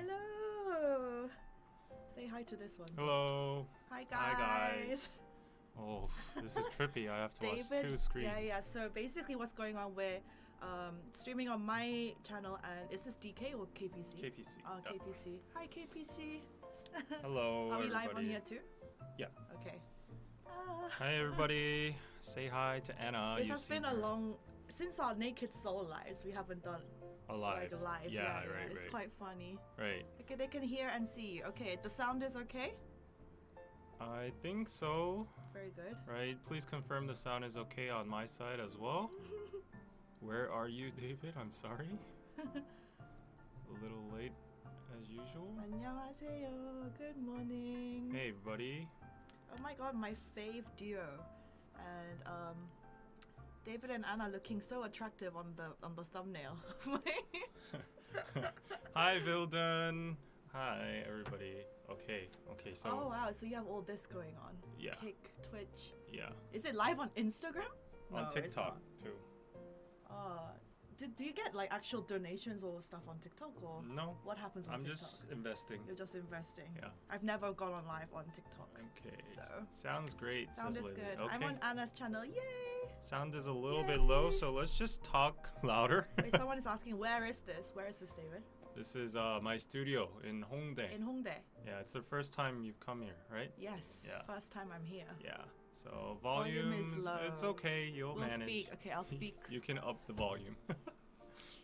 Hello. Say hi to this one. Hello. Hi guys. Hi guys. Oh, this is trippy. I have to watch two screens. Yeah. So basically, what's going on? We're streaming on my channel, and is this DK or KPC? KPC. Oh, Yep. KPC. Hi KPC. Hello. Are we everybody. live on here too? Yeah. Okay. Hi everybody. Say hi to Anna. This You've has been seen a her. long since our Naked Soul lives. We haven't done Alive. like a live. Yeah, Yeah, right, It's right. quite funny. Right. Okay, they can hear and see you. Okay, the sound is okay. I think so. Very good. Right. Please confirm the sound is okay on my side as well. Where are you, David? I'm sorry. A little late as usual. 안녕하세요. Good morning. Hey everybody. Oh my god, my fave duo, and David and Anna looking so attractive on the thumbnail. Hi Vilden. Hi everybody. Okay. So Oh wow, so you have all this going on. Yeah. Kick, Twitch. yeah. Is it live on Instagram? On No, it's TikTok not. too. Do you get like actual donations or stuff on TikTok, or No. what happens on I'm TikTok? just investing. You're just investing. Yeah. I've never gone on live on TikTok. Okay. So. Sounds great. Sound says is Lily. good. Okay. I'm on Anna's channel. Yay! Sound is a little bit low, Yay. so let's just talk louder. Wait, someone is asking, where is this? Where is this, David? This is my studio in Hongdae. In Hongdae. Yeah, it's the first time you've come here, right? Yes. Yeah. First time I'm here. Yeah. So Volume is volume, low. it's okay. You'll We'll manage. speak. Okay, I'll speak. You can up the volume.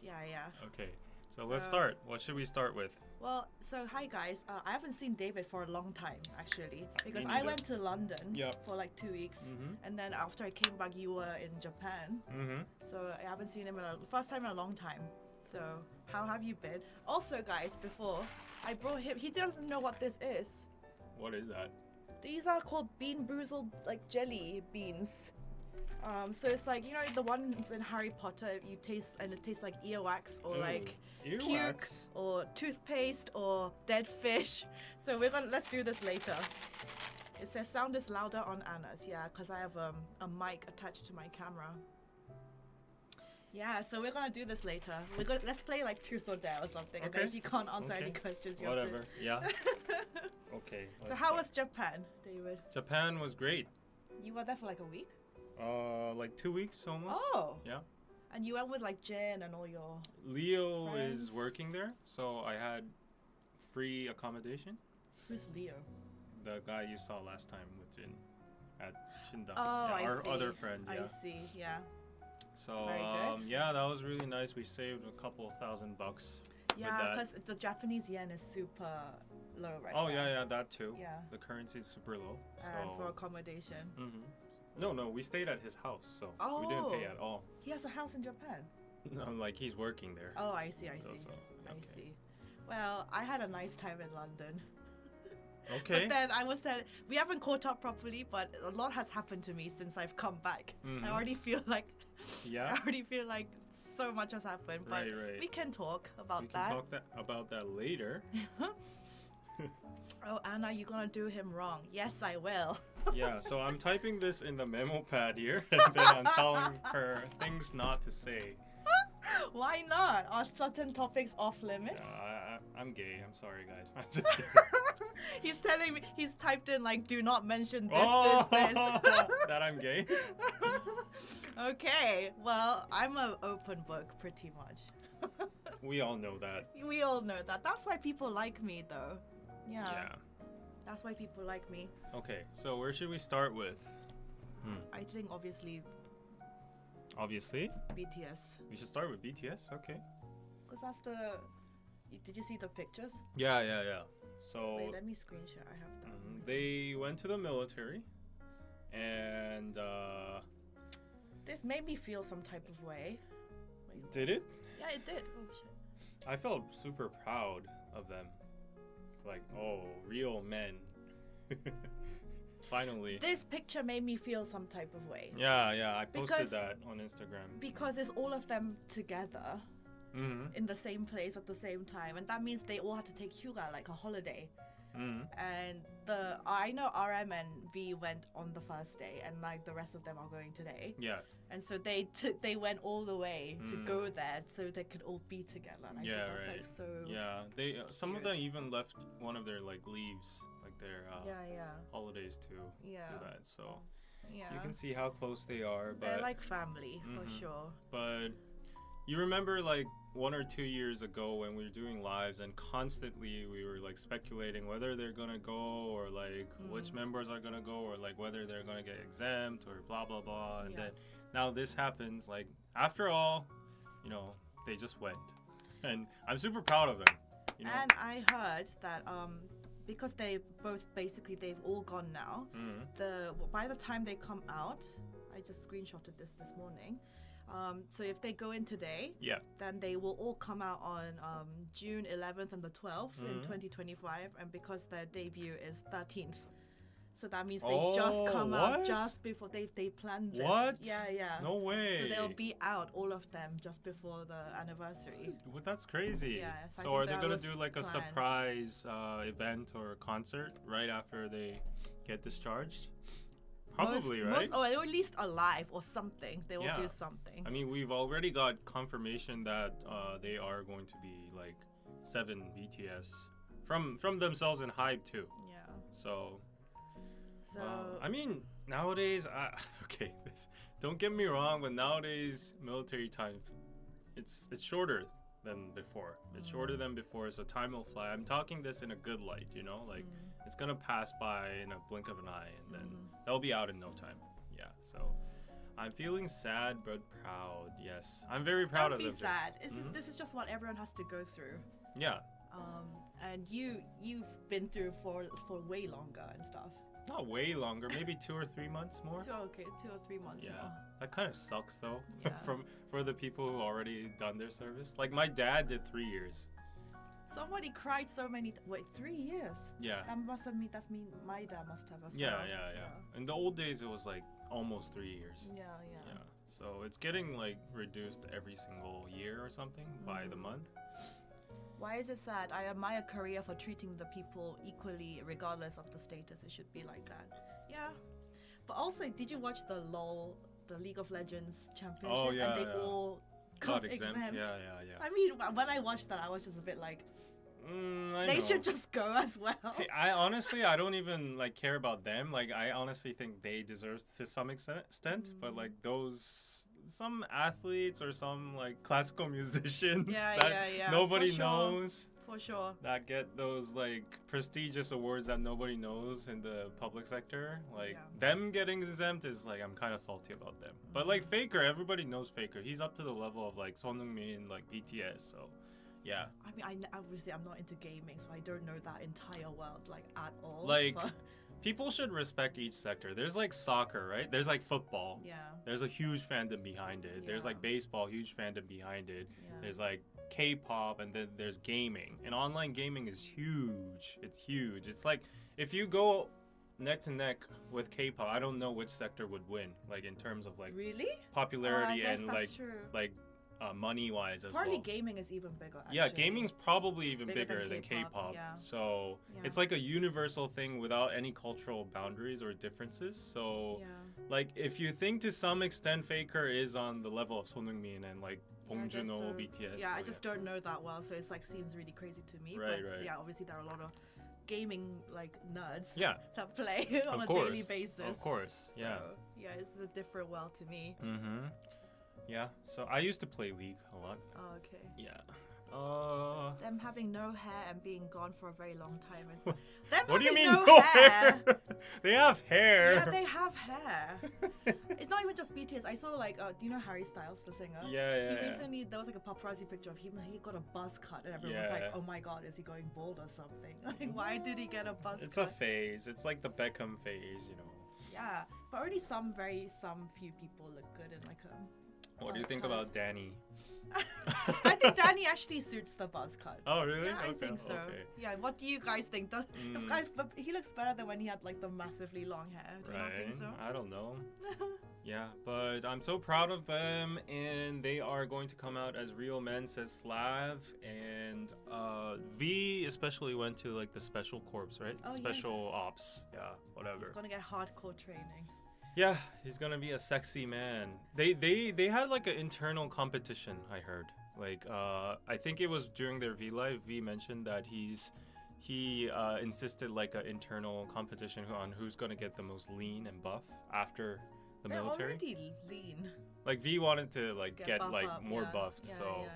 Yeah. Okay. So let's So- start. What should we start with? Well, so hi guys. I haven't seen David for a long time actually because I neither. went to London Yep. for like 2 weeks, Mhm. and then after I came back, you were in Japan. Mm-hmm. So I haven't seen him first time in a long time. So how have you been? Also, guys, before I brought him, he doesn't know what this is. What is that? These are called bean boozled like jelly beans. So it's like, you know, the ones in Harry Potter you taste and it tastes like earwax or like puke earwax. or toothpaste or dead fish. So let's do this later. It says sound is louder on Anna's, yeah, because I have a mic attached to my camera. Yeah, so we're gonna do this later. Let's play like truth or dare or something, and then Okay. if you can't answer any Okay. questions, you Whatever. have Yeah. to. Okay. So let's how start. was Japan, David? Japan was great. You were there for like a week? Like 2 weeks almost. Oh. Yeah. And you went with like Jen and all your... Leo Friends. is working there, so I had free accommodation. Who's Leo? The guy you saw last time with Jin at Shindang. Oh, yeah, I our see. other friend. Yeah. I see, yeah. So Very good. yeah, that was really nice. We saved a couple $1,000 Yeah, with that. because the Japanese yen is super low right Oh now. yeah, that too. Yeah. The currency is super low. So. And for accommodation. Mhm. No, we stayed at his house, so we didn't pay Oh. at all. He has a house in Japan. I'm like he's working there. Oh, I see. So, I okay. see. Well, I had a nice time in London. Okay. But then I was there. We haven't caught up properly, but a lot has happened to me since I've come back. Mhm. I already feel like Yeah. I already feel like so much has happened. But Right. we can talk about We can talk about that later. Oh, Anna, you're gonna do him wrong. Yes, I will. Yeah, so I'm typing this in the memo pad here, and then I'm telling her things not to say. Why not? Are certain topics off limits? Yeah, I'm gay. I'm sorry, guys. I'm just kidding. He's telling me, he's typed in like, do not mention this, Oh, this. that I'm gay? Okay, well, I'm an open book pretty much. We all know that. We all know that. That's why people like me though. Yeah. Yeah. That's why people like me. Okay, so where should we start with? I think obviously Obviously, BTS. we should start with BTS. Okay. Because that's the... Did you see the pictures? Yeah. So Wait, let me screenshot. I have that. they went to the military, and This made me feel some type of way. Wait, did it? yeah, it did. Oh shit. I felt super proud of them. Like, oh, real men. Finally. This picture made me feel some type of way. Yeah, I posted Because- that on Instagram. Because it's all of them together. in the same place at the same time, and that means they all had to take hyuga, like a holiday. And I know RM and V went on the first day, and like the rest of them are going today. Yeah. And so they went all the way to go there so they could all be together. And I think that's, right. like, so yeah, they some of them even left one of their like leaves, like their holidays to do that. So you can see how close they are. But they're like family for sure. But you remember like 1 or 2 years ago when we were doing lives, and constantly we were like speculating whether they're gonna go, or like which members are gonna go, or like whether they're gonna get exempt or blah blah blah. And then now this happens. Like after all, you know, they just went, and I'm super proud of them. You know? And I heard that because they've all gone now. By the time they come out, I just screenshotted this morning. So if they go in today, then they will all come out on June 11th and the 12th in 2025, and because their debut is 13th, so that means they just come out just before they planned this. What? Yeah. No way. So they'll be out, all of them, just before the anniversary. Well, that's crazy. Yeah. So are they gonna do like a surprise event or a concert right after they get discharged? Probably, right? Or at least alive or something. They will do something. I mean, we've already got confirmation that they are going to be like 7 BTS from themselves in Hype too. Yeah. So I mean, nowadays, don't get me wrong, but nowadays military time, it's shorter than before. It's shorter than before, so time will fly. I'm talking this in a good light, you know, like it's gonna pass by in a blink of an eye, and then they'll be out in no time. Yeah, so I'm feeling sad but proud. Yes, I'm very proud of them. Don't be sad. This is just what everyone has to go through. Yeah. And you've been through for way longer and stuff. Not way longer, maybe 2 or 3 months more. 2 or 3 months more. That kind of sucks though. For the people who already done their service. Like my dad did 3 years. Somebody cried so many. Wait, 3 years? Yeah. That must have mean my dad must have as well. Yeah. In the old days, it was like almost 3 years. Yeah. So it's getting like reduced every single year or something by the month. Why is it sad? I admire Korea for treating the people equally regardless of the status. It should be like that. Yeah. But also, did you watch the League of Legends championship? Oh, yeah, and they all got exempt. Yeah. I mean, when I watched that, I was just a bit like, they should just go as well. Hey, I don't even like care about them. Like, I honestly think they deserve to some extent, but like some athletes or some like classical musicians nobody knows. For sure. That get those like prestigious awards that nobody knows in the public sector. Like them getting exempt is like, I'm kind of salty about them. But like Faker, everybody knows Faker. He's up to the level of like Son Heung-min, like BTS. So yeah. I mean, obviously I'm not into gaming, so I don't know that entire world like at all. Like people should respect each sector. There's like soccer, right? There's like football. Yeah. There's a huge fandom behind it. There's like baseball, huge fandom behind it. Yeah. There's like K-pop, and then there's gaming. And online gaming is huge. It's huge. It's like if you go neck to neck with K-pop, I don't know which sector would win, like in terms of like popularity and like money-wise as Probably well. gaming is even bigger, actually. Yeah, gaming's probably even bigger than K-pop. So it's like a universal thing without any cultural boundaries or differences. So like if you think to some extent Faker is on the level of Son Heung-min and like Bong Joon-ho, BTS. Yeah, I just don't know that well, so it's like seems really crazy to me. Right. Yeah, obviously there are a lot of gaming like nerds that play on a course. daily basis. Of course, yeah. So, yeah, it's a different world to me. Yeah, so I used to play League a lot. Oh, okay. Yeah. Them having no hair and being gone for a very long time is. Them what do you mean no hair? They have hair. Yeah, they have hair. It's not even just BTS. I saw like, do you know Harry Styles, the singer? Yeah. He recently, there was like a paparazzi picture of him. He got a buzz cut, and everyone was like, "Oh my God, is he going bald or something? Like, why did he get a buzz cut?" It's a phase. It's like the Beckham phase, you know. Yeah, but only some few people look good in like What do you think about Danny? I think Danny actually suits the buzz cut. Oh, really? Yeah, I think so. Okay. Yeah, what do you guys think? He looks better than when he had like the massively long hair. Do you not think so? I don't know. Yeah, but I'm so proud of them, and they are going to come out as real men, says Slav, and V especially went to like the special corps, right? Oh, special ops, yeah, whatever. He's gonna get hardcore training. Yeah, he's gonna be a sexy man. They had like an internal competition, I heard. Like I think it was during their V Live. V mentioned that he insisted like an internal competition on who's gonna get the most lean and buff after the military. Already lean. Like V wanted to like get like up, more buffed, so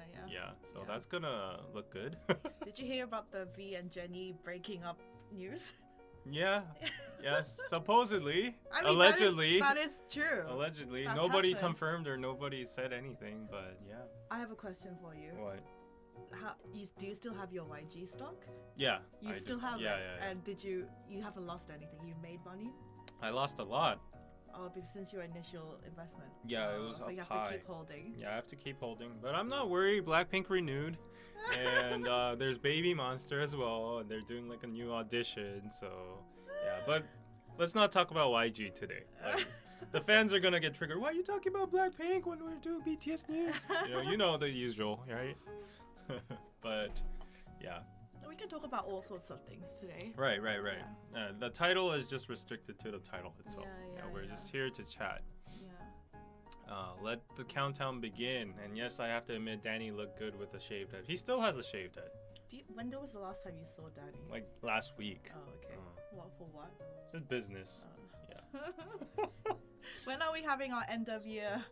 that's gonna look good. Did you hear about the V and Jenny breaking up news? Yeah. Yes. Supposedly. I mean, allegedly. That is true. Allegedly. That's Nobody happened. confirmed or nobody said anything, but yeah. I have a question for you. What? Do you still have your YG stock? Yeah. You still have it? Yeah. And you haven't lost anything? You made money? I lost a lot. Oh, because since your initial investment. Yeah, it was so up you have high. to keep holding. Yeah, I have to keep holding. But I'm not worried. Blackpink renewed. And there's Baby Monster as well. And they're doing like a new audition. So, yeah. But let's not talk about YG today. Like, the fans are going to get triggered. Why are you talking about Blackpink when we're doing BTS news? You know the usual, right? But, yeah. We can talk about all sorts of things today. Right. Yeah. The title is just restricted to the title itself. We're just here to chat. Yeah. Let the countdown begin. And yes, I have to admit, Danny looked good with a shaved head. He still has a shaved head. When was the last time you saw Danny? Like last week. Oh, okay. What for what? Just business. Yeah. When are we having our end of year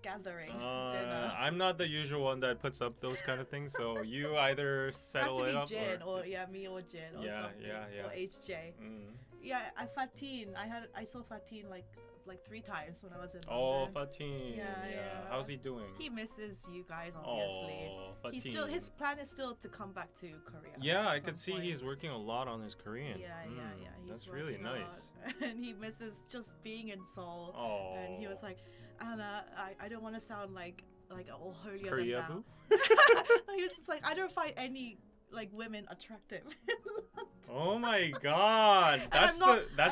gathering dinner? I'm not the usual one that puts up those kind of things, so you either settle it up Jin or me or Jin or something. Or HJ. Yeah, I saw Fatin like 3 times when I was in London. Oh, Fatin. Yeah. How's he doing? He misses you guys, obviously. Oh, Fatin. His plan is still to come back to Korea. Yeah, I could see he's working a lot on his Korean. Yeah. That's really nice. And he misses just being in Seoul. Oh. And he was like, Anna, I don't want to sound like all holier Korea than boo? thou. He was just like, I don't find any like women attractive. Oh my god. That's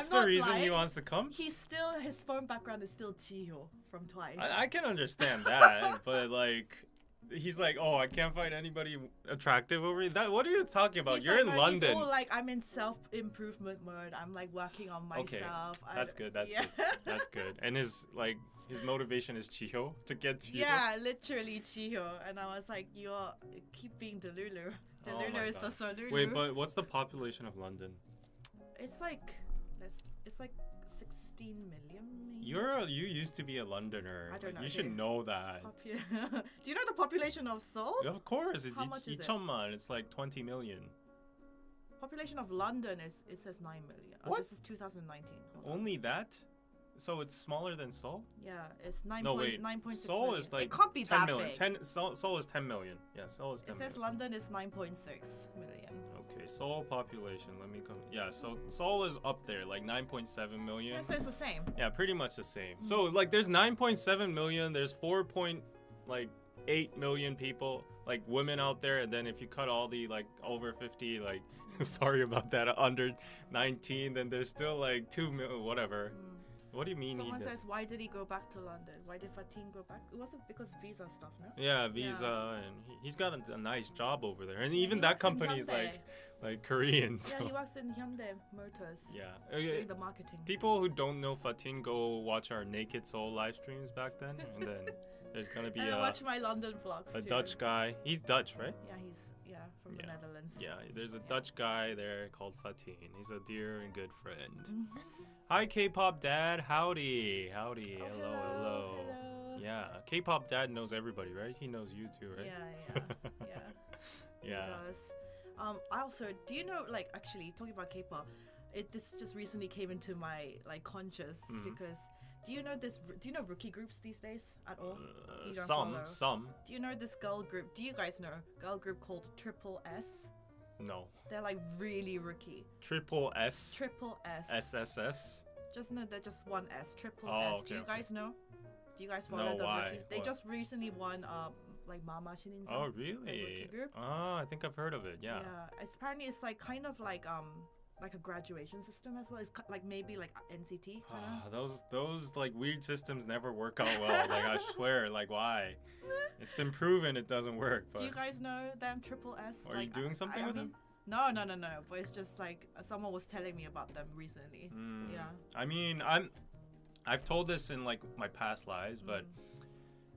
the reason he wants to come? His phone background is still Jiho from Twice. I can understand that, but like he's like, oh, I can't find anybody attractive over here. What are you talking about? You're in London. He's all like, I'm in self-improvement mode. I'm like working on myself. Okay, that's good. That's good. And his motivation is Chiho, to get Chiho. Yeah, literally Chiho. And I was like, you keep being Delulu. Delulu is the Solulu. Wait, but what's the population of London? It's like 16 million. Maybe? You used to be a Londoner. I don't know. You should know that. Do you know the population of Seoul? Of course, it's How much is it? 2천만. It's like 20 million. Population of London it says 9 million. What? This is 2019. Only that? So it's smaller than Seoul? Yeah, it's 9.6 No, wait. 9.6 Seoul million. is like it can't be 10 that million. big. Seoul is 10 million. Yeah, Seoul is 10 It million. says London is 9.6 million. Okay, Seoul population. Let me come. Yeah, so Seoul is up there, like 9.7 million. Yeah, so it's the same. Yeah, pretty much the same. So like there's 9.7 million, there's 4.8 million people, like women out there, and then if you cut all the like over 50, like sorry about that, under 19, then there's still like 2 million, whatever. What do you mean? Someone says, why did he go back to London? Why did Fatin go back? It wasn't because visa stuff, no? Yeah, visa, and he's got a nice job over there, and even that company is like Korean. So. Yeah, he works in Hyundai Motors. Yeah, doing the marketing. People who don't know Fatin, go watch our Naked Soul live streams back then, and then there's gonna be watch my London vlogs a too. Dutch guy. He's Dutch, right? Yeah, he's from the Netherlands. Yeah, there's a Dutch guy there called Fatin. He's a dear and good friend. Hi, K-pop dad. Howdy. Oh, Hello. Yeah, K-pop dad knows everybody, right? He knows you too, right? Yeah. Yeah. He does. Also, do you know, like, actually talking about K-pop, this just recently came into my like conscious because do you know rookie groups these days at all? Some. Do you know this girl group? Do you guys know girl group called Triple S? No. They're like really rookie. Triple S. Triple S. SSS. Just no, they're just one S. Triple Oh, S. Do you guys know? Do you guys follow No, the why? rookie? They What? just recently won like Mama Shininza. Oh, The rookie really? group. Oh, I think I've heard of it. Yeah. It's apparently it's like kind of like a graduation system as well. It's like maybe like NCT kind of. Those like weird systems never work out well. Like I swear, like why? It's been proven it doesn't work. But Do you guys know them? Triple S. are you doing something with them? No. But it's just like someone was telling me about them recently. Yeah. I mean, I've told this in like my past lives, but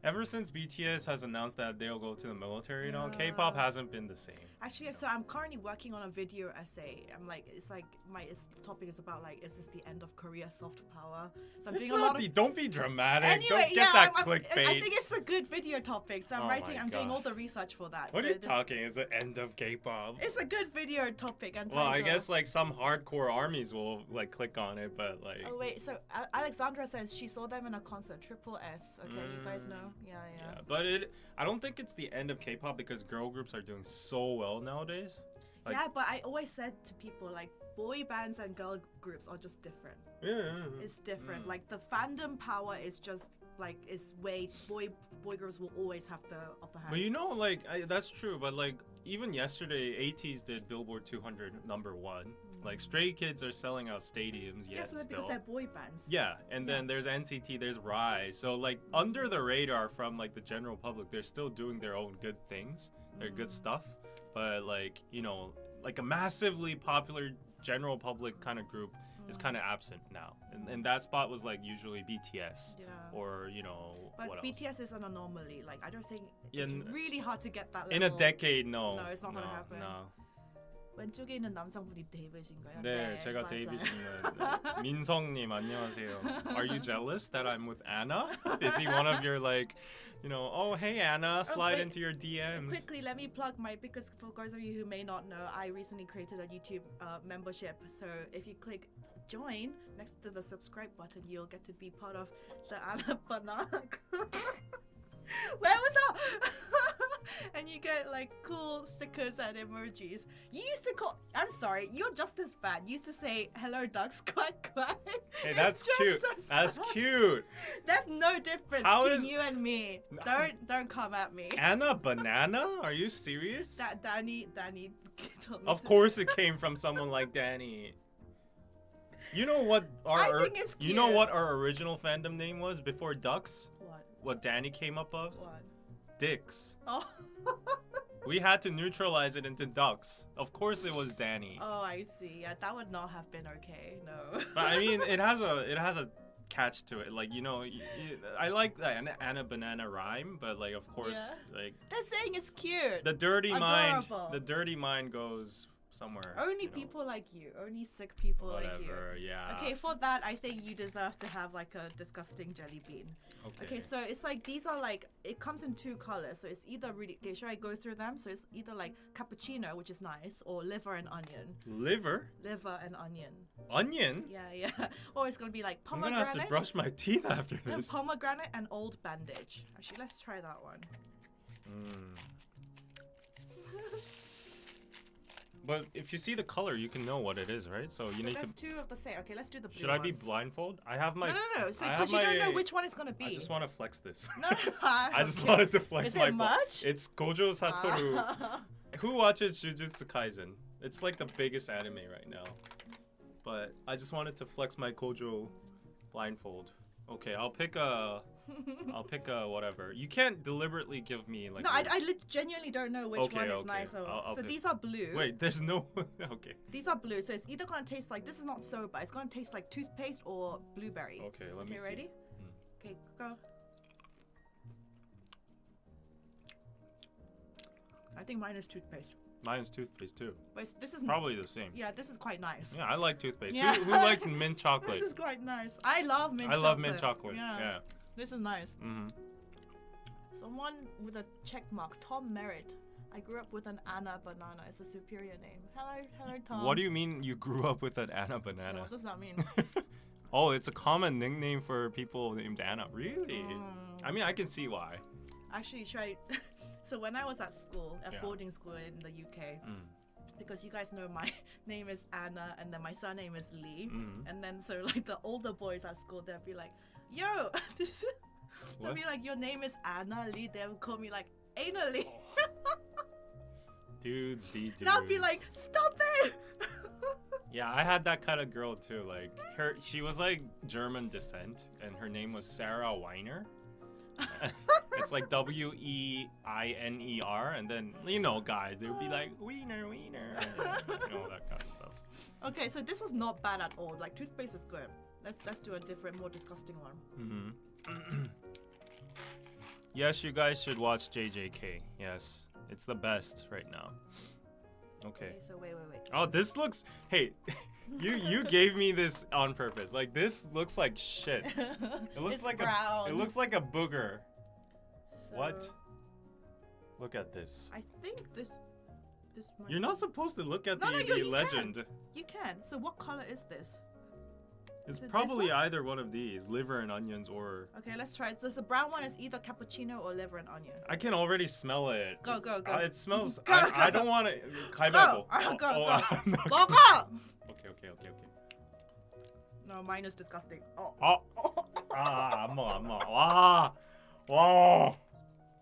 ever since BTS has announced that they'll go to the military and all, K-pop hasn't been the same. Actually, so I'm currently working on a video essay. I'm like, it's like the topic is about like, is this the end of Korea's soft power? So I'm doing a lot of. Don't be dramatic. Anyway, don't get that clickbait. I think it's a good video topic, so I'm doing all the research for that. What are you talking? It's the end of K-pop. It's a good video topic. Well, I guess like some hardcore armies will like click on it, but like. Oh wait, so Alexandra says she saw them in a concert, Triple S. Okay, you guys know. Yeah. But I don't think it's the end of K-pop because girl groups are doing so well nowadays. Like, yeah, but I always said to people like boy bands and girl groups are just different. Yeah. It's different. Like the fandom power is just like is way boy groups will always have the upper hand. But you know, like that's true. But like even yesterday, ATEEZ did Billboard 200 #1. Like Stray Kids are selling out stadiums. Yeah, so because they're boy bands. Yeah, and then there's NCT, there's Rise. So like under the radar from like the general public, they're still doing their own good things. They're good stuff. But like, you know, like a massively popular general public kind of group is kind of absent now. And that spot was like usually BTS or, you know, but what BTS else? is an anomaly. Like I don't think it's really hard to get that level. In a decade, no. No, it's not gonna happen. No. 왼쪽에 있는 남성분이 데이빗인가요? 네, 제가 데이빗입니다. 민성님 안녕하세요. Are you jealous that I'm with Anna? Is he one of your like, you know, oh hey Anna, slide into your DMs. Quickly, let me plug because for those of you who may not know, I recently created a YouTube membership. So if you click join next to the subscribe button, you'll get to be part of the Anna Banana group. Where was that? And you get like cool stickers and emojis. You used to call. I'm sorry, you're just as bad. You used to say hello ducks quack quack. Hey, that's cute. That's cute. That's no difference between you and me. Don't come at me. Anna Banana? Are you serious? That Danny. Of course, it came from someone like Danny. You know what our original fandom name was before Ducks? What Danny came up of? What? Dicks. Oh. We had to neutralize it into Ducks. Of course it was Danny. Oh, I see. Yeah, that would not have been okay. No. But I mean, it has a catch to it. Like, you know, I like that Anna Banana rhyme, but like, of course, like that saying is cute. The dirty mind goes somewhere. Only people like you. Only sick people like you. Yeah. Okay, for that, I think you deserve to have like a disgusting jelly bean. Okay, so it's like these are like it comes in 2 colors. So it's either really. Okay, should I go through them? So it's either like cappuccino, which is nice, or liver and onion. Liver and onion. Onion? Yeah. Or it's gonna be like pomegranate. I'm gonna have to brush my teeth after this. And pomegranate and old bandage. Actually, let's try that one. But if you see the color, you can know what it is, right? So you need to. There's 2 of the same. Okay, let's do the blue Should I be blindfold? I have my. No. So because you don't know which one it's gonna be. I just want to flex this. No. I just wanted to flex my. Is it much? It's Gojo Satoru. Who watches Jiujitsu Kaisen? It's like the biggest anime right now. But I just wanted to flex my Gojo blindfold. Okay, I'll pick a whatever. You can't deliberately give me like. No, I genuinely don't know which one is nicer. So these are blue. Wait, there's no. Okay. These are blue, so it's either gonna taste like this is not soba. It's gonna taste like toothpaste or blueberry. Okay, let me see. Okay, ready? Okay, go. I think mine is toothpaste. Mine's toothpaste too. But this is probably the same. Yeah, this is quite nice. Yeah, I like toothpaste. Yeah. Who likes mint chocolate? This is quite nice. I love mint chocolate. I love mint chocolate. Yeah. This is nice. Someone with a check mark, Tom Merritt. I grew up with an Anna Banana. It's a superior name. Hello, Tom. What do you mean you grew up with an Anna Banana? What does that mean? Oh, it's a common nickname for people named Anna. Really? I mean, I can see why. Actually, should I... So when I was at school, at boarding school in the UK, because you guys know my name is Anna and then my surname is Lee, and then so like the older boys at school, they'll be like, "Yo, They'll be like, your name is Anna Lee. They'll call me like Anna Lee. Dudes be dudes. And I'll be like, stop it. Yeah, I had that kind of girl too. Like she was like German descent, and her name was Sarah Weiner. It's like Weiner, and then guys, they would be like Wiener, that kind of stuff. Okay, so this was not bad at all. Like toothpaste was good. Let's do a different, more disgusting one. Yes, you guys should watch JJK. Yes, it's the best right now. Okay. So wait. Oh, this looks. Hey, you gave me this on purpose. Like this looks like shit. It looks like brown. It looks like a booger. So What? Look at this. I think this. Might You're not supposed to look at you legend. Can. You can. So what color is this? It's probably either one of these, liver and onions, or. Okay, let's try it. So the brown one is either cappuccino or liver and onion. I can already smell it. Go. It smells. Go. I don't want to. Go. Go. Okay. No, mine is disgusting. Wow.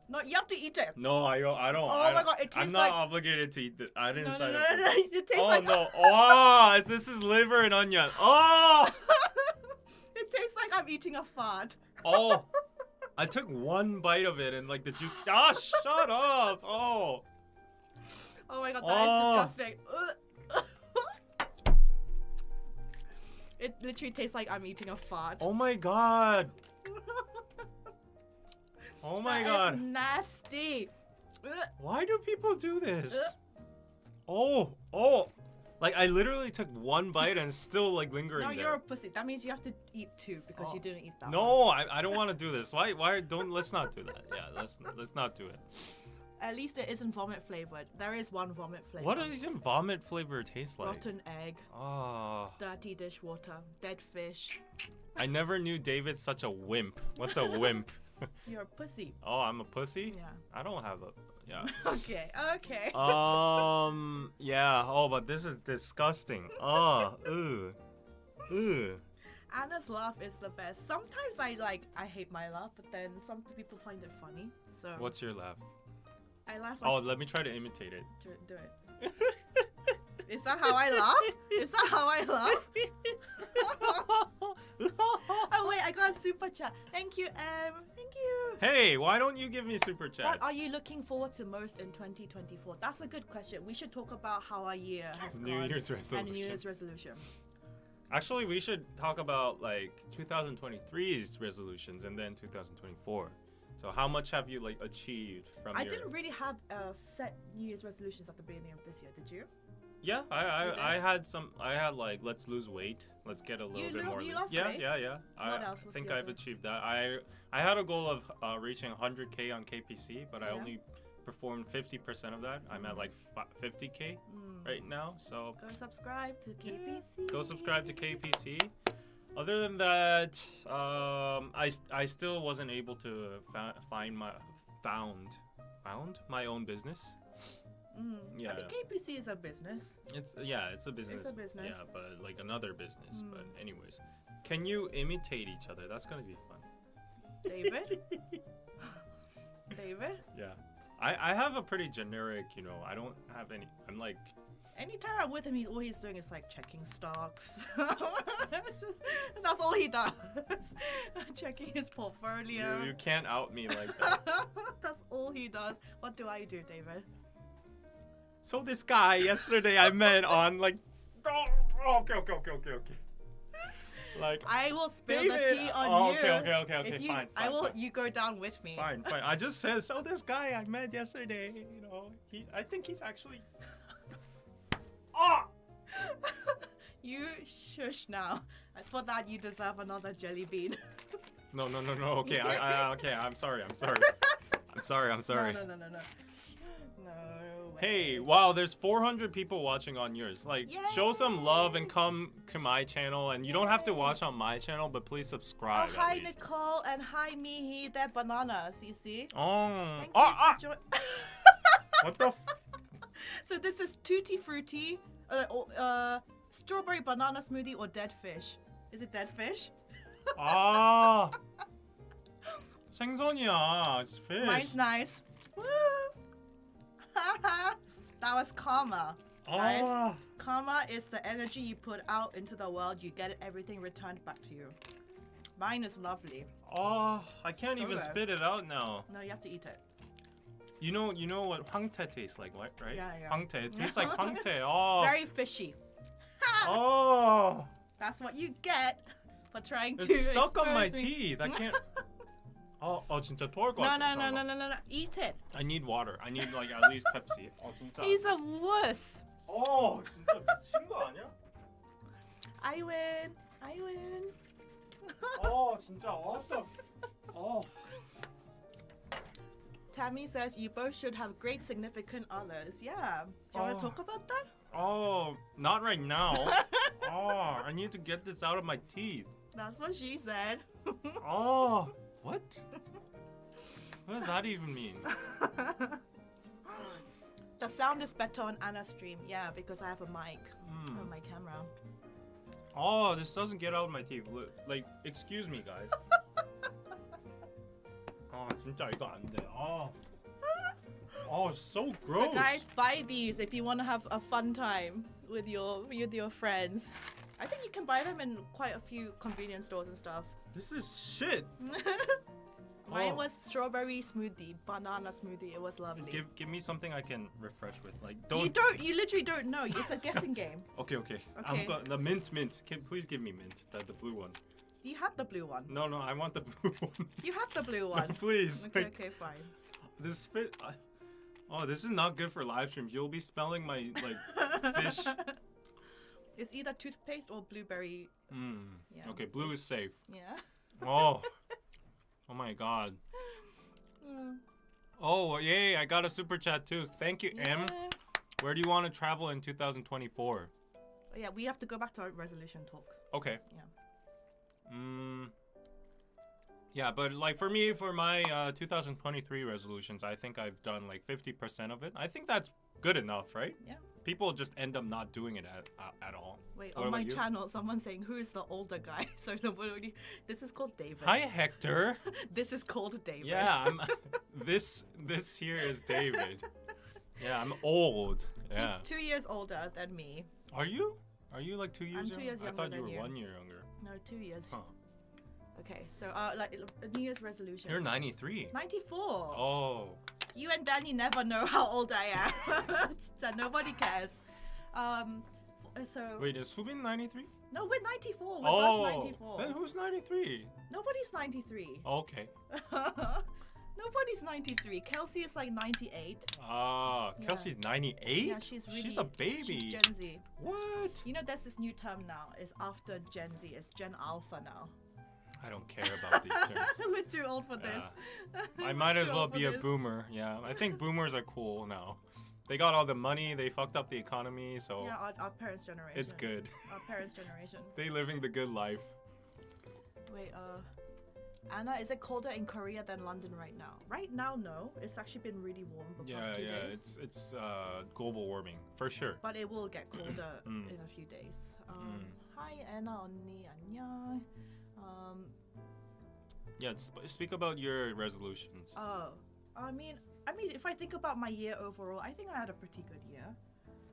No, you have to eat it. No, I don't. Oh my god, it tastes I'm not obligated to eat it. I didn't sign up. No. It tastes like. No. Oh, this is liver and onion. Oh. It tastes like I'm eating a fart. Oh. I took one bite of it and like the juice. Shut up. Oh. Oh my god, that is disgusting. It literally tastes like I'm eating a fart. Oh my god. Oh my god. That's nasty. Why do people do this? Oh. Like I literally took one bite and still like lingering No, there. you're a pussy. That means you have to eat two because you didn't eat that one. No, I don't want to do this. Why let's not do that. Yeah, let's not do it. At least it isn't vomit flavored. There is one vomit flavor. What does vomit flavor taste like? Rotten egg. Oh. Dirty dishwater. Dead fish. I never knew David's such a wimp. What's a wimp? You're a pussy. Oh, I'm a pussy? Yeah. I don't have a. Yeah. Okay. Yeah. Oh, but this is disgusting. Oh. Ugh. Anna's laugh is the best. Sometimes I hate my laugh, but then some people find it funny. So. What's your laugh? I laugh like. Oh, let me try to imitate it. Do it. Is that how I laugh? Is that how I laugh? Oh wait, I got a super chat. Thank you, Thank you. Hey, why don't you give me super chats? What are you looking forward to most in 2024? That's a good question. We should talk about how our year has gone. New Year's resolution. And New Year's resolution. Actually, we should talk about like 2023's resolutions and then 2024. So how much have you like achieved from I didn't really have set New Year's resolutions at the beginning of this year, did you? Yeah, I had some. I had like, let's lose weight. Let's get a little bit more. You lost weight? Yeah. What else I was think the I've other? achieved that. I had a goal of reaching 100K on KPC, but I only performed 50% of that. I'm at like 50K right now. So go subscribe to KPC. Go subscribe to KPC. Other than that, I still wasn't able to found my own business. Yeah. I mean, KPC is a business. It's a business. It's a business. Yeah, but like another business. But anyways, can you imitate each other? That's gonna be fun. David? David? Yeah. I have a pretty generic, I don't have any. I'm like. Anytime I'm with him, all he's doing is like checking stocks. That's all he does. Checking his portfolio. You can't out me like that. That's all he does. What do I do, David? So this guy yesterday I met on like. Okay. Like I will spill David, the tea on you. Okay, If you, fine. You go down with me. Fine. I just said, so this guy I met yesterday, I think he's actually. You shush now. For that, you deserve another jelly bean. No. Okay, okay. I'm sorry. I'm sorry. No. No way. Hey, wow, there's 400 people watching on yours. Like, show some love and come to my channel. And you don't have to watch on my channel, but please subscribe. Oh, hi, Nicole, and hi, Mihi. They're bananas, you see? Oh. Thank you for What the So this is Tutti Frutti, strawberry banana smoothie, or dead fish. Is it dead fish? 생선이야. It's fish. Mine's nice. Woo! That was karma. Guys, karma is the energy you put out into the world. You get everything returned back to you. Mine is lovely. Oh, I can't So even good. spit it out now. No, you have to eat it. You know what 황태 tastes like, right? Yeah, yeah. 황태. It tastes like 황태. Oh. Very fishy. Oh. That's what you get for trying to. It's stuck on my expose me. teeth. I can't. 진짜 토할 것 No, 같아. no. Eat it. I need water. I need like at least Pepsi. 진짜. He's a wuss. 진짜 미친 거 아니야? I win. I win. 진짜 what the Tammy says you both should have great significant others. Yeah. Do you want to talk about that? Not right now. I need to get this out of my teeth. That's what she said. What? What does that even mean? The sound is better on Anna's stream. Yeah, because I have a mic on my camera. This doesn't get out of my teeth. Like, excuse me, guys. 진짜 이거 안 돼. It's so gross. So guys, buy these if you want to have a fun time with your friends. I think you can buy them in quite a few convenience stores and stuff. This is shit. Mine was strawberry smoothie, banana smoothie. It was lovely. Give me something I can refresh with. Like You literally don't know. It's a guessing game. Okay. The mint. Please give me mint. The blue one. You had the blue one. No, I want the blue one. You had the blue one. No, please. Okay, fine. This fit. This is not good for live streams. You'll be smelling my fish. It's either toothpaste or blueberry. Yeah. Okay, blue is safe. Yeah. Oh my god. Yay, I got a super chat too. Thank you, Yeah. M. Where do you want to travel in 2024? Yeah, we have to go back to our resolution talk. Okay. Yeah. Yeah, but like for me, for my 2023 resolutions, I think I've done like 50% of it. I think that's good enough, right? Yeah. People just end up not doing it at all. Wait, What on my about you? channel, someone's saying, who is the older guy? So this is called David. Hi, Hector. This is called David. Yeah, this here is David. Yeah, I'm old. Yeah. He's 2 years older than me. Are you? Are you like 2 years I'm 2 younger? years I younger thought you than were you. 1 year younger. No, 2 years. Huh. Okay, so like New Year's resolution. You're 93. 94. Oh. You and Danny never know how old I am. So nobody cares. So Wait, is Subin 93? no, we're 94. We're both 94. Then who's 93? Nobody's 93. Okay. Nobody's 93. Kelsey is like 98. Ah, Yeah. Kelsey's 98? Yeah, she's a baby. She's Gen Z. What? You know, there's this new term now. It's after Gen Z. It's Gen Alpha now. I don't care about these terms. We're too old for this. I might as Too well old for be a this. boomer. Yeah, I think boomers are cool now. They got all the money. They fucked up the economy, so Yeah, our parents' generation. it's good. Our parents' generation. They living the good life. Wait, Anna, is it colder in Korea than London right now? Right now, no. It's actually been really warm the past 2 days. It's global warming for sure. But it will get colder in a few days. Hi, Anna, 언니, 안녕. Yeah, speak about your resolutions. I mean, if I think about my year overall, I think I had a pretty good year.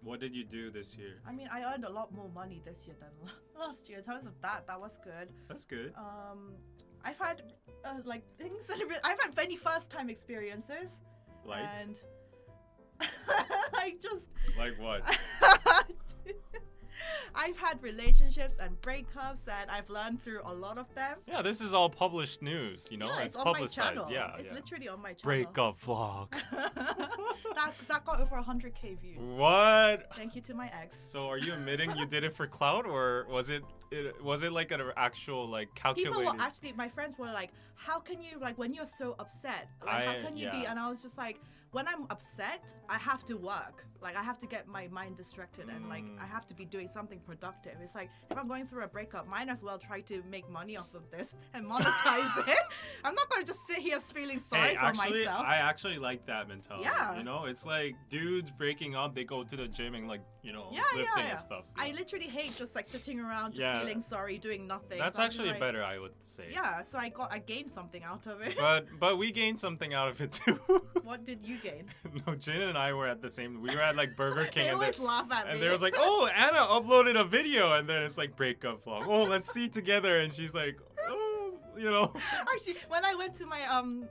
What did you do this year? I mean, I earned a lot more money this year than last year. In terms of that was good. That's good. I've had like things that I've had many first-time experiences. Like? And Like what? I've had relationships and breakups, and I've learned through a lot of them. Yeah, this is all published news, you know? Yeah, it's on my publicized. channel. Yeah, It's yeah. literally on my channel. Breakup vlog. that got over 100k views. What? Thank you to my ex. So are you admitting you did it for clout, or was it like an actual like calculated? People were actually, my friends were like, how can you, like, when you're so upset, like, how can you be? yeah. And I was just like, when I'm upset, I have to work. Like I have to get my mind distracted and like I have to be doing something productive. It's like if I'm going through a breakup, might as well try to make money off of this and monetize it. I'm not gonna just sit here feeling sorry for myself. I actually like that mentality. Yeah. You know, it's like dudes breaking up, they go to the gym and like, you know, lifting and stuff. I literally hate just like sitting around just feeling sorry, doing nothing. That's actually better, I would say. Yeah, so I gained something out of it. But we gained something out of it too. What did you gain? No, Jin and I were at the same. We were at like Burger King. They always laugh at me. And there was like, oh, Anna uploaded a video, and then it's like breakup vlog. Oh, let's see together, and she's like, oh, you know. Actually, when I went to my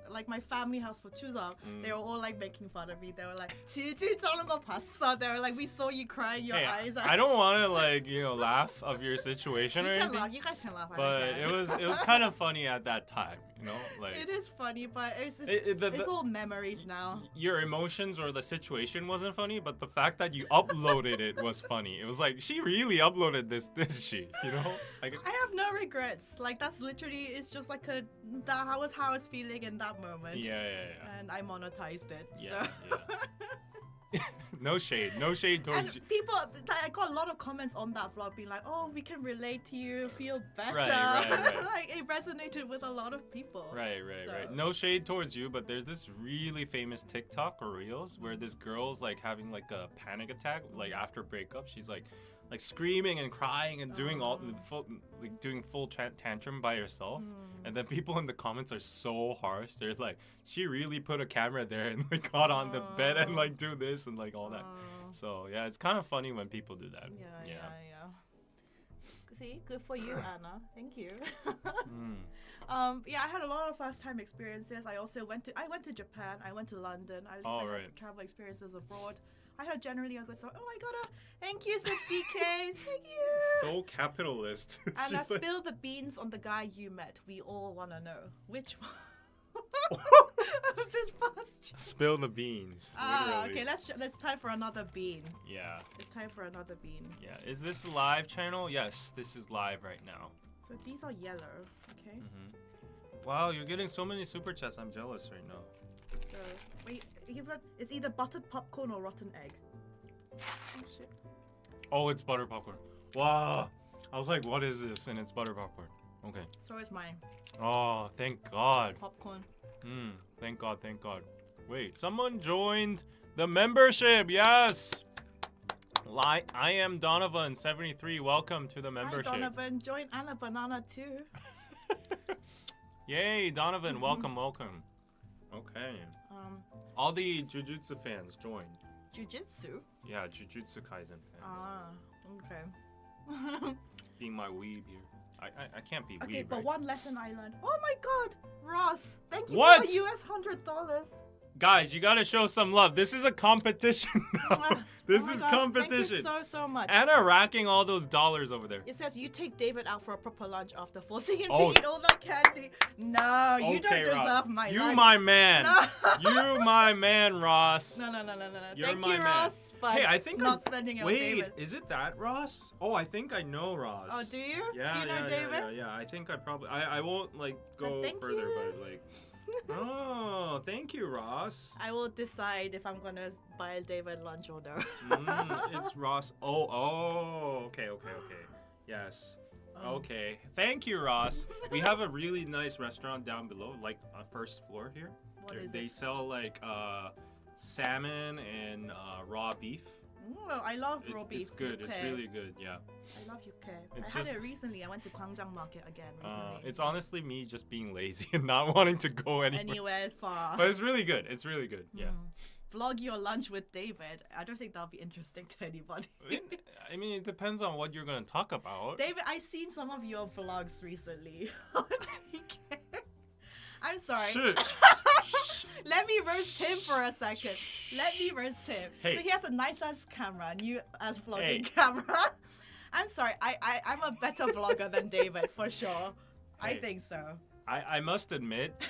like my family house for Chuseok, they were all like making fun of me. They were like, they were like, we saw you cry in your eyes. I don't want to like, you know, laugh of your situation or anything. You guys can laugh. But it was kind of funny at that time, you know, like. It is funny, but it's just, it's all memories now. Your emotions or the situation wasn't funny, but the fact that you uploaded it was funny. It was like, she really uploaded this, didn't she? You know? Like, I have no regrets. Like that's literally, it's just like that was how I was feeling in that moment. Yeah. And I monetized it. Yeah, so. yeah. No shade towards you. People, I got a lot of comments on that vlog being like, oh, we can relate to you, feel better. Right. Like it resonated with a lot of people. Right. No shade towards you, but there's this really famous TikTok or Reels where this girl's like having like a panic attack, like after breakup. She's like screaming and crying and doing doing full tantrum by herself. And then people in the comments are so harsh. They're like, she really put a camera there and like got on the bed and like do this and like all that. So yeah, it's kind of funny when people do that. Yeah. See, good for you, Anna. Thank you. Yeah, I had a lot of first-time experiences. I went to Japan. I went to London. I had travel experiences abroad. I had generally a good summer. Oh my god, thank you, Sid BK. Thank you. So capitalist. And I spill the beans on the guy you met. We all want to know. Which one? This past. Spill the beans. Okay, let's time for another bean. Yeah. It's time for another bean. Yeah. Is this a live channel? Yes, this is live right now. So these are yellow, okay? Wow, you're getting so many super chats. I'm jealous right now. So, wait, it's either buttered popcorn or rotten egg. Oh, shit. Oh, it's butter popcorn. Wow. I was like, what is this? And it's butter popcorn. Okay. So is mine. Oh, thank God. Popcorn. Thank God. Wait, someone joined the membership. Yes. I am Donovan73. Welcome to the membership. Hi, Donovan. Join Anna Banana too. Yay, Donovan. Welcome. Okay. All the Jiujitsu fans join. Jiujitsu? Yeah, Jiujitsu Kaisen fans. Okay. Being my weeb here. I can't be weeb. Okay, but right? one lesson I learned. Oh my god! Ross, thank you What? for the US $100. Guys, you gotta show some love. This is a competition now. This is competition. Thank you so much. Anna racking all those dollars over there. It says you take David out for a proper lunch after forcing him to eat all that candy. No, you don't deserve Ross. my lunch. You my man. No. You my man, Ross. No. You're Thank my you, man. Ross. But hey, I think not spending it on David. Wait, is it that Ross? Oh, I think I know Ross. Oh, do you? Yeah, do you know David? Yeah. I think I probably. I won't like go further, but like. Oh, thank you, Ross. I will decide if I'm gonna buy David lunch or no. It's Ross. Oh, okay. Yes. Okay. Thank you, Ross. We have a really nice restaurant down below, like on first floor here. They sell like salmon and raw beef. Oh, I love raw beef. It's good. It's really good. Yeah. I love UK. I had it recently. I went to Gwangjang Market again recently. It's honestly me just being lazy and not wanting to go anywhere far. But it's really good. Yeah. Vlog your lunch with David. I don't think that'll be interesting to anybody. I mean, it depends on what you're gonna talk about. David, I've seen some of your vlogs recently on DK. I'm sorry. Shit. Let me roast him for a second. Let me roast him. Hey. So he has a nice ass camera, new ass vlogging camera. I'm sorry. I'm a better vlogger than David for sure. Hey. I think so. I must admit,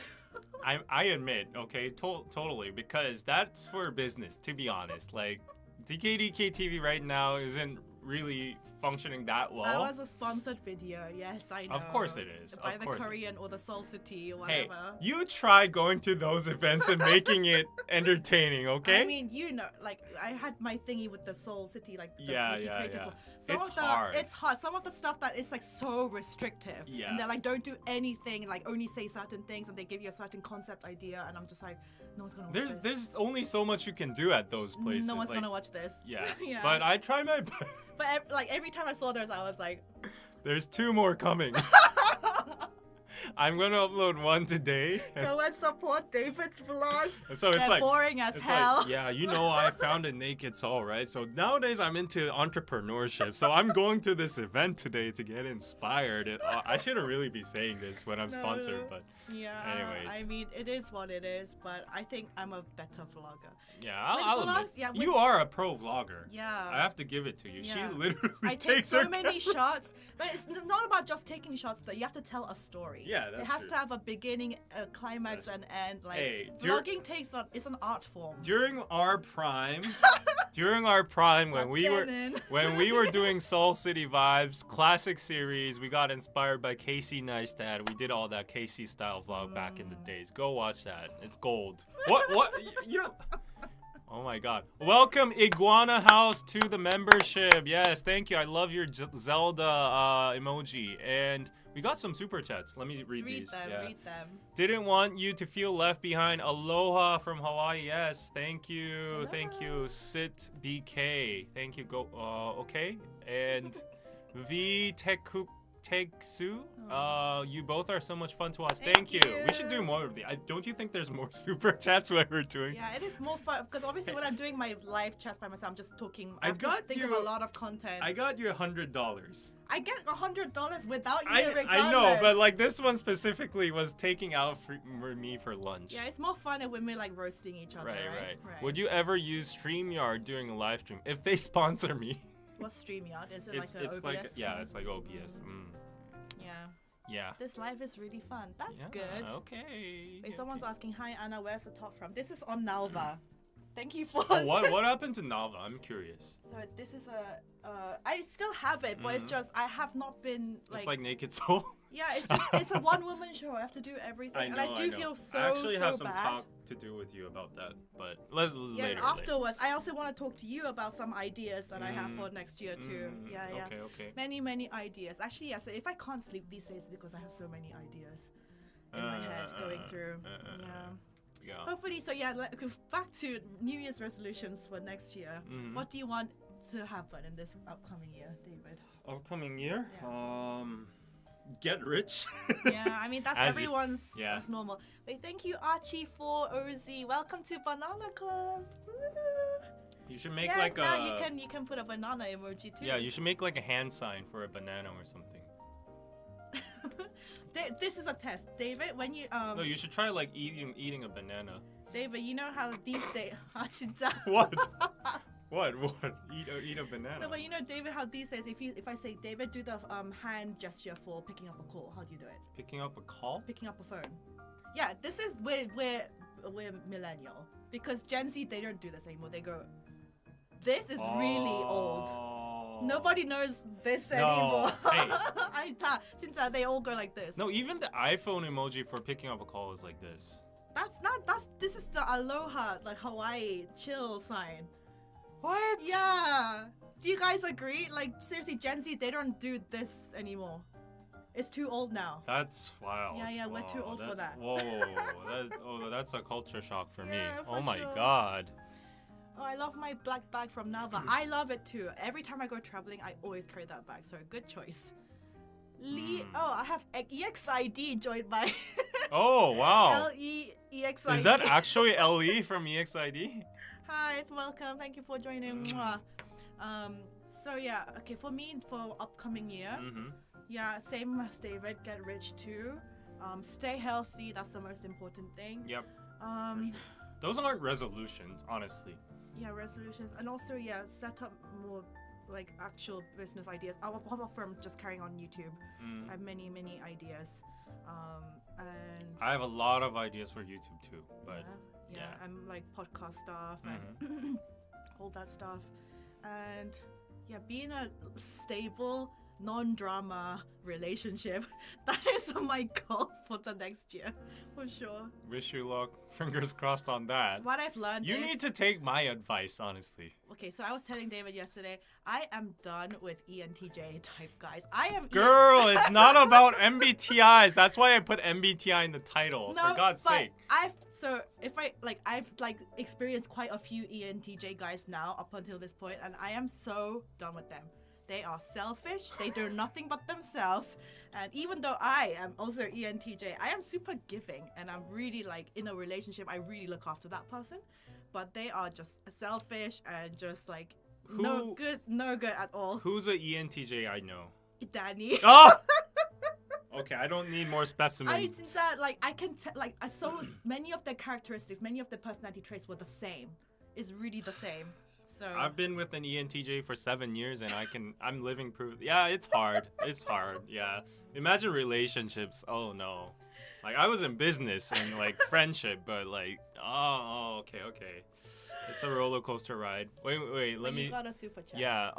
I admit, okay, totally, because that's for business. To be honest, like DKDKTV right now isn't really functioning that well. That was a sponsored video. Yes, I know. Of course it is. By the Korean or the Seoul City or Hey, whatever. you try going to those events and making it entertaining, okay? I mean, you know, like I had my thingy with the Seoul City, like the Yeah. Some It's hard. It's hard. Some of the stuff that is like so restrictive. Yeah. And they're like, don't do anything, like only say certain things, and they give you a certain concept idea, and I'm just like, no one's gonna watch this. There's only so much you can do at those places. No one's like, gonna watch this. Yeah. Yeah. But I try my best. But every time I saw those, I was like, There's 2 more coming. I'm gonna upload one today. go and support David's vlogs. So it's They're like boring as it's hell. like, yeah, you know, I found a naked soul, right? So nowadays I'm into entrepreneurship. So I'm going to this event today to get inspired. And, I shouldn't really be saying this when I'm sponsored, but Yeah. anyways. I mean, it is what it is, but I think I'm a better vlogger. yeah, With I'll admit, vlogs, yeah, with- you are a pro vlogger. Yeah. I have to give it to you. Yeah. She literally I take takes so her many shots, but it's not about just taking shots. Though you have to tell a story. Yeah, that's It has true. to have a beginning, a climax, and end. Like Hey, vlogging it's an art form. During our prime, when we were doing Soul City Vibes classic series, we got inspired by Casey Neistat. We did all that Casey style vlog back in the days. Go watch that. It's gold. What? You're. Oh my god. Welcome Iguana House to the membership. Yes, thank you. I love your Zelda emoji. And we got some super chats. Let me read these. Read them. Didn't want you to feel left behind. Aloha from Hawaii. Yes, thank you. Aloha. Thank you. Sit BK. Thank you. Go. Okay. And V Teksu. You both are so much fun to watch. Thank you. We should do more of the. Don't you think there's more super chats when we're doing? Yeah, it is more fun because obviously when I'm doing my live chats by myself, I'm just talking. I I have to got think you- of a lot of content. I got you $100. I get $100 without you, I regardless. know, but like this one specifically was taking out for me for lunch. Yeah, it's more fun if we're like roasting each other, right? Would you ever use StreamYard during a live stream if they sponsor me? What's StreamYard? Is it It's like an OBS? like it's like OBS. Yeah. Yeah. This live is really fun. That's good. Okay. Wait, someone's asking, hi Anna, where's the top from? This is on Nalva. Thank you for. Oh, what happened to Nalva? I'm curious. So this is I still have it, but it's just I have not been like. It's like Naked Soul. Yeah, it's a one-woman show. I have to do everything, and I do feel so I actually have some bad. talk to do with you about that, but let's Yeah, later. and afterwards, I also want to talk to you about some ideas that I have for next year too. Yeah. Okay. Many ideas. Actually, yeah. So if I can't sleep these days, because I have so many ideas in my head going through. Yeah. Hopefully, so yeah. Back to New Year's resolutions for next year. What do you want to happen in this upcoming year, David? Upcoming year? Yeah. Get rich. Yeah, I mean that's As everyone's. yeah. That's normal. Wait, thank you Archie for OZ. Welcome to Banana Club. Woo. You should make Yes, like now a. you can put a banana emoji too. Yeah, you should make like a hand sign for a banana or something. This is a test, David. When you No, you should try like eating a banana. David, you know how these days. What? What? Eat a banana? No, but you know, David, how these days, if I say, David, do the hand gesture for picking up a call, how do you do it? Picking up a call? Picking up a phone. Yeah, this is we're millennial, because Gen Z, they don't do this anymore. They go, this is really old. Nobody knows this anymore. Hey. I thought since they all go like this. No, even the iPhone emoji for picking up a call is like this. This is the aloha, like Hawaii chill sign. What? Yeah. Do you guys agree? Like seriously, Gen Z, they don't do this anymore. It's too old now. That's wild. Yeah, we're too old for that. Whoa, that's a culture shock for me. Yeah, for Oh my sure. god. Oh, I love my black bag from Nalva. I love it too. Every time I go traveling, I always carry that bag. So good choice. Oh, I have EXID joined by Oh wow. EXID. Is that actually LE from EXID? Hi, it's welcome. Thank you for joining. Mwah. So yeah, okay, for me, for upcoming year, yeah, same as David, get rich too. Stay healthy, that's the most important thing. Yep. Those aren't resolutions, honestly. Yeah, resolutions, and also yeah, set up more like actual business ideas. Apart from just carrying on YouTube, I have many ideas, and I have a lot of ideas for YouTube too, but yeah, I'm like podcast stuff and all that stuff, and Yeah, be in a stable, non-drama relationship. That is my goal for the next year, for sure. Wish you luck. Fingers crossed on that. What I've learned You need to take my advice, honestly. Okay, so I was telling David yesterday, I am done with ENTJ type guys. I am Girl, it's not about MBTIs. That's why I put MBTI in the title. No, for God's sake. I've experienced quite a few ENTJ guys now up until this point, and I am so done with them. They are selfish. They do nothing but themselves. And even though I am also ENTJ, I am super giving, and I'm really like in a relationship. I really look after that person, but they are just selfish and just like no good at all. Who's an ENTJ I know? Danny. Oh! Okay, I don't need more specimens. I think that I saw many of their characteristics, many of their personality traits were the same. It's really the same. So I've been with an ENTJ for 7 years, and I'm living proof. Yeah, it's hard. It's hard. Yeah. Imagine relationships. Oh no. Like I was in business and like friendship, but like okay. It's a roller coaster ride. Wait, let me. You got a super chat. Yeah.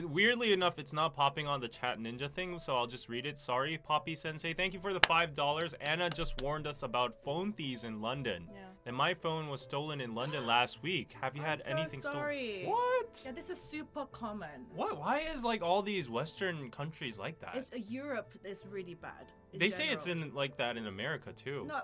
Weirdly enough, it's not popping on the chat ninja thing, so I'll just read it. Sorry, Poppy Sensei. Thank you for the $5. Anna just warned us about phone thieves in London. Yeah. And my phone was stolen in London last week. Have you had anything sorry. stolen? What? Yeah, this is super common. What? Why is like all these Western countries like that? It's Europe is really bad. They say it's in like that in America too. No,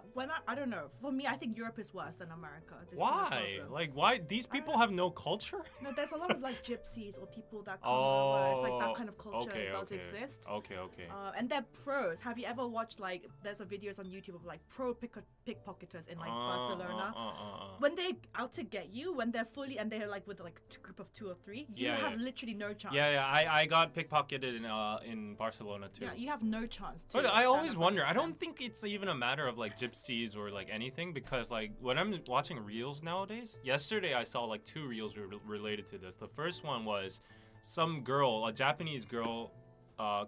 I don't know. For me, I think Europe is worse than America. Why? Like why? These people have no culture? No, there's a lot of like gypsies or people that come over. It's like that kind of culture does exist. Okay. And they're pros. Have you ever watched like there's a videos on YouTube of like pro pickpocketers in like Barcelona? When they're out to get you, when they're fully and they're like with like a group of 2 or 3, you have literally no chance. Yeah. I got pickpocketed in Barcelona too. Yeah, you have no chance. But I always wonder. I don't think it's even a matter of like gypsies or like anything, because like when I'm watching reels nowadays, yesterday I saw like 2 reels related to this. The first one was some girl, a Japanese girl,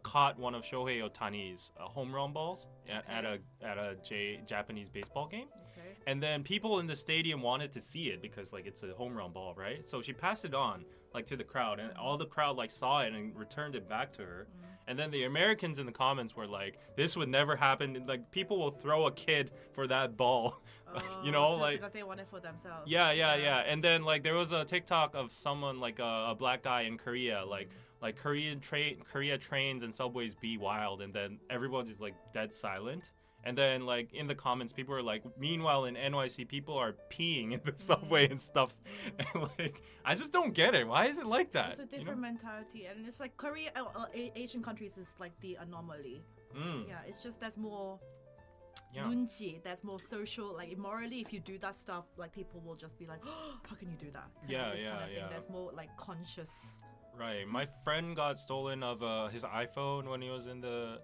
caught one of Shohei Ohtani's home run balls at a Japanese baseball game. Okay. And then people in the stadium wanted to see it because like it's a home run ball, right? So she passed it on like to the crowd, and all the crowd like saw it and returned it back to her. And then the Americans in the comments were like, this would never happen. Like people will throw a kid for that ball. You know, like because they want it for themselves. Yeah. And then like there was a TikTok of someone like a black guy in Korea, like Korea trains and subways be wild, and then everyone is like dead silent. And then like in the comments, people are like, meanwhile in NYC, people are peeing in the subway and stuff. And like, I just don't get it. Why is it like that? It's a different mentality, and it's like Korea, Asian countries is like the anomaly. Yeah, it's just there's more. Nunchi, there's more social, like morally, if you do that stuff, like people will just be like, oh, how can you do that? Yeah. There's more like conscious. Right. My friend got stolen of his iPhone when he was in the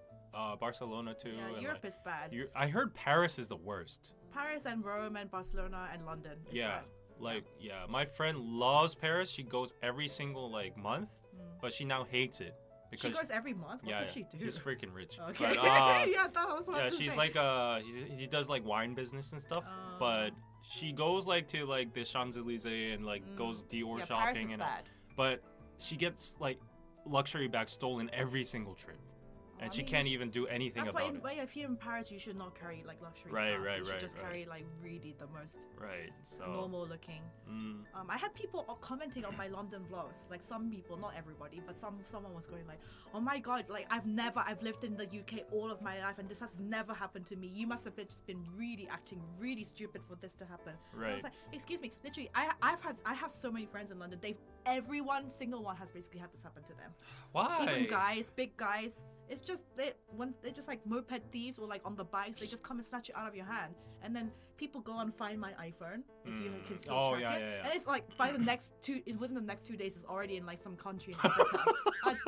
Barcelona too. Yeah, and Europe is bad. I heard Paris is the worst. Paris and Rome and Barcelona and London is bad. My friend loves Paris. She goes every single like month, but she now hates it. Because she goes every month? What does she do? She's freaking rich. Okay. But, she's like he does like wine business and stuff. But she goes like to like the Champs-Elysees and like goes Dior shopping. Paris is bad. But she gets like luxury bags stolen every single trip. And she can't even do anything about it. That's why if you're in Paris, you should not carry like luxury stuff. You should just carry like really the most normal looking. I had people commenting on my London vlogs. Like some people, not everybody, but someone was going like, "Oh my god, like I've lived in the UK all of my life, and this has never happened to me. You must have just been really acting really stupid for this to happen." Right. And I was like, "Excuse me, literally, I have so many friends in London. Everyone single one has basically had this happen to them. Why? Even guys, big guys." It's just they're just like moped thieves or like on the bikes. They just come and snatch it out of your hand, and then people go and find my iPhone if you can still track it. And it's like within the next 2 days, it's already in like some country in Africa.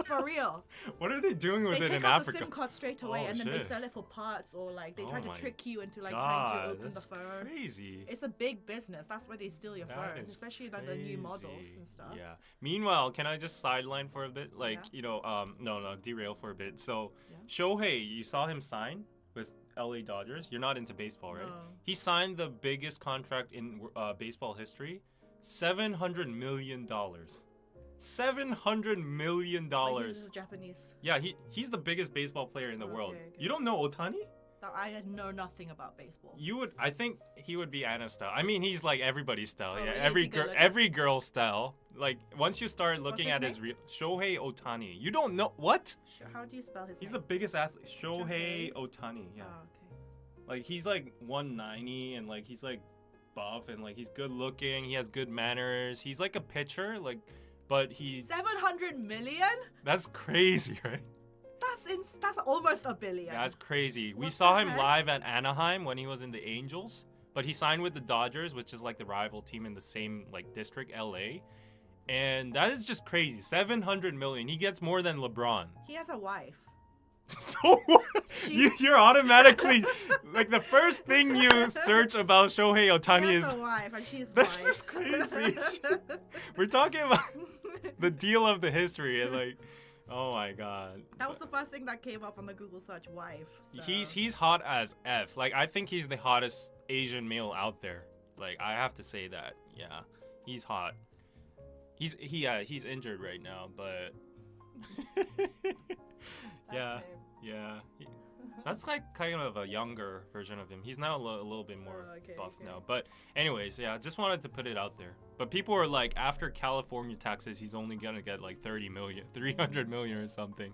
For real. What are they doing with it in Africa? They take out the SIM card straight away, and then they sell it for parts, or like they try to trick you into like trying to open the phone. Crazy. It's a big business. That's why they steal your phone, especially like the new models and stuff. Yeah. Meanwhile, can I just sideline for a bit? Like no, derail for a bit. So Shohei, you saw him sign with LA Dodgers. You're not into baseball, right? No. He signed the biggest contract in baseball history, $700 million. $700 million. Like he's Japanese. Yeah, he's the biggest baseball player in the world. Okay. You don't know Otani? I know nothing about baseball. I think he would be Anna's style. I mean, he's like everybody's style. Oh, Yeah, really? every girl's style. Like once you start looking his at his name? real Shohei Otani. You don't know what? How do you spell his He's name? the biggest athlete. Shohei Shohei? Otani. Yeah. Oh, okay. Like he's like 190 and like he's like buff and like he's good looking. He has good manners. He's like a pitcher, like, but he. 700 million? That's crazy, right? That's almost a billion. That's crazy. We What saw the him heck? live at Anaheim when he was in the Angels, but he signed with the Dodgers, which is like the rival team in the same like district, LA. And that is just crazy. 700 million. He gets more than LeBron. He has a wife. So what? You're automatically like the first thing you search about Shohei Otani He is has a wife, and she's this white. is crazy. We're talking about the deal of the history and like, oh my god. That was the first thing that came up on the Google search, wife. So. He's hot as F. Like I think he's the hottest Asian male out there. Like I have to say that. Yeah, he's hot. He's injured right now, but yeah. That's like kind of a younger version of him. He's now a little bit more buff now. But anyways, yeah, just wanted to put it out there. But people are like, after California taxes, he's only gonna get like 300 million or something.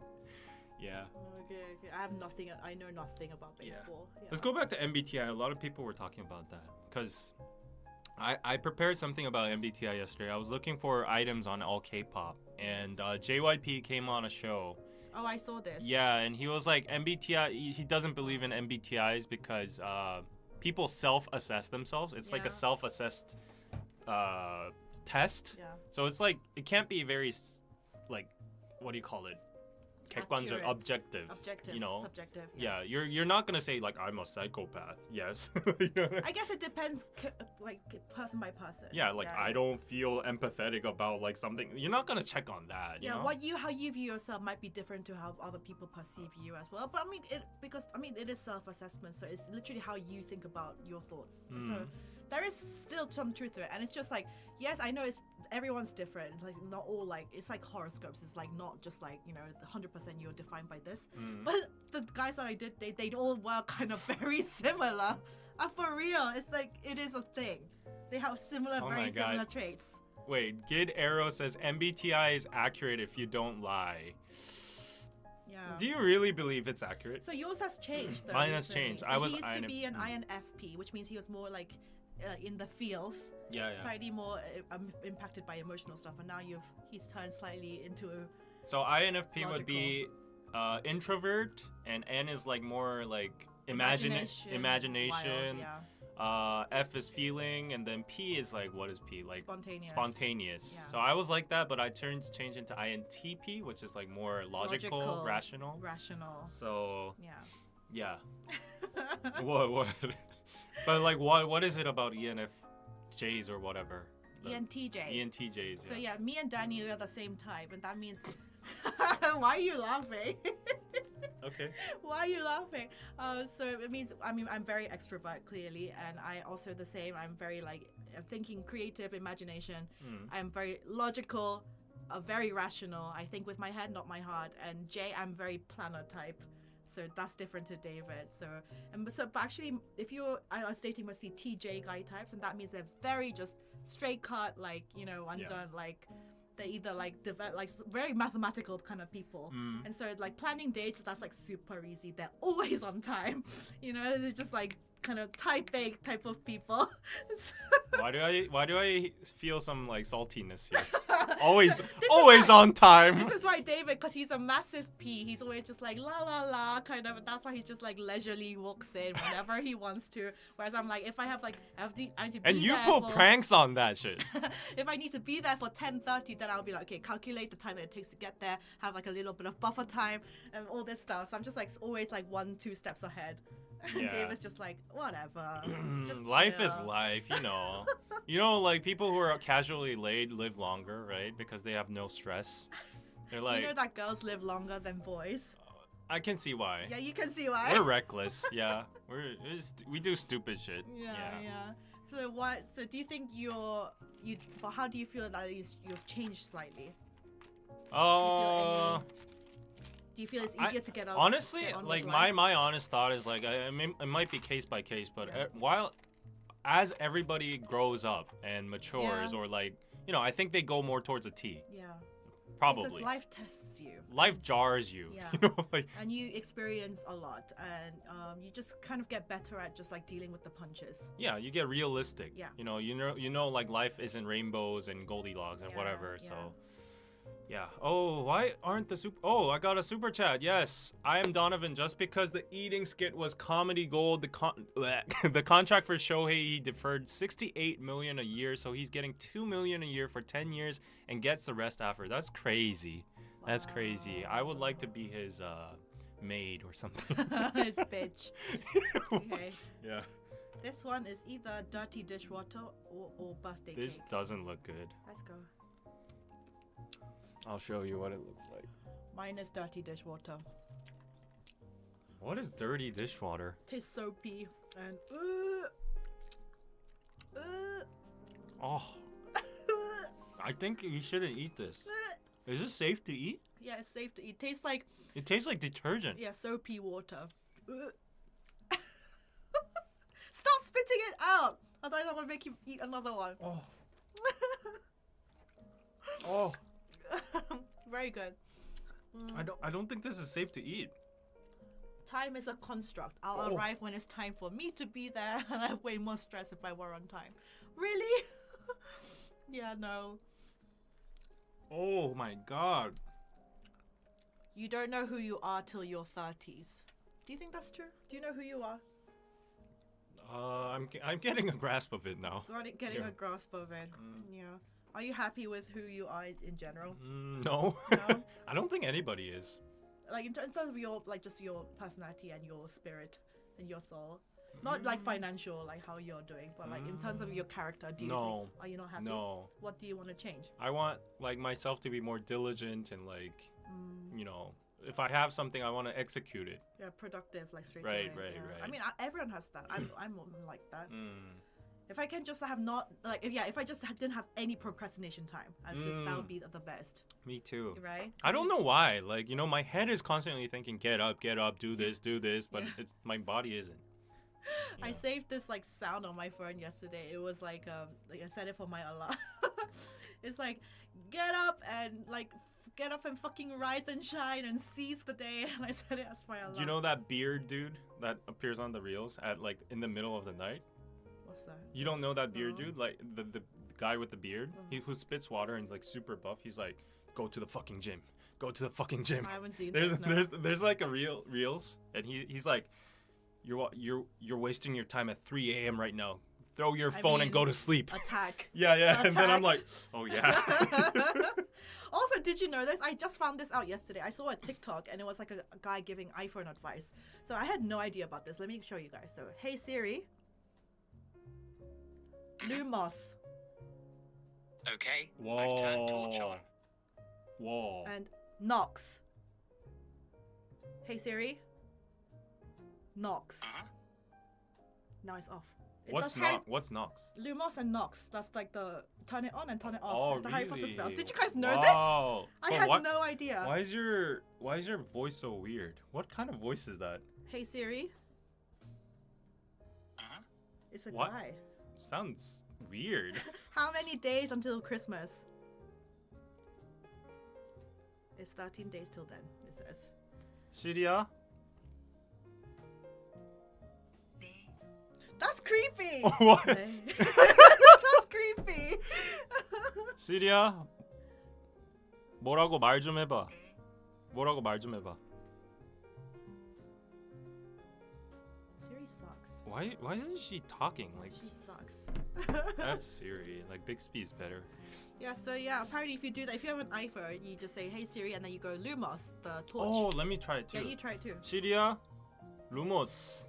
Yeah. Okay. I know nothing about baseball. Yeah. Let's go back to MBTI. A lot of people were talking about that because I prepared something about MBTI yesterday. I was looking for items on all K-pop, and JYP came on a show. Oh, I saw this. Yeah, and he was like, MBTI, he doesn't believe in MBTIs because people self-assess themselves. It's like a self-assessed test. Yeah. So it's like, it can't be very, like, what do you call it? Accurate. Objective. You know? Subjective. Yeah, you're not gonna say like, I'm a psychopath. Yes. I guess it depends, like person by person. Yeah, like I don't feel empathetic about like something. You're not gonna check on that. You know? How you view yourself might be different to how other people perceive you as well. But I mean, it is self-assessment, so it's literally how you think about your thoughts. So there is still some truth to it, and it's just like, yes, I know everyone's different. Like not all like, it's like horoscopes. It's like not just like 100% you're defined by this. But the guys that I did, they all were kind of very similar. For real, it's like it is a thing. They have similar, very similar traits. Wait, Gid Arrow says MBTI is accurate if you don't lie. Yeah. Do you really believe it's accurate? So yours has changed though. Mine has changed. So he used to be an INFP, which means he was more like in the feels. Yeah. Slightly more impacted by emotional stuff, and now he's turned slightly into So INFP logical. would be introvert, and N is like more like imagination. Wild, yeah. F is feeling, and then P is like, what is P? Like spontaneous. Yeah. So I was like that, but I changed into INTP, which is like more logical, rational. So yeah. What? But like, what is it about ENFJs or whatever? ENTJs. So yeah, me and Daniel are the same type, and that means. Why are you laughing? Okay. Why are you laughing? So it means I'm very extrovert clearly, and I also the same. I'm very like thinking, creative, imagination. I'm very logical, very rational. I think with my head, not my heart. And J, I'm very planner type. So that's different to David. But actually, I was dating mostly TJ guy types, and that means they're very just straight cut, like undone, like they're either like very mathematical kind of people. And so like planning dates, that's like super easy. They're always on time. They're just like kind of type A type of people. Why do I feel some like saltiness here? always on time. This is why David, because he's a massive P, he's always just like la la la kind of, and that's why he's just like leisurely walks in whenever he wants to. Whereas I'm like, if I have like I need to be and you there pull pranks on that shit. If I need to be there for 10:30, then I'll be like, okay, calculate the time that it takes to get there, have like a little bit of buffer time and all this stuff. So I'm just like always like 1-2 steps ahead. And David's just like, whatever. Just life chill. is life, like people who are casually late live longer, right? Because they have no stress. They're like, that girls live longer than boys. I can see why. Yeah, you can see why. We're reckless. Yeah, we do stupid shit. Yeah. So do you think how do you feel that you've changed slightly? Do you feel it's easier to get out? Honestly, get on like with life? my honest thought is like I mean, it might be case by case, but as everybody grows up and matures, or like I think they go more towards a T. Yeah. Probably. Because life tests you. Life jars you. Yeah. Like. And you experience a lot, and you just kind of get better at just like dealing with the punches. Yeah, you get realistic. Yeah. You know, like life isn't rainbows and Goldilocks and whatever. Yeah. So. Yeah. Oh, why aren't the super? Oh, I got a super chat. Yes, I am Donovan. Just because the eating skit was comedy gold, the contract for Shohei, he deferred 68 million a year, so he's getting 2 million a year for 10 years and gets the rest after. That's crazy. Wow. That's crazy. I would like to be his maid or something. His bitch. Okay. Yeah. This one is either dirty dishwater or birthday cake. This doesn't look good. Let's go. I'll show you what it looks like. Mine is dirty dishwater. What is dirty dishwater? Tastes soapy and Oh. I think you shouldn't eat this. Is this safe to eat? Yeah, it's safe to eat. It tastes like detergent. Yeah, soapy water. Stop spitting it out! Otherwise I want to make you eat another one. Oh. Oh. Very good. I don't think this is safe to eat. Time is a construct. I'll arrive when it's time for me to be there, and I have way more stress if I were on time. Really? Yeah, no. Oh my god. You don't know who you are till your 30s. Do you think that's true? Do you know who you are? I'm getting a grasp of it now. Getting a grasp of it. Yeah. Are you happy with who you are in general? No. No? I don't think anybody is. Like in terms of your just your personality and your spirit and your soul. Not like financial, like how you're doing, but like in terms of your character. Do you think, are you not happy? No. What do you want to change? I want like myself to be more diligent and like, if I have something, I want to execute it. Yeah, productive, like straight away. Right. I mean, everyone has that. I'm like that. If I can just have if I just didn't have any procrastination time, that would be the best. Me too. Right? I don't know why. Like, my head is constantly thinking, get up, do this, but it's my body isn't. I saved this like sound on my phone yesterday. It was like I set it for my alarm. It's like, get up and fucking rise and shine and seize the day. And I set it as my alarm. You know that beard dude that appears on the reels at like in the middle of the night? What's that? You don't know that beard dude? Like the guy with the beard? Who spits water and is like super buff. He's like, go to the fucking gym. Go to the fucking gym. I haven't seen There's like a reels and he's like, you're wasting your time at 3 a.m. right now. Throw your phone and go to sleep. Attack. Yeah. Attacked. And then I'm like, oh yeah. Also, did you know this? I just found this out yesterday. I saw a TikTok and it was like a guy giving iPhone advice. So I had no idea about this. Let me show you guys. So, hey Siri. Lumos. Okay. Whoa. I've turned torch on. Whoa. And Nox. Hey Siri. Nox. Now it's off. What's Nox? Lumos and Nox. That's like the turn it on and turn it off. Oh, the really? Harry Potter spells. Did you guys know Wow. this? I had no idea. Why is your voice so weird? What kind of voice is that? Hey Siri. It's a What? guy. Sounds weird. How many days until Christmas? It's 13 days till then, it says. Shiria? That's creepy! What? That's creepy! 시리야, 뭐라고 말 좀 해봐. 뭐라고 말 좀 해봐. Siri sucks. Why isn't she talking? Like, She sucks. F Siri. Like, Bixby is better. Yeah, so yeah, apparently if you do that, if you have an iPhone, you just say, hey Siri, and then you go Lumos, the torch. Oh, let me try it too. Yeah, you try it too. 시리야, 루모스.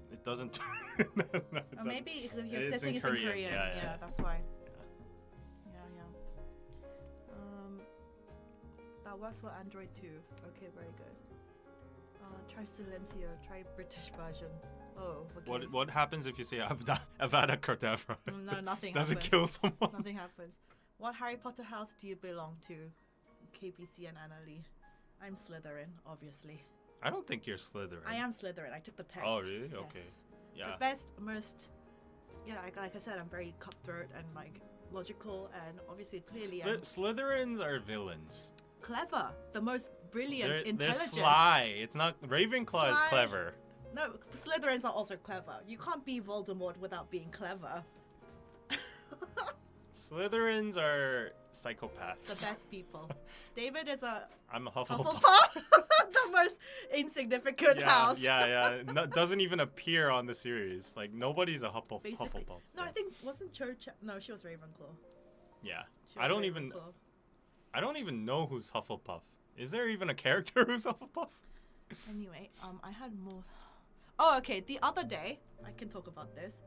It doesn't. No, it Or doesn't. maybe if your It's setting in is in Korean. Korean. Yeah. That's why. Yeah. That works for Android too. Okay, very good. Try Silencio. Try British version. Oh, okay. What happens if you say Avada Kedavra? No, nothing Does happens. it kill someone? Nothing happens. What Harry Potter house do you belong to? KPC and Annalie. I'm Slytherin, obviously. I don't think you're Slytherin. I am Slytherin. I took the test. Oh, really? Yes. Okay. Yeah. The best, most... Yeah, like I said, I'm very cutthroat and like logical and obviously clearly I'm Slytherins are villains. clever. The most brilliant, They're intelligent. sly. It's not... Ravenclaw is Sly. clever. No, Slytherins are also clever. You can't be Voldemort without being clever. Slytherins are psychopaths. The best people. David is a I'm a Hufflepuff. Hufflepuff. The most insignificant house. Yeah. No, doesn't even appear on the series. Like, nobody's a Basically. Hufflepuff. No, Yeah. I think wasn't Cho no, she was Ravenclaw. Yeah. She I was don't even know who's Hufflepuff. Is there even a character who's Hufflepuff? Anyway, I had more. Oh, okay. The other day, I can talk about this.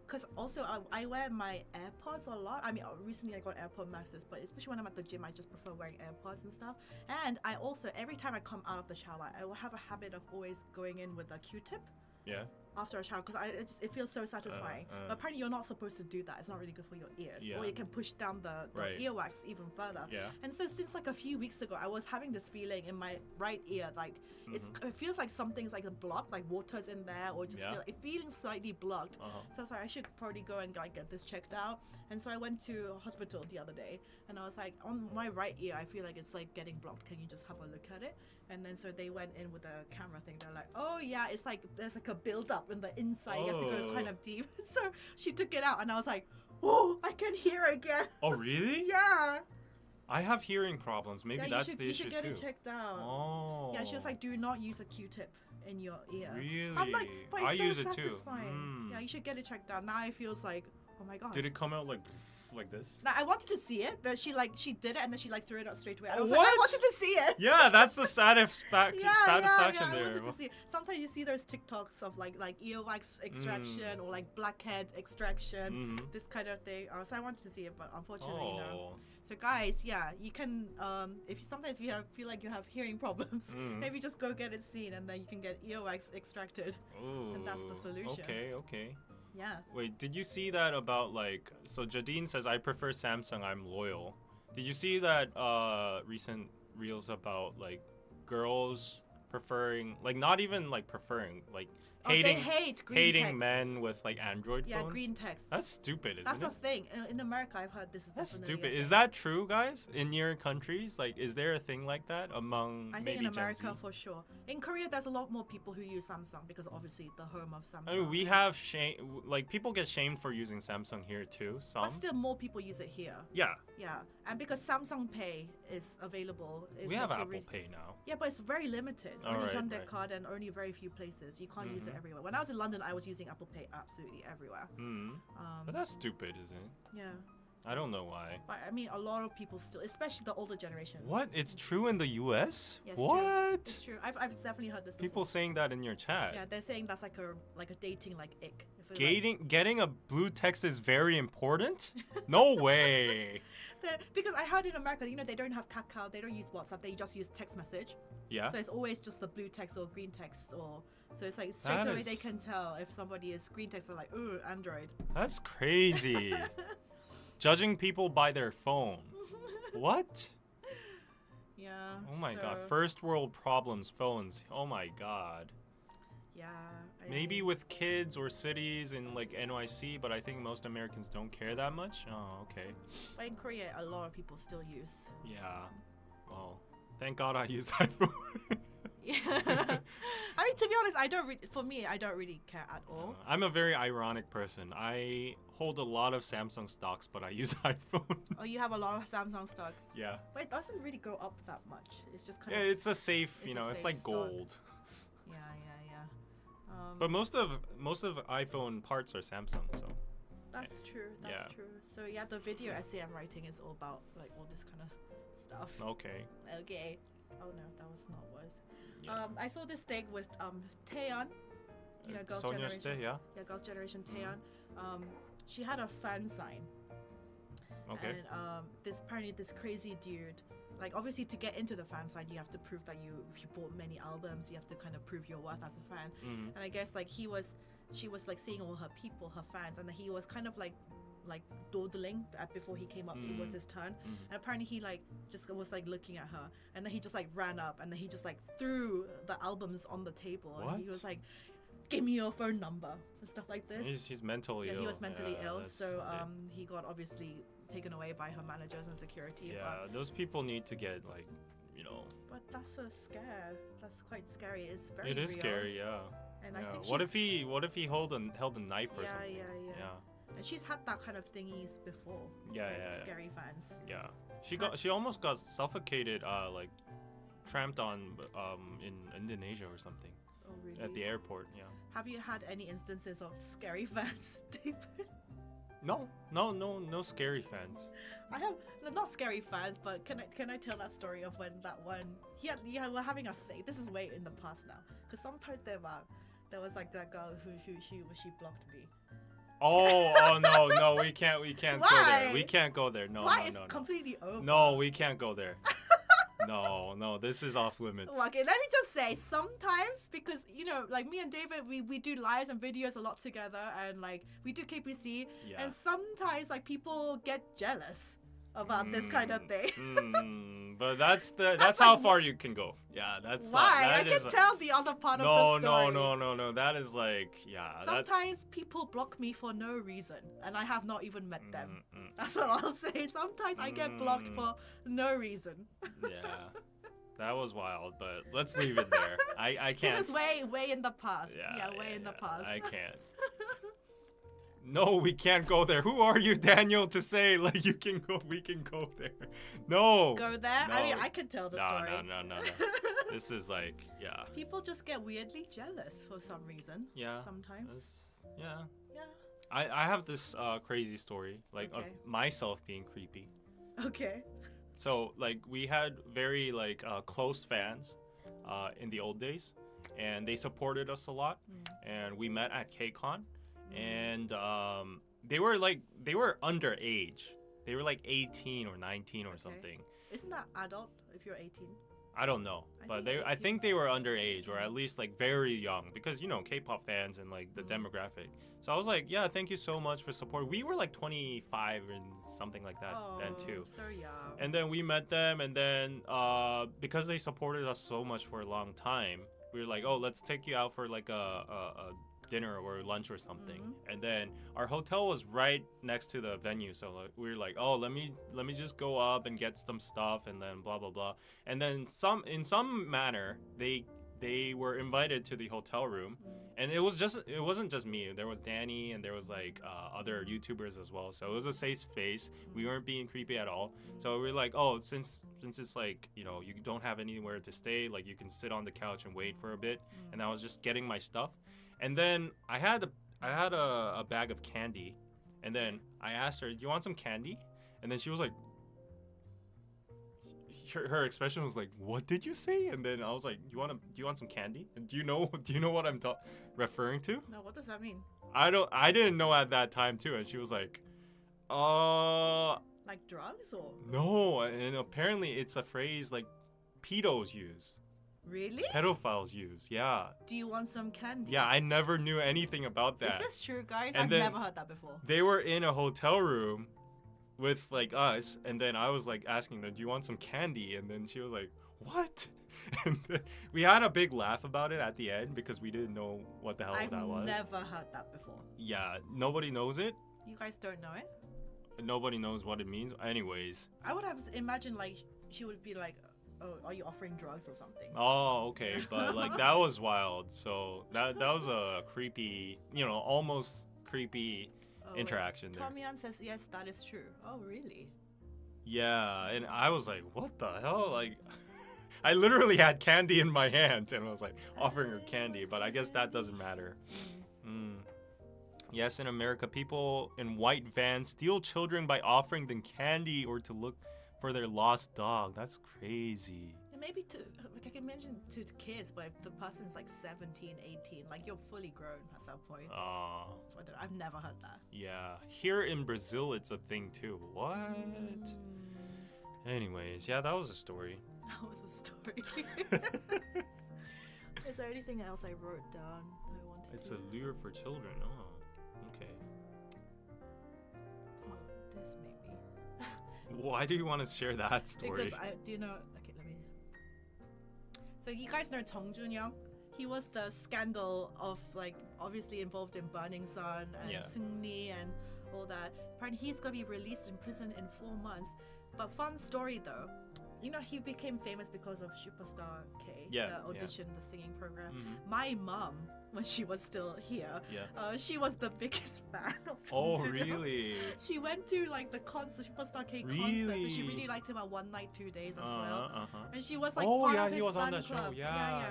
Because also I wear my AirPods a lot. I mean, recently I got AirPod Maxes, but especially when I'm at the gym, I just prefer wearing AirPods and stuff. And I also, every time I come out of the shower, I will have a habit of always going in with a Q-tip. Yeah. After a shower, because it feels so satisfying. But apparently you're not supposed to do that. It's not really good for your ears. Yeah. Or you can push down the Right. earwax even further. Yeah. And so since like a few weeks ago, I was having this feeling in my right ear, like it feels like something's like blocked, like water's in there, or just feeling slightly blocked. So I was like, I should probably go and like get this checked out. And so I went to a hospital the other day, and I was like, on my right ear, I feel like it's like getting blocked. Can you just have a look at it? And then so they went in with a camera thing. They're like, oh yeah, it's like there's like a build up in the inside. You have to go kind of deep. So she took it out, and I was like, oh, I can hear again. Oh, really? Yeah. I have hearing problems. Maybe Yeah, that's the you issue should get too. it checked out. Oh. Yeah, she was like, do not use a Q-tip in your ear. Really? I'm like, but it's I so use it too. satisfying. Yeah, you should get it checked out. Now it feels like, oh my god. Did it come out like this? Now, I wanted to see it, but she did it and then she like threw it out straight away. And I was What? like, I wanted to see it. Yeah, that's the satisfaction I there. wanted to see it. Sometimes you see those TikToks of like earwax extraction or like blackhead extraction, this kind of thing. So I wanted to see it, but unfortunately no. So guys, yeah, you can if sometimes you feel like you have hearing problems, maybe just go get it seen, and then you can get earwax extracted, and that's the solution. Okay. Yeah. Wait, did you see that about like? So Jadine says I prefer Samsung. I'm loyal. Did you see that recent reels about like girls preferring, like not even like preferring, like hating hating men with like Android phones? Yeah, green text. That's stupid, isn't That's it? a thing. In America, I've heard this is That's definitely stupid. a Is thing. that true, guys? In your countries, like, is there a thing like that among I maybe think in Gen America Z? for sure. In Korea, there's a lot more people who use Samsung because obviously the home of Samsung. I mean, we have shame. Like, people get shamed for using Samsung here too. Some. But still, more people use it here. Yeah. Yeah, and because Samsung Pay is available, We have Apple Pay now. Yeah, but it's very limited. Oh, Only right, Hyundai right. card and only very few places. You can't use it everywhere. When I was in London, I was using Apple Pay absolutely everywhere. But that's stupid, isn't it? Yeah. I don't know why. But I mean, a lot of people still, especially the older generation. What? It's true in the U.S.? Yes, What? It's true. I've definitely heard this before. People saying that in your chat. Yeah, they're saying that's like a dating like ick. If it, Getting a blue text is very important? No way. because I heard in America, they don't have Kakao, they don't use WhatsApp, they just use text message. Yeah. So it's always just the blue text or green text, or so it's like straight away they can tell if somebody is green text. They're like, ooh, Android. That's crazy. Judging people by their phone. What? Yeah. Oh my god. First world problems, phones. Oh my god. Yeah. Maybe with kids or cities in like NYC, but I think most Americans don't care that much. Oh, okay. But in Korea, a lot of people still use. Yeah. Well, thank God I use iPhone. Yeah. I mean, to be honest, I don't really care at all. I'm a very ironic person. I hold a lot of Samsung stocks, but I use iPhone. Oh, you have a lot of Samsung stock. Yeah. But it doesn't really go up that much. It's just kind Yeah, of. it's a safe, it's a it's safe like stock. gold. Yeah. But most of iPhone parts are Samsung, so. That's true. That's true. So yeah, the video essay I'm writing is all about like all this kind of stuff. Okay. Okay. Oh no, that was not worse. Yeah. I saw this thing with Taeyeon, Girls' Sonya's Generation. Day, yeah. Yeah, Girls' Generation Taeyeon. She had a fan sign. Okay. And apparently this crazy dude, like obviously to get into the fan sign, you have to prove that if you bought many albums, you have to kind of prove your worth as a fan. And I guess like she was like seeing all her people, her fans, and he was kind of like like dawdling before he came up. It was his turn, and apparently he like just was like looking at her, and then he just like ran up, and then he just like threw the albums on the table, and he was like, "Give me your phone number," and stuff like this. He's mentally ill. He was mentally ill, so it. he got obviously taken away by her managers and security. Yeah, but those people need to get like, But that's a scare. That's quite scary. It's very It is real. scary, yeah. And I think what if he held a knife or something? Yeah. And she's had that kind of thingies before. Yeah, like yeah. Scary fans. Yeah. She almost got suffocated, like tramped on in Indonesia or something. Oh really? At the airport, yeah. Have you had any instances of scary fans, David? No scary fans. I have not scary fans, but can I tell that story of when that one we're having a thing. This is way in the past now, because sometime there was like that girl who she blocked me. Oh no, we can't go there. We can't go there. No, Why? no, It's no. completely over. No, we can't go there. No, this is off limits. Okay, let me just say, sometimes, because like me and David, we do lives and videos a lot together, and like we do KPC, and sometimes like people get jealous about this kind of thing. But that's how far you can go. Yeah, that's why I can tell the other part of the story. No. That is like, Sometimes people block me for no reason, and I have not even met them. That's what I'll say. Sometimes I get blocked for no reason. Yeah, that was wild. But let's leave it there. I can't. This is way in the past. Way in the past. I can't. No, we can't go there. Who are you, Daniel, to say like we can go there? No. Go there? No. I mean, I can tell the story. No. This is like, yeah. People just get weirdly jealous for some reason. Yeah. Sometimes. Yeah. Yeah. I have this crazy story, like of myself being creepy. Okay. So like we had very like close fans in the old days, and they supported us a lot, and we met at KCON. And they were underage. They were like 18 or 19 or something. Isn't that adult if you're 18? I don't know, but I think they were underage, or at least like very young, because K-pop fans and like the demographic. So I was like, yeah, thank you so much for support. We were like 25 and something like that then too. So young. And then we met them, and then because they supported us so much for a long time, we were like, oh, let's take you out for like a dinner or lunch or something. And then our hotel was right next to the venue, so like, we were like, oh, let me just go up and get some stuff, and then blah blah blah. And then in some manner they were invited to the hotel room, and it wasn't just me. There was Danny, and there was like other YouTubers as well, so it was a safe space. We weren't being creepy at all. So we were like, oh, since it's like you don't have anywhere to stay, like you can sit on the couch and wait for a bit. And I was just getting my stuff. And then I had a bag of candy, and then I asked her, "Do you want some candy?" And then she was like, her expression was like, "What did you say?" And then I was like, "Do you want some candy?" And do you know what I'm referring to? No, what does that mean? I didn't know at that time too. And she was like, like drugs or? No, and apparently it's a phrase like pedos use. Really? Pedophiles use, yeah. Do you want some candy? Yeah, I never knew anything about that. Is this true, guys? And I've then never heard that before. They were in a hotel room with like us, and then I was like asking them, "Do you want some candy?" And then she was like, "What?" And then we had a big laugh about it at the end because we didn't know what the hell that was. I've never heard that before. Yeah, nobody knows it. You guys don't know it? Nobody knows what it means. Anyways. I would have imagined like she would be like, "Oh, are you offering drugs or something?" Oh, okay, but like that was wild. So that was a creepy, almost creepy interaction there. Tomian says yes, that is true. Oh, really? Yeah, and I was like, what the hell? Like, I literally had candy in my hand, and I was like offering her candy, but I guess that doesn't matter. Yes, in America, people in white vans steal children by offering them candy or to look for their lost dog. That's crazy. And maybe I can mention to kids, but if the person's like 17, 18, like you're fully grown at that point. I've never heard that. Yeah, here in Brazil, it's a thing too. What? Anyways, yeah, that was a story. That was a story. Is there anything else I wrote down that I wanted It's to... a lure for children. Oh, okay. this maybe. Why do you want to share that story? Because do you know? Okay, let me. So you guys know Chong Jun-young? He was the scandal of like obviously involved in Burning Sun and Seung-mi and all that. Apparently he's gonna be released in prison in 4 months. But fun story though, you know he became famous because of Superstar K, the audition, the singing program. My mom, when she was still here, she was the biggest fan of Chong Jun-young. Really? She went to like the Superstar K concert, and she really liked him at One Night 2 Days as well. And she was like part of his he was fan on that club. show. Yeah.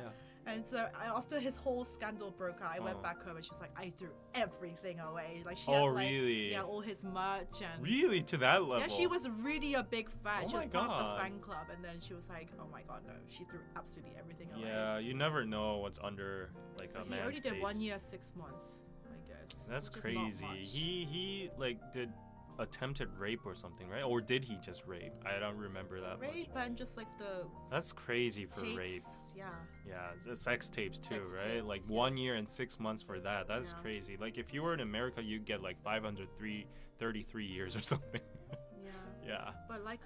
And so after his whole scandal broke out, I went back home and she's like, I threw everything away. Like she had like, really? Yeah, all his merch and Really, to that level? yeah, she was really a big fan. Oh she my was part of God. the fan club, and then she was like, oh my God, no, she threw absolutely everything away. Yeah, you never know what's under like So a he man's only face. did 1 year 6 months, I guess. That's which is not crazy. much. He like did attempted rape or something, right? Or did he just rape? I don't remember that Rape much. and just like the That's crazy for tapes, rape. yeah. Yeah, it's sex tapes too, Sex right? tapes, Like yeah. 1 year and 6 months for that. That's Yeah. crazy. Like if you were in America, you'd get like 533 years or something. Yeah. Yeah. But like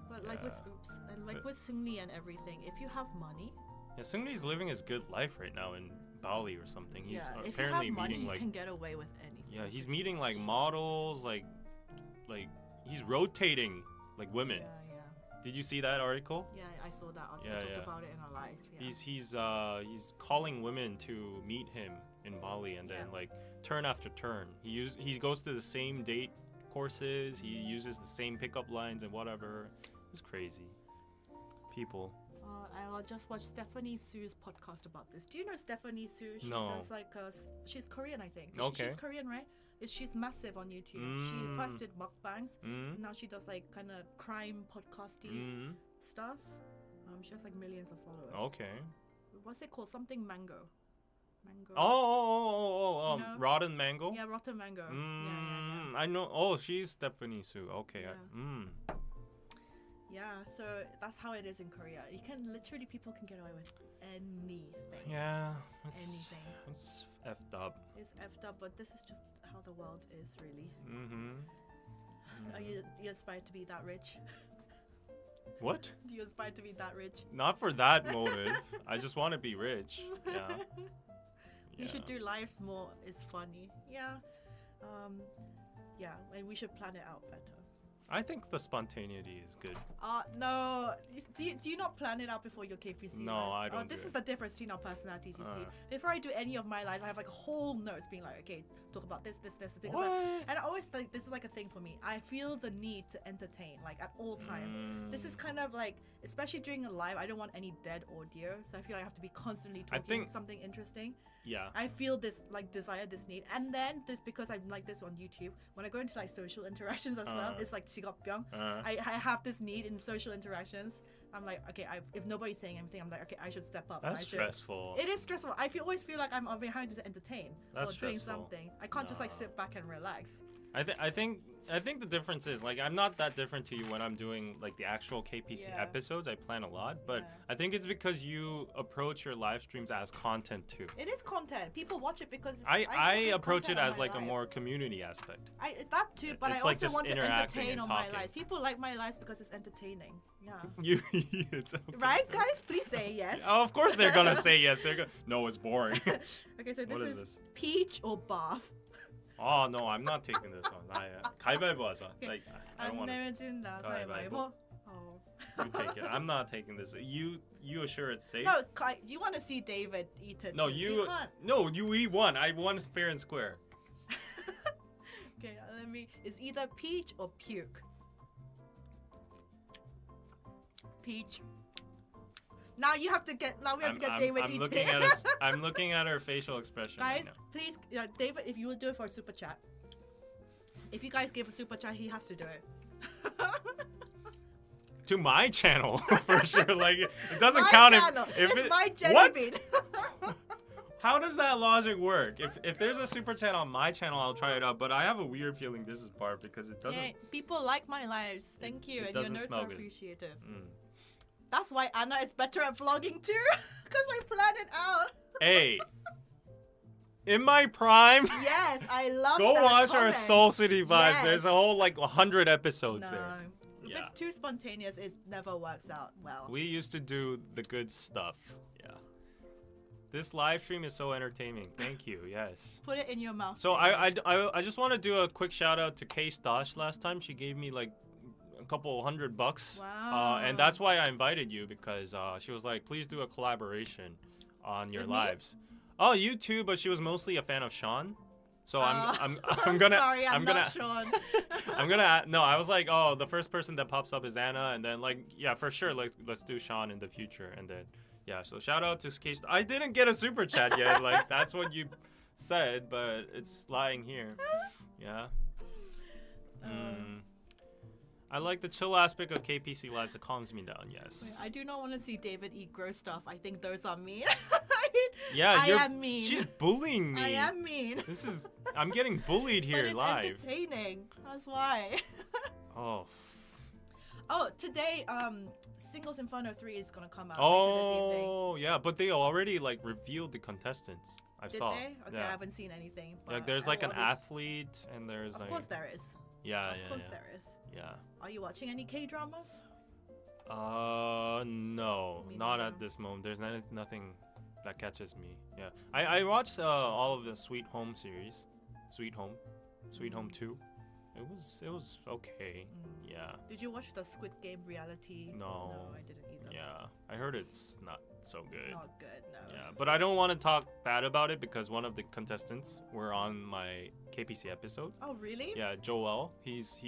but like with Yeah. oops and like But- with Seung-mi and everything, if you have money, Yeah, Seung-mi's living his good life right now in Bali or something. He's if you apparently have money, meeting you like can get away with anything. yeah, he's meeting like models, like he's rotating like women. Yeah. Did you see that article? Yeah, I saw that article. Yeah, I yeah. talked about it in our live. Yeah. He's calling women to meet him in Bali and then Yeah. like turn after turn. He goes to the same date courses. He uses the same pickup lines and whatever. It's crazy. People. I just watched Stephanie Su's podcast about this. Do you know Stephanie Su? She No. does like she's Korean, I think. Okay. She's Korean, right? She's massive on YouTube. She first did mukbangs. Now she does like kind of crime podcasty stuff. She has like millions of followers. Okay. What's it called? Something mango. Mango. Oh, You know? Rotten Mango? Yeah, Rotten Mango. Yeah. I know. Oh, she's Stephanie Su. Okay. Yeah. Yeah, so that's how it is in Korea. You can literally, people can get away with anything. Yeah. Anything. It's effed up. It's effed up, but this is just how the world is, really. Are you aspire to be that rich? What? Do you aspire to be that rich? Not for that motive. I just want to be rich. Yeah. We should do lives more. It's funny. Yeah. Yeah, and we should plan it out better. I think the spontaneity is good. No. Do you not plan it out before your KPC? No, lives? I don't This do is it. the difference between our personalities, you see. Before I do any of my lives, I have like a whole notes being like, okay, talk about this, because and I always think this is like a thing for me. I feel the need to entertain, like at all times. This is kind of like, especially during a live, I don't want any dead audio, so I feel like I have to be constantly talking something interesting. Yeah. I feel this like desire, this need, and then this because I'm like this on YouTube. When I go into like social interactions as well, it's like 직업병. I have this need in social interactions. I'm like, okay, if nobody's saying anything, I'm like, okay, I should step up. That's stressful. It is stressful. I always feel like I'm behind to entertain That's or doing stressful. something. I can't just like sit back and relax. I think the difference is like I'm not that different to you when I'm doing like the actual KPC Yeah. episodes. I plan a lot, but Yeah. I think it's because you approach your live streams as content too. It is content. People watch it because I approach it content on as my like a live. more community aspect. That too, but It's I like also just want to interacting entertain and on my talking. lives. People like my lives because it's entertaining. Yeah. It's okay. Right, guys? Please say yes. Oh, of course they're gonna say yes. No, it's boring. Okay, so What this is is this? peach or bath. Oh no, I'm not taking this one. 가위바위보 하자. Like I don't 안 want to. 내면 진다. 가위바위보. 가위바위보. Oh. You take it. I'm not taking this. You assure it's safe. No, you want to see David eat it? No, too. you can't. we won. I won fair and square. Okay, it's either peach or puke. Peach. Now we have to get David I'm eating. looking at I'm looking at her facial expression. Guys, right now. please, David, if you will do it for a super chat. If you guys give a super chat, he has to do it. To my channel for sure. Like it doesn't My count channel. if It's it, my jelly what? bean. How does that logic work? If there's a super chat on my channel, I'll try it out. But I have a weird feeling this is Barb because it doesn't. Yeah, people like my lives. Thank you, it and your doesn't notes smell are good. appreciated. Mm. That's why Anna is better at vlogging too, because I plan it out. Hey, in my prime. Yes, I love Go that watch our comment. Soul City vibes. Yes. There's a whole like 100 episodes No. there. If Yeah. it's too spontaneous, it never works out well. We used to do the good stuff. Yeah. This live stream is so entertaining. Thank you. Yes. Put it in your mouth. So I just want to do a quick shout out to Kay Stosh last time. She gave me like a couple $100. Wow. And that's why I invited you, because she was like, please do a collaboration on your With me? lives. Oh, you too, but she was mostly a fan of Sean. So I'm I'm gonna sorry, I'm gonna not Sean. no, I was like, oh, the first person that pops up is Anna, and then like, yeah, for sure, like let's do Sean in the future, and then yeah, so shout out to Case. I didn't get a super chat yet, like that's what you said, but it's lying here. Yeah. I like the chill aspect of KPC lives. It calms me down. Yes. Wait, I do not want to see David eat gross stuff. I think those are mean. Yeah, I am mean. She's bullying me. I am mean. I'm getting bullied here but it's live. entertaining. That's why. Oh. Oh, today, Singles Inferno 3 is gonna come out later this evening. Oh, yeah, but they already like revealed the contestants. I saw. Did they? Okay, Yeah. I haven't seen anything. Like but there's I like an will always- athlete, and there's Of like. course there is. Yeah, Of yeah, course yeah. there is. Yeah. Are you watching any K-dramas? No, Me not neither. at this moment. There's nothing that catches me. Yeah, I watched all of the Sweet Home series, Sweet Home 2. It was okay. Yeah. Did you watch the Squid Game reality? No. No, I didn't either. Yeah, I heard it's not so good. Not good, no. Yeah, but I don't want to talk bad about it because one of the contestants were on my KPC episode. Oh, really? Yeah, Joel. He's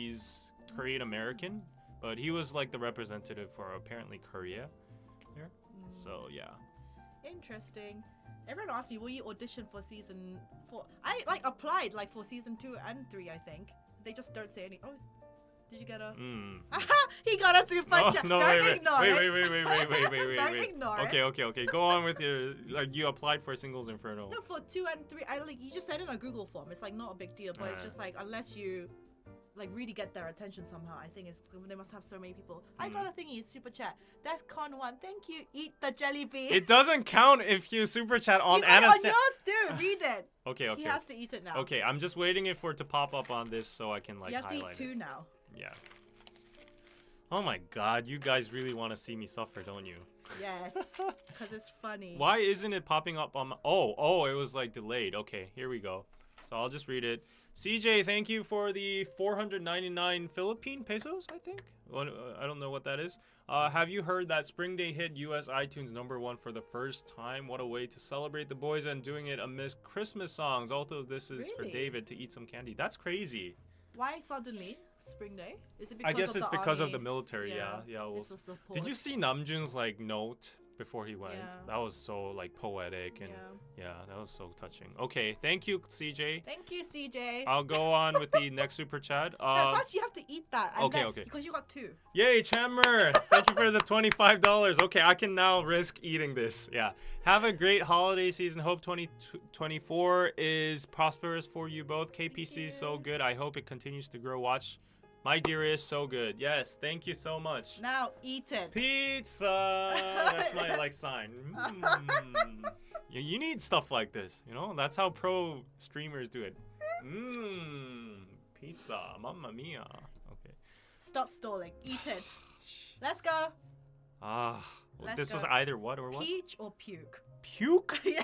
Korean American, but he was like the representative for apparently Korea here. So yeah. Interesting. Everyone asked me, will you audition for season 4? I like applied like for season 2 and 3, I think. They just don't say any. Oh, did you get a? He got a super chat. No, Don't wait, ignore it. wait. Don't ignore it. Okay. Go on with your like you applied for Singles Inferno. No, for 2 and 3, I like you just said in a Google form. It's like not a big deal, but it's just like unless you like really get their attention somehow. I think it's they must have so many people. I got a thingy super chat. DeathCon 1, thank you. Eat the jelly bean. It doesn't count if you super chat on you got it Anna's. on yours too. Read it. Okay. He has to eat it now. Okay, I'm just waiting for it to pop up on this so I can like You have to eat highlight 2 it. now. Yeah. Oh my God, you guys really want to see me suffer, don't you? Yes, because it's funny. Why isn't it popping up on my... Oh, it was like delayed. Okay, here we go. So I'll just read it. CJ, thank you for the 499 Philippine pesos, I think. I don't know what that is. Have you heard that Spring Day hit US iTunes #1 for the first time? What a way to celebrate the boys and doing it amidst Christmas songs. Although this is for Really? David to eat some candy. That's crazy. Why suddenly Spring Day? Is it because I guess of it's the because of army? the military. Yeah. It's a support. Did you see Namjoon's like note before he went? Yeah. That was so like poetic and Yeah. yeah, that was so touching. Okay, thank you, CJ. Thank you, CJ. I'll go on with the next super chat. No, first you have to eat that. And okay, then, okay. Because you got 2. Yay, Chandler! Thank you for the $25. Okay, I can now risk eating this. Yeah. Have a great holiday season. Hope 2024 is prosperous for you both. KPC is so good. I hope it continues to grow. Watch My Dearest, so good. Yes, thank you so much. Now eat it. Pizza! That's my like sign. You need stuff like this, you know? That's how pro streamers do it. Pizza, mamma mia. Okay. Stop stalling. Eat it. Let's go. Well, Let's this was go. either what or what? Peach or puke? Puke? Yeah.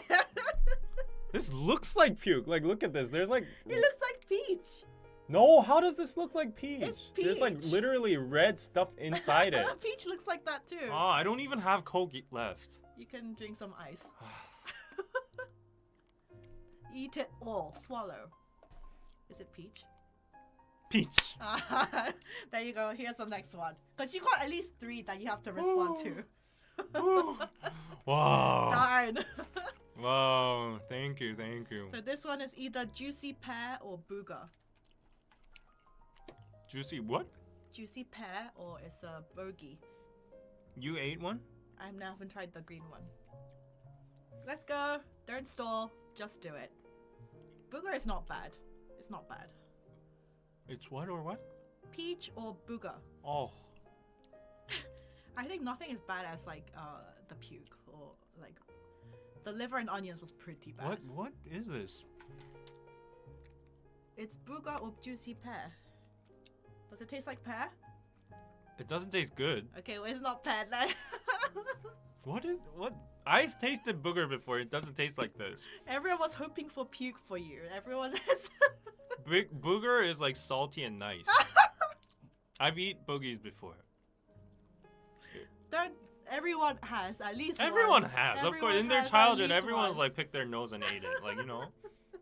This looks like puke. Like, look at this. There's like... It looks like peach. No, how does this look like peach? It's There's like peach. literally red stuff inside it. Peach looks like that too. I don't even have Coke left. You can drink some ice. Eat it all. Swallow. Is it peach? Peach. There you go. Here's the next one. Because you got at least 3 that you have to respond to. Ooh. Wow. Darn. Wow. Thank you. So this one is either juicy pear or booger. Juicy what? Juicy pear or it's a bogey. You ate one? I haven't tried the green one. Let's go. Don't stall. Just do it. Booger is not bad. It's not bad. It's what or what? Peach or booger. Oh. I think nothing is bad as like the puke or like The liver and onions was pretty bad. What is this? It's booger or juicy pear. Does it taste like pear? It doesn't taste good. Okay, well, it's not pear then. What? I've tasted booger before. It doesn't taste like this. Everyone was hoping for puke for you. Everyone is. Booger is like salty and nice. I've eaten boogies before. Everyone has at least. Everyone once. has, of course. Everyone In their has at childhood, least everyone's once. like picked their nose and ate it, like you know.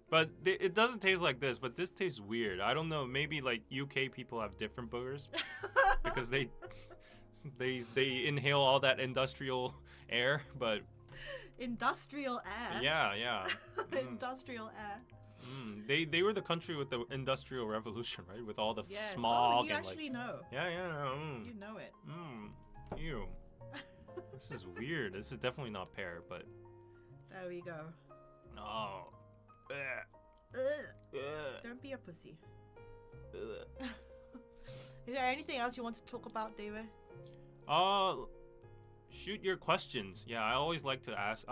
But it doesn't taste like this. But this tastes weird. I don't know. Maybe like UK people have different boogers because they inhale all that industrial air. But Industrial air. yeah. Industrial air. They were the country with the industrial revolution, right? With all the Yes. smog Oh, you and actually like. know. Yeah. You know it. Ew. This is weird. This is definitely not pear, but. There we go. Oh. Ugh. Don't be a pussy. Is there anything else you want to talk about, David? Shoot your questions. Yeah, I always like to ask,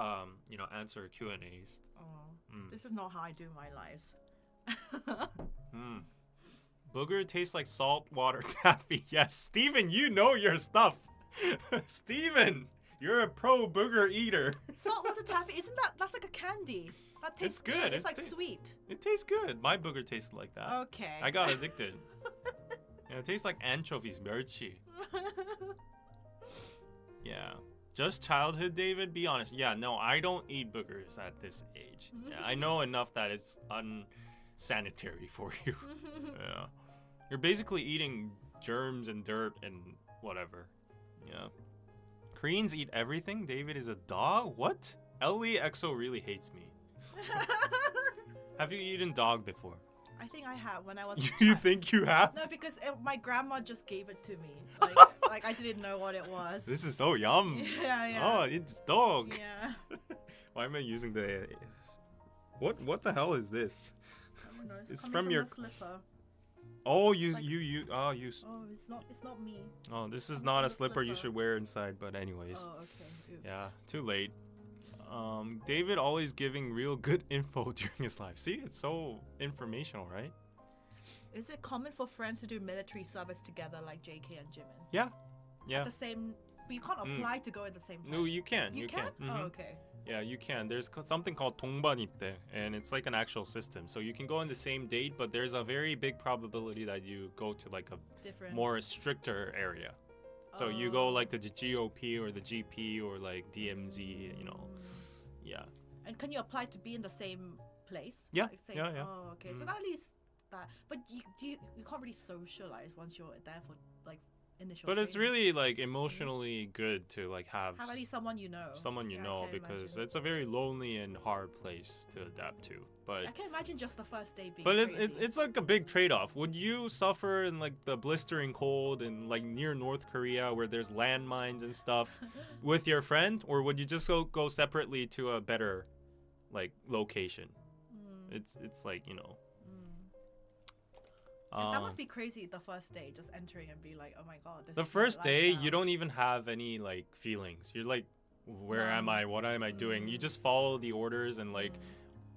answer Q&As. Oh, this is not how I do my lives. Booger tastes like saltwater taffy. Yes, Steven, you know your stuff. Steven, you're a pro booger eater. Saltwater taffy, that's like a candy. That tastes It's good. It's like sweet. It tastes good. My booger tasted like that. Okay. I got addicted. Yeah, it tastes like anchovies, 멸치. Yeah. Just childhood, David? Be honest. Yeah, no, I don't eat boogers at this age. Yeah, I know enough that it's unsanitary for you. Yeah. You're basically eating germs and dirt and whatever. Yeah. Koreans eat everything? David is a dog? What? LEXO really hates me. Have you eaten dog before? I think I have when I was. You think you have? No, because my grandma just gave it to me. Like I didn't know what it was. This is so yum. Yeah. Oh, it's dog. Yeah. Why am I using the? What the hell is this? I don't know. It's coming from your the slipper. Oh, Like- Oh, It's not me. Oh, this is Coming not from a the slipper you slipper. should wear inside. But anyways, Oh, okay. Oops. yeah, too late. David always giving real good info during his live. See, it's so informational, right? Is it common for friends to do military service together like JK and Jimin? Yeah. The same. But you can't apply to go at the same time. No, you can. You can? Mhm. Oh, okay. Yeah, you can. There's something called 동반입대, and it's like an actual system. So you can go on the same date, but there's a very big probability that you go to like a Different. more stricter area. So you go like to the GOP or the GP or like DMZ, you know. Yeah. And can you apply to be in the same place? Yeah, Like same- yeah. Oh, okay. So at least that. But you can't really socialize once you're there for like initial. But it's training. really like emotionally good to like have Have at least someone you know. someone you Yeah, I know can because imagine. it's a very lonely and hard place to adapt to. But I can imagine just the first day being. But crazy. it's like a big trade-off. Would you suffer in like the blistering cold and like near North Korea where there's landmines and stuff with your friend, or would you just go separately to a better like location? It's like, you know. That must be crazy the first day, just entering and be like, oh my god. This The is first my life day now. you don't even have any like feelings. You're like, where am I? What am I doing? You just follow the orders and like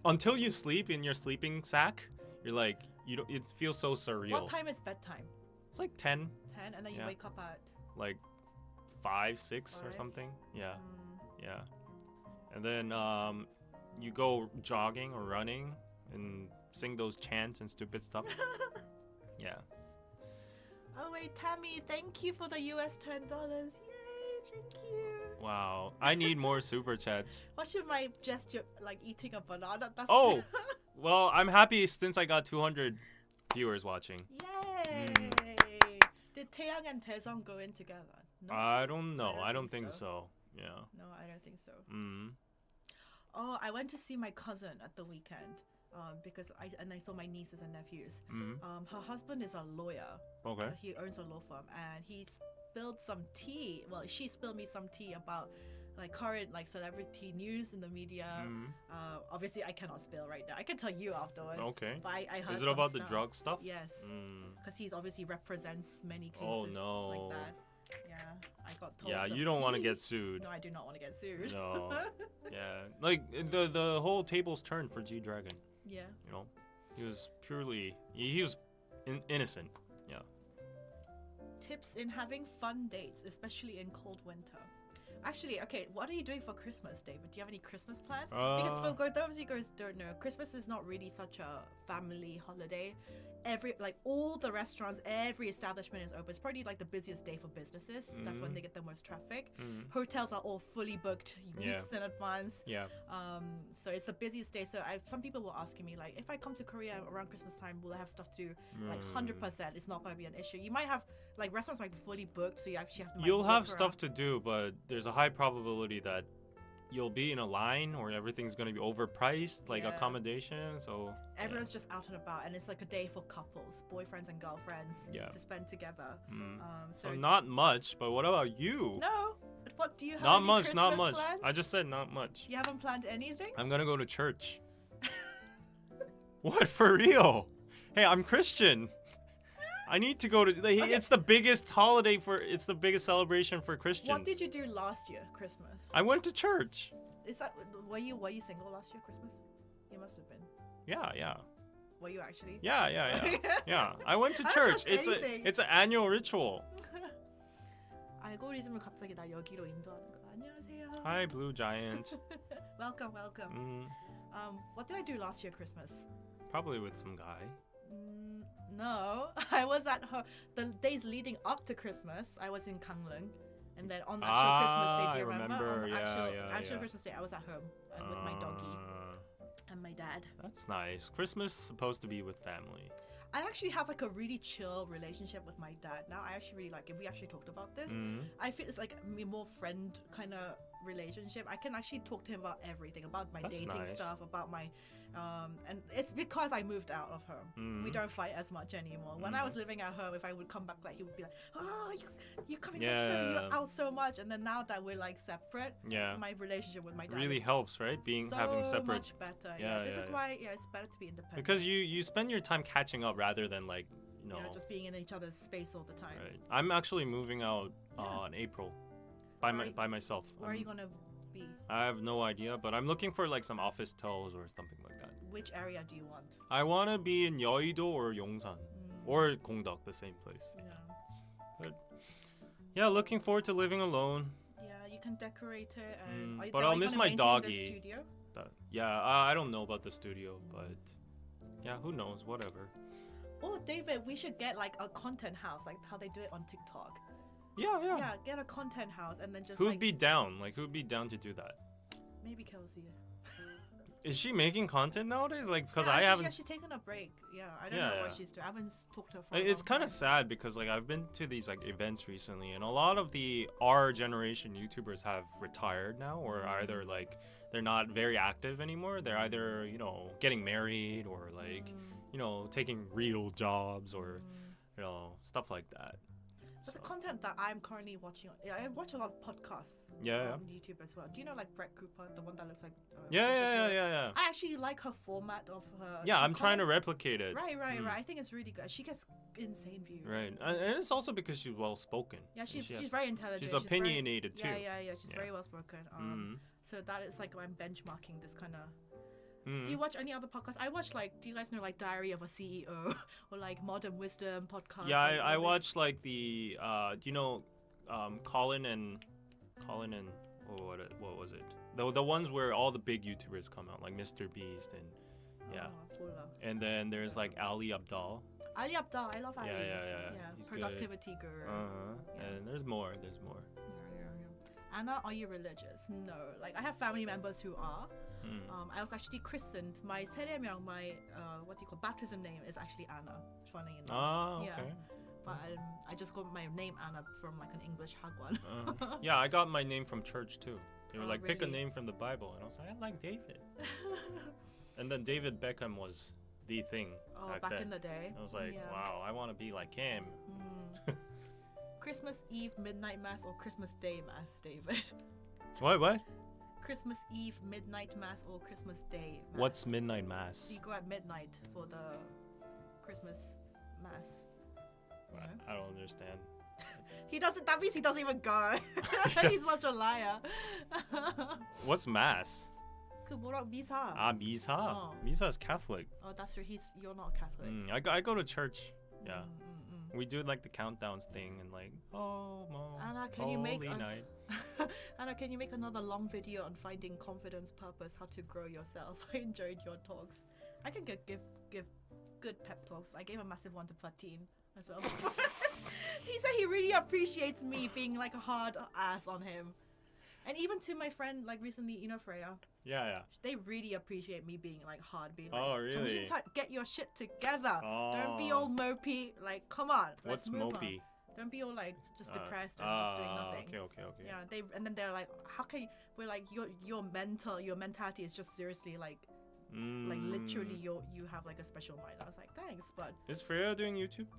until you sleep in your sleeping sack, you're like it feels so surreal. What time is bedtime? It's like 10, 10, and then you Yeah. wake up at. like 5, 6 or Five? something. Yeah. Yeah. And then you go jogging or running and sing those chants and stupid stuff. Yeah. Oh wait, Tammy, thank you for the US $10. Yay, thank you. Wow. I need more super chats. What should my gesture like eating a banana? That's Oh, well, I'm happy since I got 200 viewers watching. Yay! Did Taeyang and Taesung go in together? No. I don't know. don't I don't think think so. so. Yeah. No, I don't think so. Mm. Oh, I went to see my cousin at the weekend. Because I saw my nieces and nephews. Mm. Her husband is a lawyer. Okay. He owns a law firm, and he spilled some tea. Well, she spilled me some tea about like current like celebrity news in the media. Obviously, I cannot spill right now. I can tell you afterwards. Okay. But I heard Is it some about the stuff. drug stuff? Yes. Mm. Because he's obviously represents many cases Oh, no. like that. Yeah, I got told. Yeah, you don't want to get sued. No, I do not want to get sued. No. Yeah. Like the whole tables turned for G-Dragon. Yeah. You know, he was purely he was innocent. Yeah. Tips in having fun dates, especially in cold winter. Actually, okay, what are you doing for Christmas, David? Do you have any Christmas plans? Because for those of you guys don't know, Christmas is not really such a family holiday. All the restaurants, every establishment is open. It's probably like the busiest day for businesses. That's when they get the most traffic. Hotels are all fully booked weeks in advance. Yeah. So it's the busiest day. So some people were asking me like, if I come to Korea around Christmas time, will I have stuff to do? Like 100%, it's not going to be an issue. You might have like restaurants might be fully booked, so you actually have to. You'll have stuff to do, but there's a high probability that you'll be in a line or everything's going to be overpriced, like accommodation. So everyone's just out and about, and it's like a day for couples, boyfriends and girlfriends, to spend together. So not much. But what about you? No. What do you have? Not any much. Christmas Not much. plans? I just said not much. You haven't planned anything? I'm gonna go to church. What, for real? Hey, I'm Christian. I need to go to. It's the biggest holiday it's the biggest celebration for Christians. What did you do last year, Christmas? I went to church. Were you single last year, Christmas? You must have been. Yeah. Were you actually? Yeah. Yeah. I went to church. It's an annual ritual. 알고리즘을 갑자기 나 여기로 인도하는 거. 안녕하세요. Hi, Blue Giant. Welcome. What did I do last year, Christmas? Probably with some guy. No, I was at home. The days leading up to Christmas, I was in Gangneung, and then on the actual Christmas day, do you remember? On the actual Christmas day, I was at home with my doggy and my dad. That's nice. Christmas is supposed to be with family. I actually have like a really chill relationship with my dad now. I actually really like it. We actually talked about this. I feel it's like a more friend kind of relationship. I can actually talk to him about everything, about my dating stuff, about my and it's because I moved out of home. We don't fight as much anymore. When I was living at home, if I would come back, like he would be like, "Oh, you're coming back so you're out so much." And then now that we're like separate, my relationship with my dad really helps, right? Having separate. Much better. This is why it's better to be independent. Because you spend your time catching up rather than like just being in each other's space all the time. Right. I'm actually moving out in April by myself. Where are you gonna be? I have no idea, but I'm looking for like some office towels or something like that. Which area do you want? I want to be in Yeouido or Yongsan or Gongdeok, the same place. But looking forward to living alone. Yeah, you can decorate it. And but I'll miss my doggy. The studio? I don't know about the studio, but who knows? Whatever. Oh, David, we should get like a content house, like how they do it on TikTok. Yeah, get a content house and then just Who'd be down? Like, who'd be down to do that? Maybe Kelsey. Is she making content nowadays? Like, because she's taken a break. Yeah, I don't know what she's doing. I haven't talked to her for It's kind of sad because, like, I've been to these, like, events recently, and a lot of our generation YouTubers have retired now, or either, like, they're not very active anymore. They're either, getting married or, like, taking real jobs or, stuff like that. But the content that I'm currently watching, I watch a lot of podcasts on YouTube as well. Do you know like Brett Cooper, the one that looks like? Yeah. I actually like her format of her. Yeah, I'm trying to replicate it. Right. I think it's really good. She gets insane views. Right, and it's also because she's well spoken. Yeah, she's very intelligent. She's opinionated too. Yeah. She's very well spoken. So that is like I'm benchmarking this kind of. Do you watch any other podcasts? I watch do you guys know like Diary of a CEO or like Modern Wisdom podcast? Yeah, I watch like the do you know Colin and what was it? The ones where all the big YouTubers come out, like Mr. Beast and and then there's like Ali Abdaal. Ali Abdaal, I love Ali. Yeah. He's productivity guru. And there's more. Yeah. Anna, are you religious? No. Like I have family members who are. I was actually christened. My 세례명, my baptism name is actually Anna. Funny enough. Oh, okay. Yeah. But I just got my name Anna from like an English hagwon. Yeah, I got my name from church too. They were like, really? pick a name from the Bible, and I was like, I like David. And then David Beckham was the thing. Back in the day. I was like, wow, I want to be like him. Christmas Eve midnight mass or Christmas Day mass, David? What? Christmas Eve midnight mass or Christmas Day mass? What's midnight mass? So you go at midnight for the Christmas mass. I don't understand. He doesn't. That means he doesn't even go. He's such a liar. What's mass? 그 뭐라 미사. Misa. Oh. Misa is Catholic. Oh, that's right. You're not Catholic. I go to church. Yeah. We do like the countdowns thing and like Anna, can you make night. Anna, can you make another long video on finding confidence, purpose, how to grow yourself? I enjoyed your talks. I can give good pep talks. I gave a massive one to Fatin as well. He said he really appreciates me being like a hard ass on him. And even to my friend, like recently, Freya. Yeah. They really appreciate me being like hard, being like, Oh, really? Get your shit together. Oh. Don't be all mopey. Like, come on. Let's What's move mopey? On. Don't be all like just depressed and just doing nothing. Okay. Yeah, and then they're like, how can you? We're like, your mentality is just seriously like literally you have like a special mind. I was like, thanks, but is Freya doing YouTube?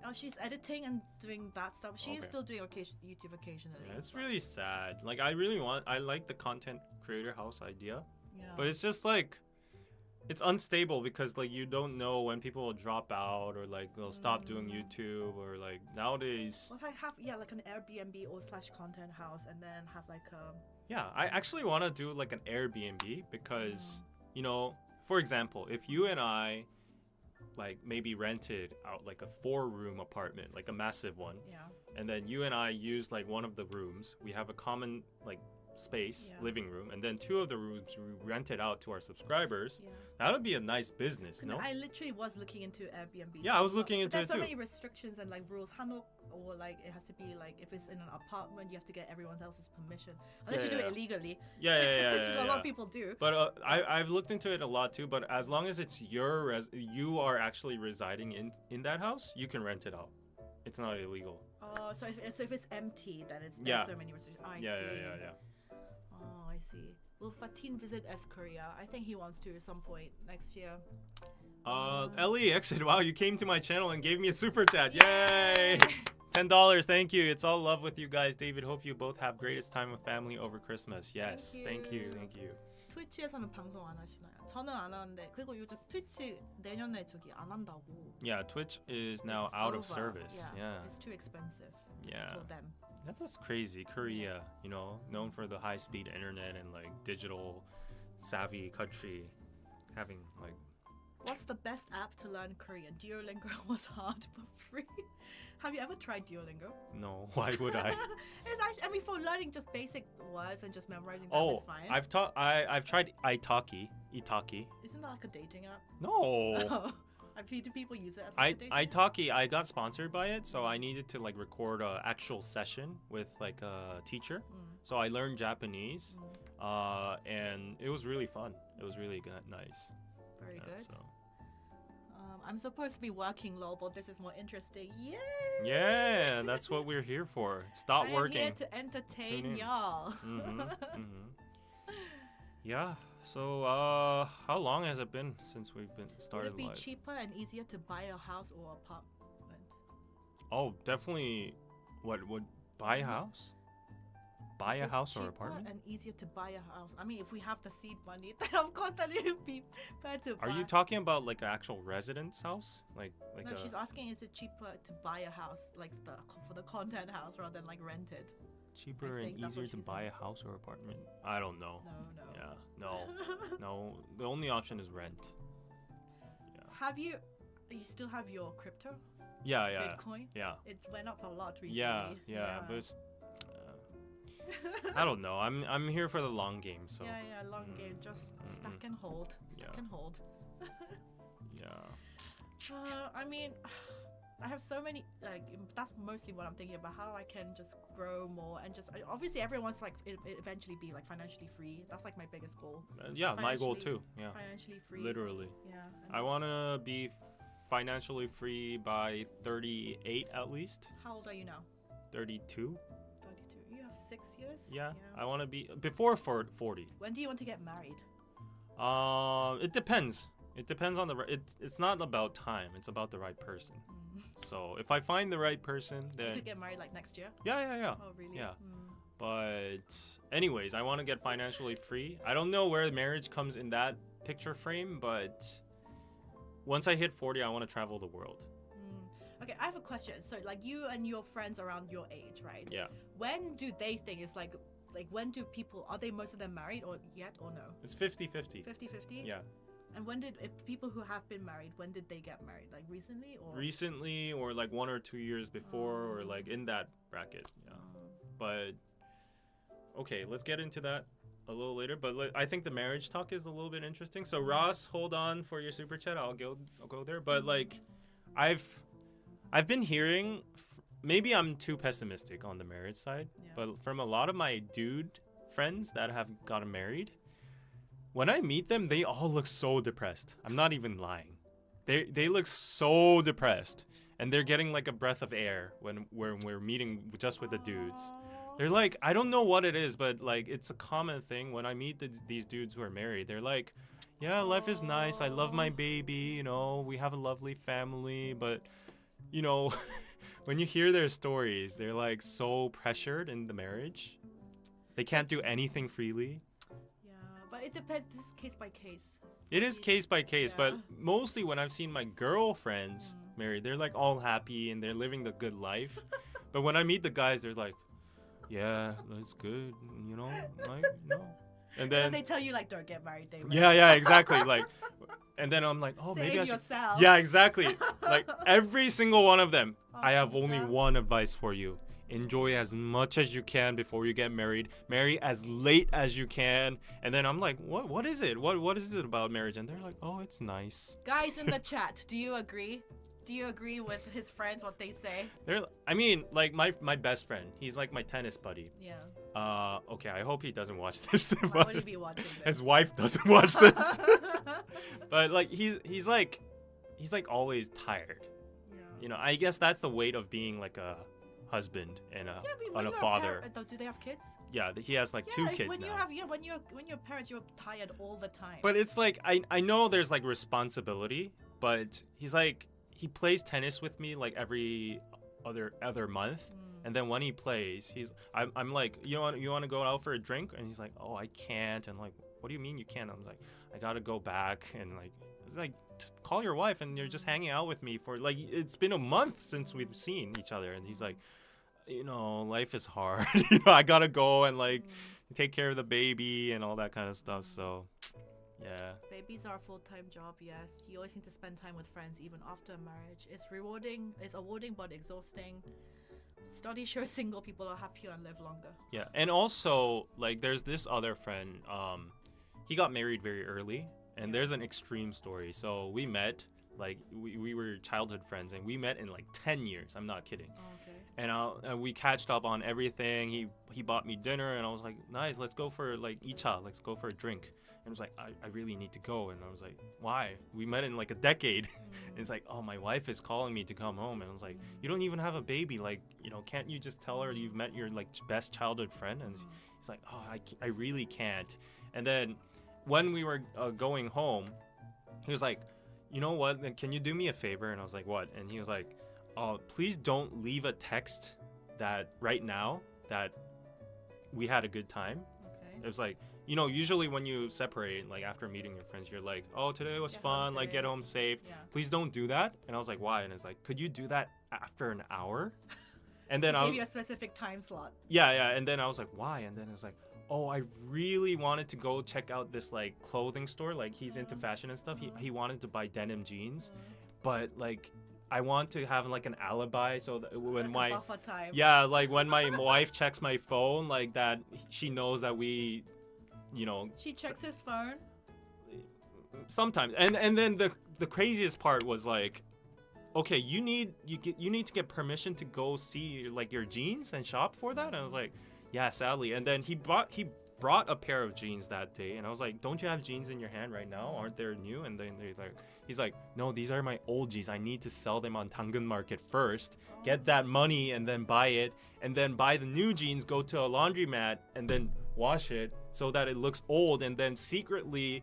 Oh, she's editing and doing that stuff. She is still doing YouTube occasionally. Yeah, it's really sad. Like I like the content creator house idea. Yeah. But it's just like it's unstable because like you don't know when people will drop out or like they'll stop doing YouTube or like nowadays. Well, I have like an Airbnb or / content house and then have like a. Yeah, I actually want to do like an Airbnb because for example, if you and I like maybe rented out like a 4-room apartment, like a massive one. Yeah. And then you and I use like one of the rooms. We have a common like space, living room, and then 2 of the rooms we rent it out to our subscribers. Yeah. That would be a nice business, no? I literally was looking into Airbnb. Yeah, I was looking into it too. There's so too. many restrictions and like rules. Hanok, or like it has to be like if it's in an apartment, you have to get everyone else's permission. Unless you do it illegally. Yeah. Which a lot of people do. But I've looked into it a lot too. But as long as it's you are actually residing in that house, you can rent it out. It's not illegal. Oh, so if it's empty, then there's so many restrictions. Oh, I see. Yeah. Oh, I see. Will Fatin visit S Korea? I think he wants to at some point next year. Ellie Exit, wow, you came to my channel and gave me a super chat. Yay! $10, thank you. It's all love with you guys. David, hope you both have greatest time with family over Christmas. Yes, thank you. 트위치에서는 방송 안 하시나요? 저는 안 하는데 그리고 요즘 트위치 내년에 저기 안 한다고. Yeah, Twitch is now It's out over. of service. Yeah. It's too expensive for them. That's crazy. Korea, known for the high-speed internet and like digital savvy country, having like. What's the best app to learn Korean? Duolingo was hard but free. Have you ever tried Duolingo? No, why would I? It's actually, for learning just basic words and just memorizing them is fine. I've tried Italki. Isn't that like a dating app? No. Do people use it as like a dating app? Italki, I got sponsored by it, so I needed to like record a actual session with like a teacher. So I learned Japanese, and it was really fun. It was really nice. Very good. So. I'm supposed to be working low, but this is more interesting. Yay! Yeah, that's what we're here for. Stop working. I'm here to entertain y'all. Yeah. So, how long has it been since we've been started? Would it be cheaper and easier to buy a house or apartment? Oh, definitely. What would buy a house? Buy a house or apartment? And easier to buy a house. I mean, if we have the seed money, then of course that it would be better to buy. Are you talking about like an actual residence house? Like no, she's asking, is it cheaper to buy a house, like for the content house, rather than like rent it? Cheaper and easier to buy a house or apartment? I don't know. No. Yeah, no. The only option is rent. Yeah. You still have your crypto? Yeah. Bitcoin? Yeah. It went up a lot recently. Yeah. But it's, I don't know. I'm here for the long game. So. Yeah, long game. Just stack and hold. Yeah. I mean, I have so many, like, that's mostly what I'm thinking about, how I can just grow more and just, obviously everyone wants like eventually be like financially free. That's like my biggest goal. Yeah, my goal too. Yeah. Financially free. Literally. Yeah. I want to be financially free by 38 at least. How old are you now? 32. You have 6 years? Yeah. I want to be before 40. When do you want to get married? It depends. It depends on it's not about time. It's about the right person. So if I find the right person, then you could get married like next year. Yeah. Oh really? Yeah. But anyways, I want to get financially free. I don't know where marriage comes in that picture frame, but once I hit 40, I want to travel the world. Okay, I have a question. So, like, you and your friends around your age, right? Yeah. When do they think it's like when do people, are they most of them married or yet or no? It's 50-50. 50-50? Yeah. And when did, if people who have been married, when did they get married? Like recently or? Recently, or like 1 or 2 years before, or like in that bracket. Yeah. But okay, let's get into that a little later. But I think the marriage talk is a little bit interesting. So Ross, hold on for your super chat. I'll go there. But like, I've been hearing. Maybe I'm too pessimistic on the marriage side, but from a lot of my dude friends that have gotten married, when I meet them, they all look so depressed. I'm not even lying. They look so depressed, and they're getting like a breath of air when we're meeting just with the dudes. They're like, I don't know what it is, but like it's a common thing when I meet these dudes who are married. They're like, yeah, life is nice. I love my baby. You know, we have a lovely family, but you know. When you hear their stories, they're like so pressured in the marriage. They can't do anything freely. Yeah, but it depends. This is case by case. It is case by case, but mostly when I've seen my girlfriends married, they're like all happy and they're living the good life. But when I meet the guys, they're like, yeah, that's good, you know, like, no. And then they tell you like, don't get married, David. Yeah, exactly. Like, and then I'm like, oh, Save maybe I should. yourself. Yeah, exactly. Like every single one of them. I have only one advice for you. Enjoy as much as you can before you get married. Marry as late as you can. And then I'm like, what is it? What is it about marriage? And they're like, oh, it's nice. Guys in the chat, do you agree? Do you agree with his friends, what they say? I mean, like my best friend. He's like my tennis buddy. Yeah. Okay, I hope he doesn't watch this. Why would he be watching this? His wife doesn't watch this. But like he's like always tired. Yeah. You know, I guess that's the weight of being like a husband and a father. Do they have kids? Yeah, he has like 2 kids when now. When you're parents, you're tired all the time. But it's like I know there's like responsibility, but he's like he plays tennis with me like every other month. And then when he plays, I'm like, you want to go out for a drink? And he's like, oh, I can't. And like, what do you mean you can't? I'm like, I gotta go back. And like, it's like, call your wife and you're just hanging out with me for like, it's been a month since we've seen each other. And he's like, you know, life is hard. You know, I gotta go and like take care of the baby and all that kind of stuff. So yeah. Babies are a full-time job, yes. You always need to spend time with friends even after marriage. It's rewarding, it's rewarding but exhausting. Studies show single people are happier and live longer. Yeah, and also like there's this other friend, he got married very early, and there's an extreme story. So we met, like we were childhood friends, and we met in like 10 years. I'm not kidding. Oh, okay. And we catched up on everything. He bought me dinner, and I was like, nice, let's go for like icha, let's go for a drink. And I was like, I really need to go. And I was like, why? We met in like a decade. And it's like, oh, my wife is calling me to come home. And I was like, you don't even have a baby. Like, you know, can't you just tell her you've met your like best childhood friend? And he's like, oh, I really can't. And then when we were going home, he was like, you know what? Then can you do me a favor? And I was like, what? And he was like, oh, please don't leave a text that right now that we had a good time. Okay. It was like, you know, usually when you separate, like after meeting your friends, you're like, oh, today was fun, like get home safe. Yeah. Please don't do that. And I was like, why? And it's like, could you do that after an hour? And then I gave you a specific time slot. Yeah. And then I was like, why? And then I was like, oh, I really wanted to go check out this like clothing store. Like he's into fashion and stuff. He wanted to buy denim jeans, but like I want to have like an alibi so that when like buffer time. Yeah, like when my wife checks my phone, like that she knows that we. You know, she checks his phone sometimes, and then the craziest part was like, okay, you need to get permission to go see like your jeans and shop for that. And I was like, yeah, sadly. And then he brought a pair of jeans that day, and I was like, don't you have jeans in your hand right now? Aren't they new? And then he's like, no, these are my old jeans. I need to sell them on Tangun Market first, get that money, and then buy it, and then buy the new jeans, go to a laundromat, and then wash it so that it looks old, and then secretly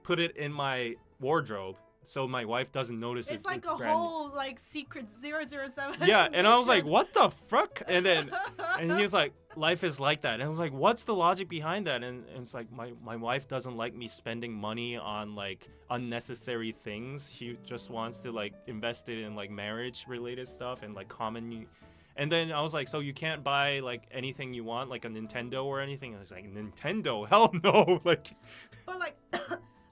put it in my wardrobe so my wife doesn't notice. It's like a whole like secret 007. Yeah, and I was like, what the fuck? And he was like, life is like that. And I was like, what's the logic behind that? And it's like, my wife doesn't like me spending money on like unnecessary things. She just wants to like invest it in like marriage related stuff and like common. And then I was like, so you can't buy like anything you want, like a Nintendo or anything? I was like, Nintendo? Hell no. Like, but like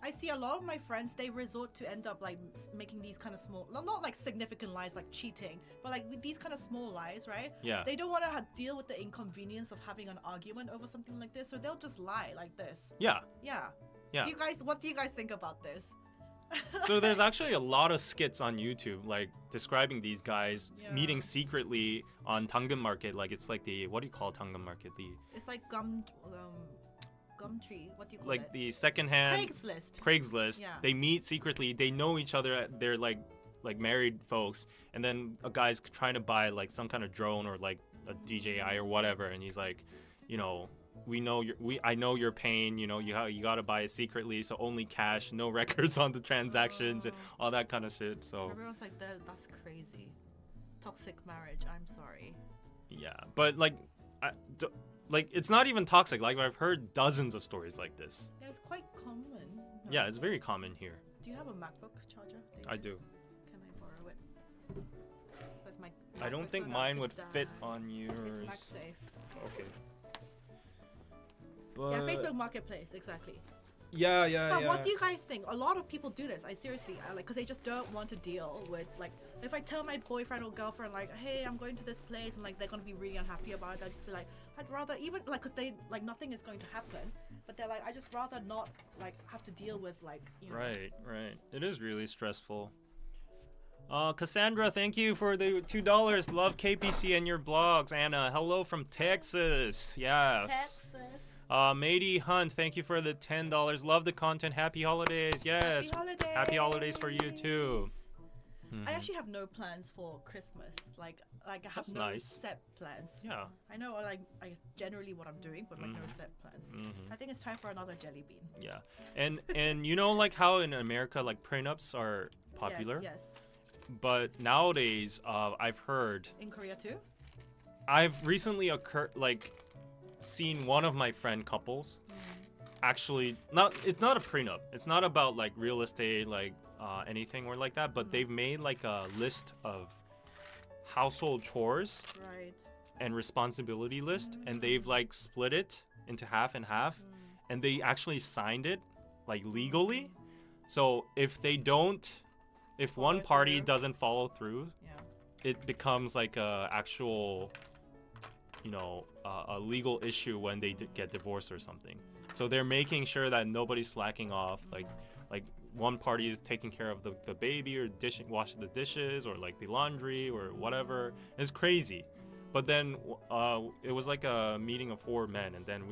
I see a lot of my friends, they resort to end up like making these kind of small, not like significant lies like cheating, but like with these kind of small lies, right? Yeah. They don't want to deal with the inconvenience of having an argument over something like this, so they'll just lie like this. Yeah. Yeah. Yeah. What do you guys think about this? So there's actually a lot of skits on YouTube like describing these guys meeting secretly on Tangam Market. Like it's like the, what do you call Tangam Market? It's like Gumtree, what do you call like it? the secondhand Craigslist. Yeah. They meet secretly. They know each other. They're like married folks. And then a guy's trying to buy like some kind of drone or like a DJI or whatever. And he's like, you know, I know your pain. You know, you gotta buy it secretly. So only cash, no records on the transactions and all that kind of shit. So everyone's like, that's crazy. Toxic marriage. I'm sorry. Yeah, but like, it's not even toxic. Like I've heard dozens of stories like this. Yeah, it's quite common. No. Yeah, it's very common here. Do you have a MacBook charger? I do. Can I borrow it? I don't think mine would fit on yours. It's MagSafe. Okay. But yeah, Facebook Marketplace, exactly. Yeah. But what do you guys think? A lot of people do this. I like, because they just don't want to deal with, like, if I tell my boyfriend or girlfriend, like, hey, I'm going to this place, and like they're gonna be really unhappy about it, I just feel like I'd rather, even like, because they like nothing is going to happen, but they're like, I just rather not like have to deal with, like, you know. Right. It is really stressful. Cassandra, thank you for the $2. Love KPC and your blogs. Anna, hello from Texas. Yes. Texas. Matey Hunt, thank you for the $10. Love the content. Happy holidays. Yes. Happy holidays for you too. I actually have no plans for Christmas. Like I have set plans. Yeah. I know like I generally what I'm doing, but like no set plans. I think it's time for another jelly bean. Yeah. And you know like how in America like prenups are popular? Yes. But nowadays I've heard in Korea too? I've recently seen one of my friend couples actually it's not a prenup. It's not about like real estate like anything or like that, but they've made like a list of household chores and responsibility list, and they've like split it into half and half, and they actually signed it like legally. So if one party doesn't follow through, it becomes like a actual, you know, a legal issue when they get divorced or something. So they're making sure that nobody's slacking off, like one party is taking care of the baby or washing the dishes or like the laundry or whatever. It's crazy. But then it was like a meeting of 4 men, and then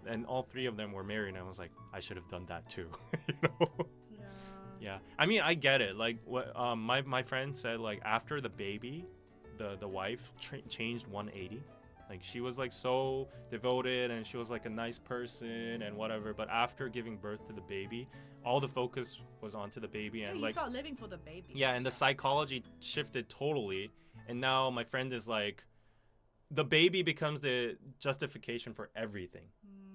and all 3 of them were married, and I was like, I should have done that too. You know? Yeah. I mean, I get it. Like what my friend said, like after the baby, the wife changed 180. Like she was like so devoted and she was like a nice person and whatever, but after giving birth to the baby, all the focus was onto the baby, and you like start living for the baby. Yeah, and the psychology shifted totally, and now my friend is like, the baby becomes the justification for everything.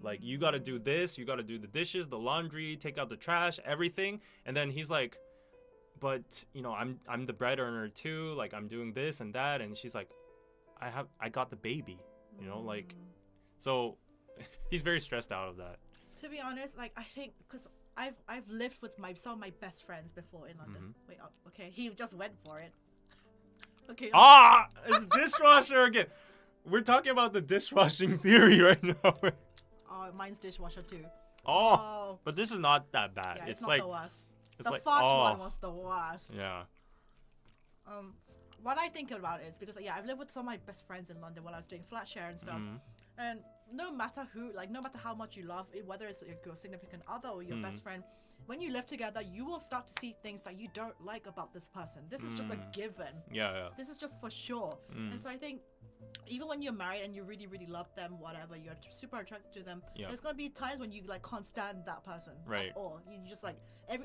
Like you got to do this, you got to do the dishes, the laundry, take out the trash, everything. And then he's like, but you know, I'm the bread earner too, like I'm doing this and that, and she's like, I got the baby, you know, like, so he's very stressed out of that. To be honest, like I think because I've lived with some of my best friends before in London. Wait, okay, he just went for it. Okay. It's dishwasher again. We're talking about the dishwashing theory right now. Oh, mine's dishwasher too. Oh, but this is not that bad. Yeah, it's not like the worst. It's the like, fart one was the worst. Yeah. What I think about it is because I've lived with some of my best friends in London while I was doing flat share and stuff. And no matter how much you love it, whether it's your significant other or your best friend, when you live together, you will start to see things that you don't like about this person. This is just a given. Yeah. This is just for sure. And so I think even when you're married and you really, really love them, whatever, you're super attracted to them, there's going to be times when you like can't stand that person at all. You just like,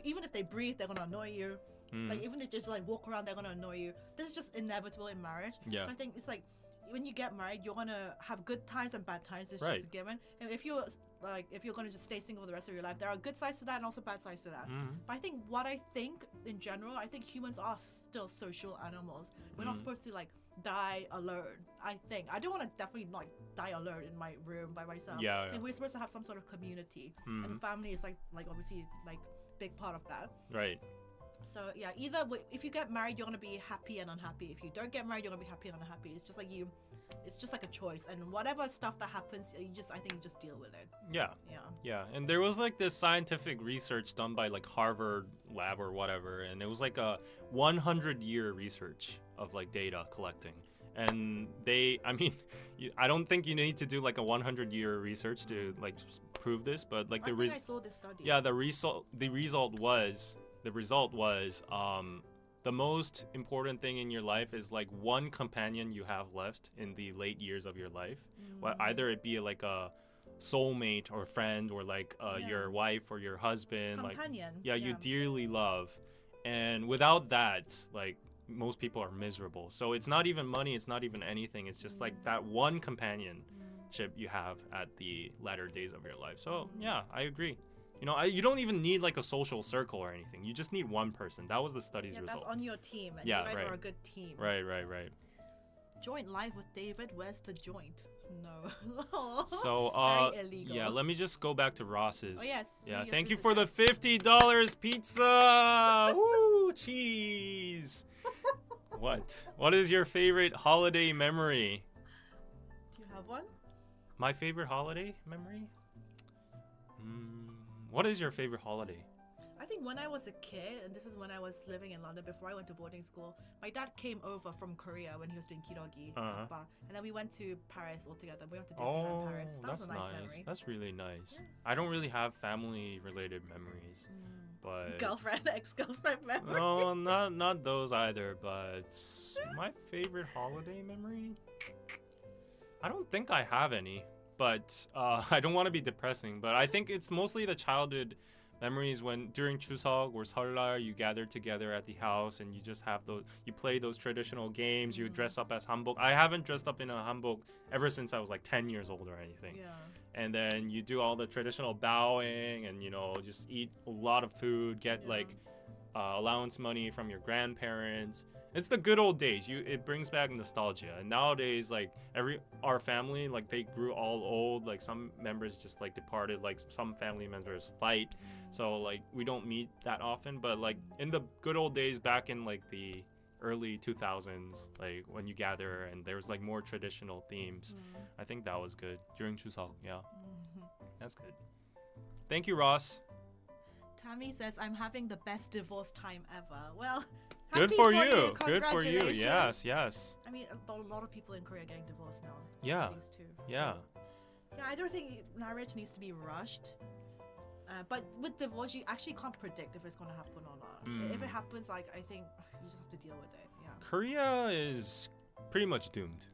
even if they breathe, they're going to annoy you. Like even if they just like walk around, they're going to annoy you. This is just inevitable in marriage. So I think it's like, when you get married, you're gonna have good times and bad times. It's Right. just a given. And if you're gonna just stay single for the rest of your life, there are good sides to that and also bad sides to that. But I think in general, I think humans are still social animals. We're not supposed to like die alone. I don't want to definitely like die alone in my room by myself. Yeah, I think we're supposed to have some sort of community, and family is like obviously like big part of that. Right. So yeah, either way, if you get married, you're gonna be happy and unhappy. If you don't get married, you're gonna be happy and unhappy. It's just like a choice, and whatever stuff that happens, I think you just deal with it. Yeah. And there was like this scientific research done by like Harvard lab or whatever, and it was like a 100-year research of like data collecting. And I don't think you need to do like a 100-year research to like prove this, but like I saw this study. Yeah, the result was the most important thing in your life is like one companion you have left in the late years of your life. Well, either it be like a soulmate or friend or like your wife or your husband, companion. You dearly love. And without that, like most people are miserable. So it's not even money, it's not even anything. It's just like that one companionship you have at the latter days of your life. So yeah, I agree. You know, you don't even need like a social circle or anything. You just need one person. That was the study's result. That's on your team, and you guys are a good team. Right. Joint live with David. Where's the joint? No. So very illegal. Yeah, let me just go back to Ross's. Oh yes. Yeah, thank you for the $50 pizza. Woo, cheese. What is your favorite holiday memory? Do you have one? My favorite holiday memory? What is your favorite holiday? I think when I was a kid, and this is when I was living in London before I went to boarding school, my dad came over from Korea when he was doing kirogi, and then we went to Paris all together. We went to Disneyland Paris. That was a nice memory. That's really nice. Yeah. I don't really have family-related memories, but girlfriend, ex-girlfriend memories. No, not those either. But my favorite holiday memory? I don't think I have any. But I don't want to be depressing, but I think it's mostly the childhood memories when during Chuseok or Seollal you gather together at the house and you just have you play those traditional games, you dress up as hanbok. I haven't dressed up in a hanbok ever since I was like 10 years old or anything. Yeah. And then you do all the traditional bowing and, you know, just eat a lot of food, get like allowance money from your grandparents. It's the good old days. It brings back nostalgia. And nowadays, like our family, like they grew all old. Like some members just like departed. Like some family members fight. So like we don't meet that often. But like in the good old days, back in like the early 2000s, like when you gather and there was like more traditional themes, I think that was good during Chuseok. Yeah, that's good. Thank you, Ross. Tammy says, I'm having the best divorce time ever. Well, good for you. Good for you. Yes. I mean, a lot of people in Korea are getting divorced now. Yeah. These two. Yeah. So, yeah, I don't think marriage needs to be rushed. But with divorce, you actually can't predict if it's going to happen or not. If it happens, like, I think you just have to deal with it. Yeah. Korea is pretty much doomed.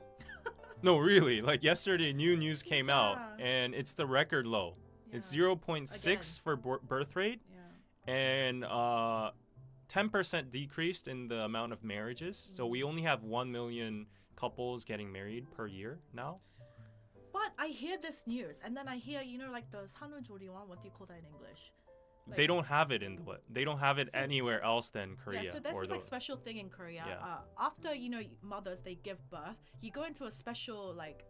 No, really. Like yesterday, new news came out, and it's the record low. Yeah. It's 0.6 for birth rate. And 10% decreased in the amount of marriages. So we only have 1 million couples getting married per year now. But I hear this news, and then I hear, you know, like the Sanunjoriwan, what do you call that in English? Like, they don't have it they don't have it anywhere else than Korea. Yeah, so there's this like special thing in Korea. Yeah. After, you know, mothers, they give birth, you go into a special like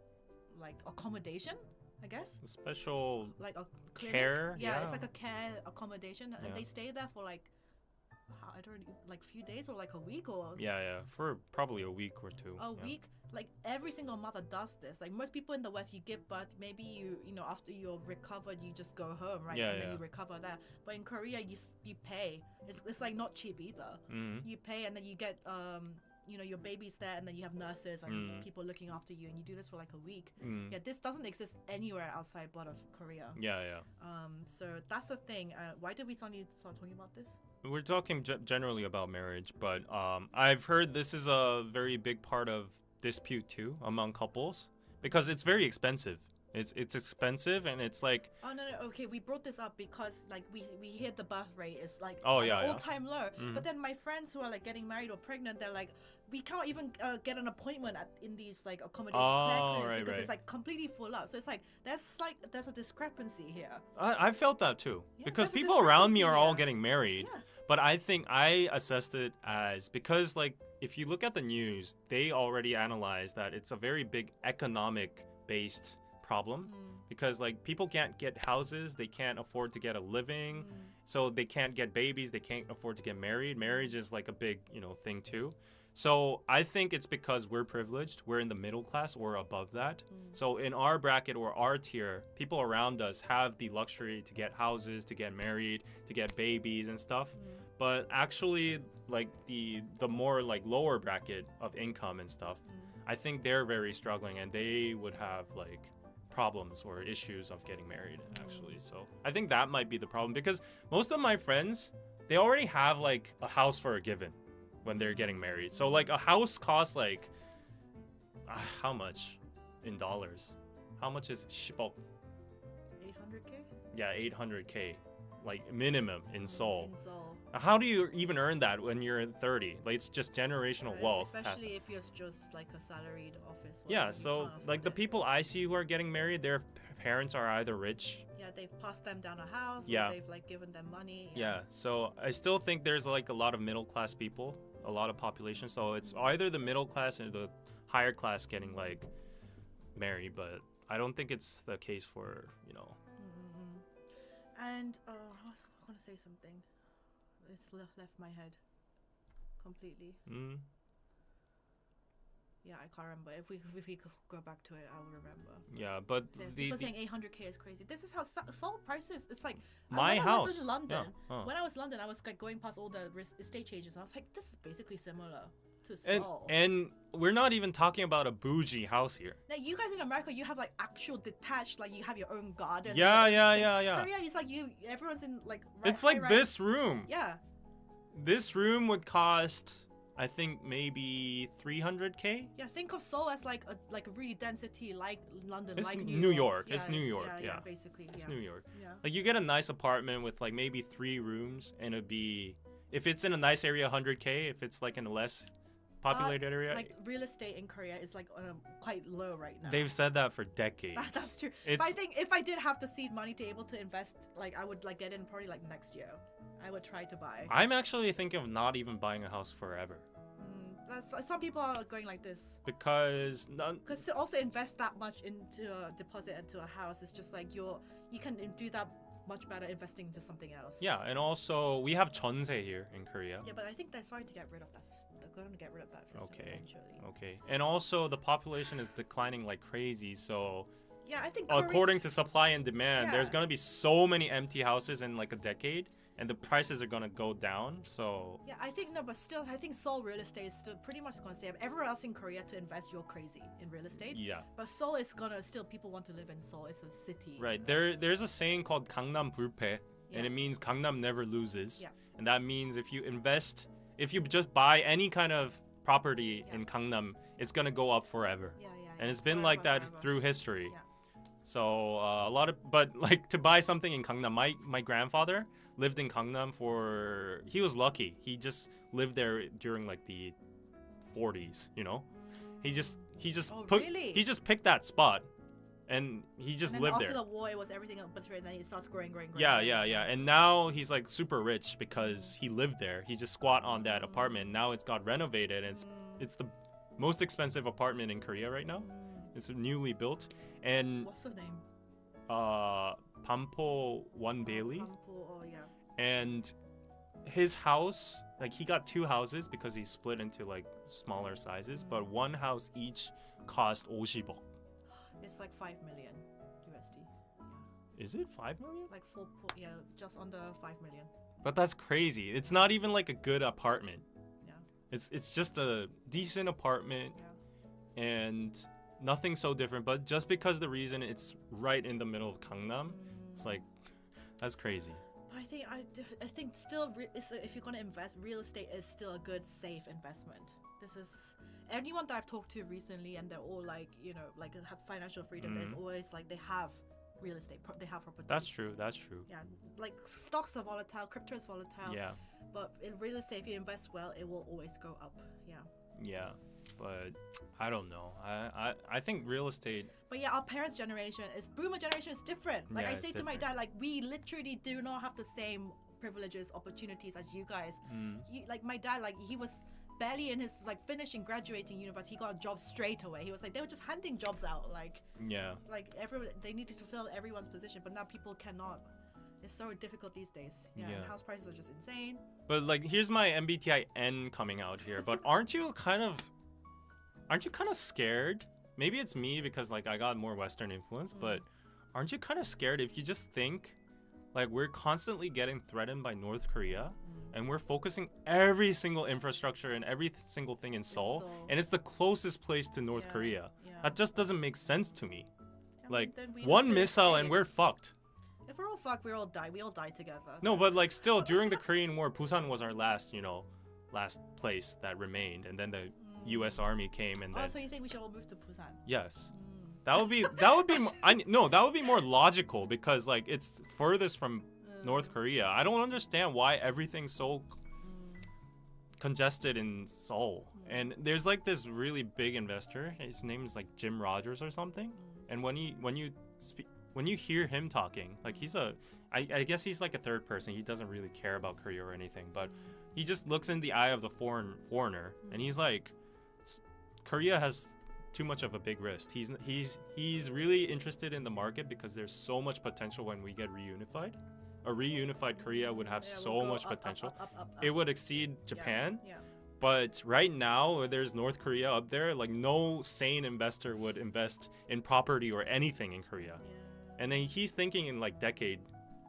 accommodation, I guess. A special like a care. Yeah, it's like a care accommodation, and they stay there for like I don't know, like few days or like a week or for probably a week or two. A week. Like every single mother does this. Like most people in the West, you give birth, maybe you know after you're recovered, you just go home, right? And then you recover there. But in Korea, you pay. It's like not cheap either. You pay and then you get you know, your baby's there, and then you have nurses and people looking after you, and you do this for like a week. Yeah, this doesn't exist anywhere outside but of Korea. So that's the thing. Why did we suddenly start talking about this? We're talking generally about marriage, but I've heard this is a very big part of dispute too among couples because it's very expensive It's expensive, and it's like. Oh no, okay, we brought this up because like we hear the birth rate is like yeah. all-time low. But then my friends who are like getting married or pregnant, they're like, we can't even get an appointment in these like accommodated care clinics because it's like completely full up. So it's like there's a discrepancy here. I felt that too, because there's a people around me are all discrepancy getting married. Yeah. But I think I assessed it as, because like if you look at the news, they already analyzed that it's a very big economic based problem, because like people can't get houses, they can't afford to get a living, so they can't get babies, they can't afford to get married. Marriage is like a big, thing too. So I think it's because we're privileged, we're in the middle class or above that. So in our bracket or our tier, people around us have the luxury to get houses, to get married, to get babies and stuff. But actually, like the more like lower bracket of income and stuff, I think they're very struggling, and they would have like problems or issues of getting married actually. So I think that might be the problem, because most of my friends, they already have like a house for a given when they're getting married. So like a house costs like how much in dollars? How much is 10억? 800K? Yeah, 800K, like minimum in Seoul. In Seoul. How do you even earn that when you're 30? Like, it's just generational wealth. Especially if you're just like a salaried office. Yeah, so like the people I see who are getting married, their parents are either rich. Yeah, they've passed them down a house. Yeah. Or they've like given them money. Yeah, so I still think there's like a lot of middle class people, a lot of population. So it's either the middle class or the higher class getting like married, but I don't think it's the case for, And I was going to say something. It's left my head completely. Yeah, I can't remember. If we could go back to it, I'll remember. Yeah, but people saying 800K is crazy. This is how Seoul prices. It's like my when house. I was in London. Yeah. When I was in London, I was like going past all the estate changes, and I was like, this is basically similar to Seoul. And we're not even talking about a bougie house here. Now, you guys in America, you have like actual detached, like you have your own garden. Yeah. Korea is like everyone's in like. It's like this room. Yeah. This room would cost, I think, maybe 300K. Yeah, think of Seoul as like a really dense city, like London, It's like New York. Yeah, It's New York. Yeah, basically. It's yeah. New York. Yeah. Like you get a nice apartment with like maybe 3 rooms, and it'd be, if it's in a nice area, 100K. If it's like in a less populated area, like real estate in Korea is like quite low right now. they've said that for decades. That's true. But I think if I did have the seed money to able to invest, like I would like get in probably like next year. I would try to buy. I'm actually thinking of not even buying a house forever. Some people are going like this. Because to also invest that much into a deposit into a house, it's just like you can do that much better investing into something else. Yeah, and also we have jeonse here in Korea. Yeah, but I think they're starting to get rid of that. They're going to get rid of that system eventually. Okay. And also the population is declining like crazy, so yeah, I think according to supply and demand, Yeah. there's going to be so many empty houses in like a decade, and the prices are going to go down. So yeah, I think but still, I think Seoul real estate is still pretty much going to stay up. Everywhere else in Korea to invest, you're crazy in real estate. Yeah. But Seoul is gonna still people want to live in Seoul. It's a city. Right. There's a saying called Gangnam 불패, and it means Gangnam never loses. Yeah. And that means if you just buy any kind of property in Gangnam, it's going to go up forever. Yeah. And it's been like that through history. Yeah. So but like to buy something in Gangnam, my grandfather lived in Gangnam he was lucky. He just lived there during like the 40s, He just really? he just picked that spot, and he just and then lived after there. the war, it was everything up, but then it starts growing. Yeah. And now he's like super rich because he lived there. He just squat on that apartment. Now it's got renovated, and it's the most expensive apartment in Korea right now. It's newly built. And what's the name? Pampo One Bailey. Oh yeah. And his house, like he got 2 houses because he split into like smaller sizes, but one house each cost 50억. It's like 5 million USD. Yeah. Is it 5 million? Like just under 5 million. But that's crazy. It's not even like a good apartment. Yeah. It's just a decent apartment. Yeah. And nothing so different, but just because the reason it's right in the middle of Gangnam, it's like that's crazy. I think still if you're gonna invest, real estate is still a good safe investment. this is anyone that I've talked to recently, and they're all like, you know, like have financial freedom. There's always like they have real estate, they have property. That's true. Yeah, like stocks are volatile, crypto is volatile. Yeah. But in real estate, if you invest well, it will always go up. Yeah. Yeah, but I don't know. I think real estate. But yeah, our parents' generation is boomer generation is different. Like Yeah, I it's say to my different. dad, like we literally do not have the same privileges, opportunities as you guys. Like my dad, like he was barely in his like finishing graduating university, he got a job straight away. He was like they were just handing jobs out, like they needed to fill everyone's position, but now people cannot. It's so difficult these days. Yeah. And house prices are just insane. But like here's my MBTI N coming out here. But aren't you kind of scared? Maybe it's me because like I got more Western influence, but aren't you kind of scared if you just think like we're constantly getting threatened by North Korea? And we're focusing every single infrastructure and every single thing in Seoul, and it's the closest place to North Korea. Yeah. That just doesn't make sense to me. I Like mean, then we one have to missile escape. and we're fucked. If we're all fucked, we all die. We all die together. No, but like still during the Korean War, Busan was our last place that remained, and then the U.S. Army came, and then So you think we should all move to Busan? yes, that would be that would be more logical because like it's furthest from North Korea. I don't understand why everything's so congested in Seoul. And there's like this really big investor. His name is like Jim Rogers or something. And when you hear him talking, like I guess he's like a third person. He doesn't really care about Korea or anything, but he just looks in the eye of the foreigner, and he's like, Korea has too much of a big risk. He's really interested in the market because there's so much potential when we get reunified. A reunified Korea would have so we'll go much up, potential. up. It would exceed Japan. Yeah. But right now, there's North Korea up there. Like no sane investor would invest in property or anything in Korea. And then he's thinking in like decade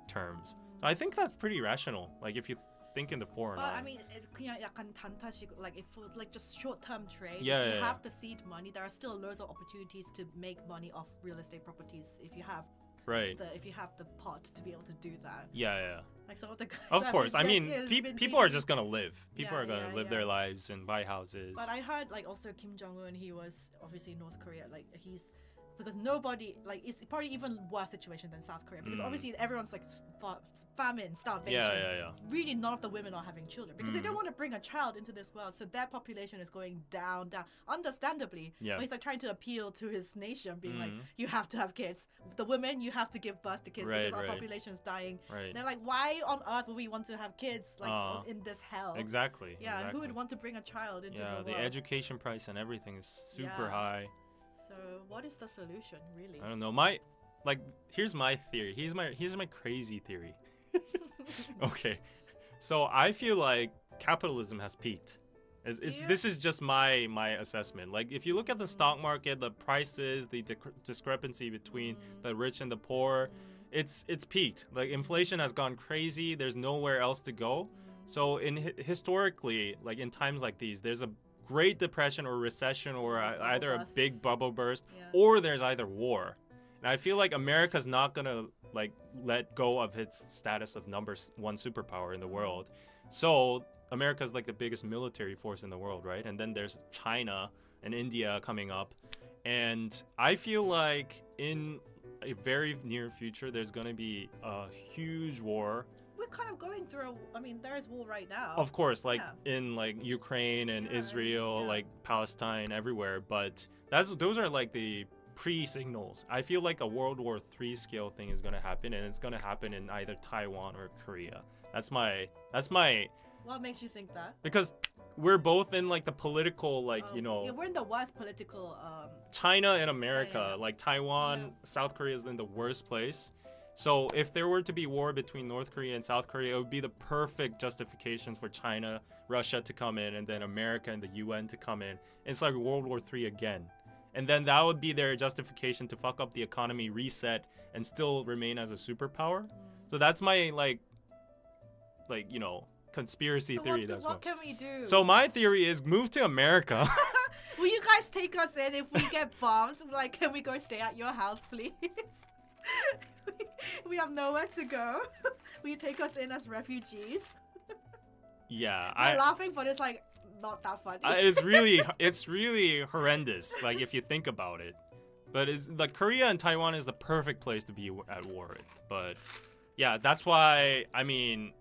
terms. So I think that's pretty rational. Like if you think in the foreign But eye. I mean, it's 그냥 약간 단타식, like if for like just short-term trade. Yeah, if you yeah, have the seed money, there are still loads of opportunities to make money off real estate properties if you have Right. if you have the pot to be able to do that. Yeah. Like some of the guys Of that course. I been- mean, has been people are taking- just gonna live. People Yeah, are gonna yeah, live yeah. their lives and buy houses. But I heard like also Kim Jong-un, he was obviously in North Korea, like he's because nobody like it's probably even worse situation than South Korea because obviously everyone's like famine, starvation. Yeah. Really, none of the women are having children because they don't want to bring a child into this world, so their population is going down, understandably. Yeah. But he's like trying to appeal to his nation, being like, you have to have kids. The women, you have to give birth to kids Right, because our right. population is dying. Right. They're like, why on earth would we want to have kids like in this hell? Exactly. Yeah, exactly. who would want to bring a child into Yeah, the the world? education price and everything is super Yeah. high. So what is the solution, really? I don't know. Here's my theory. Here's my crazy theory. Okay, so I feel like capitalism has peaked. This is just my assessment. Like if you look at the stock market, the prices, the discrepancy between the rich and the poor, it's peaked. Like inflation has gone crazy. There's nowhere else to go. So historically, like in times like these, there's a Great Depression or recession or either a big bubble burst, or there's either war. And I feel like America's not gonna like let go of its status of number one superpower in the world. So America's like the biggest military force in the world, right? And then there's China and India coming up. And I feel like in a very near future, there's gonna be a huge war. We're kind of going through there is war right now. Of course, like in like Ukraine and Yeah, Israel, yeah. like Palestine, everywhere. But those are like the pre-signals. I feel like a World War III scale thing is gonna happen, and it's gonna happen in either Taiwan or Korea. That's my What makes you think that? because we're both in like the political Yeah, we're in the worst political. China and America, Yeah. like Taiwan, Yeah. South Korea is in the worst place. So if there were to be war between North Korea and South Korea, it would be the perfect justification for China, Russia to come in, and then America and the UN to come in. It's like World War III again. And then that would be their justification to fuck up the economy, reset, and still remain as a superpower. So that's my conspiracy theory. What can we do? So my theory is move to America. Will you guys take us in if we get bombed? Like, can we go stay at your house, please? We have nowhere to go. Will you take us in as refugees? Yeah, We're laughing, but it's like not that funny. It's really horrendous. Like if you think about it, but it's like Korea and Taiwan is the perfect place to be at war with. But yeah, that's why. I mean,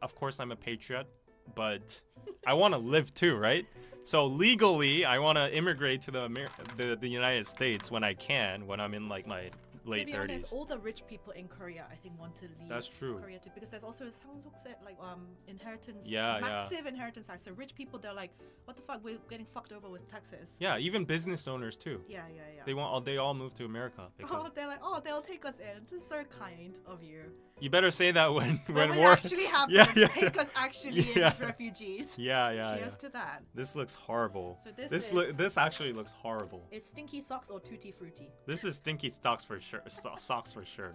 of course I'm a patriot, but I want to live too, right? So legally, I want to immigrate to the United States when I can, when I'm in like my late 30s. Honest, all the rich people in Korea, I think, want to leave. That's true. Korea too, because there's also inheritance. Yeah, massive inheritance tax. So rich people, they're like, what the fuck? We're getting fucked over with taxes. Yeah, even business owners too. Yeah. They all move to America. They're like, they'll take us in. This is so kind of you. You better say that when we war actually have take us actually in as refugees. Yeah. Cheers to that. This looks horrible. So this actually looks horrible. It's stinky socks or tutti frutti. This is stinky socks for sure. Socks for sure.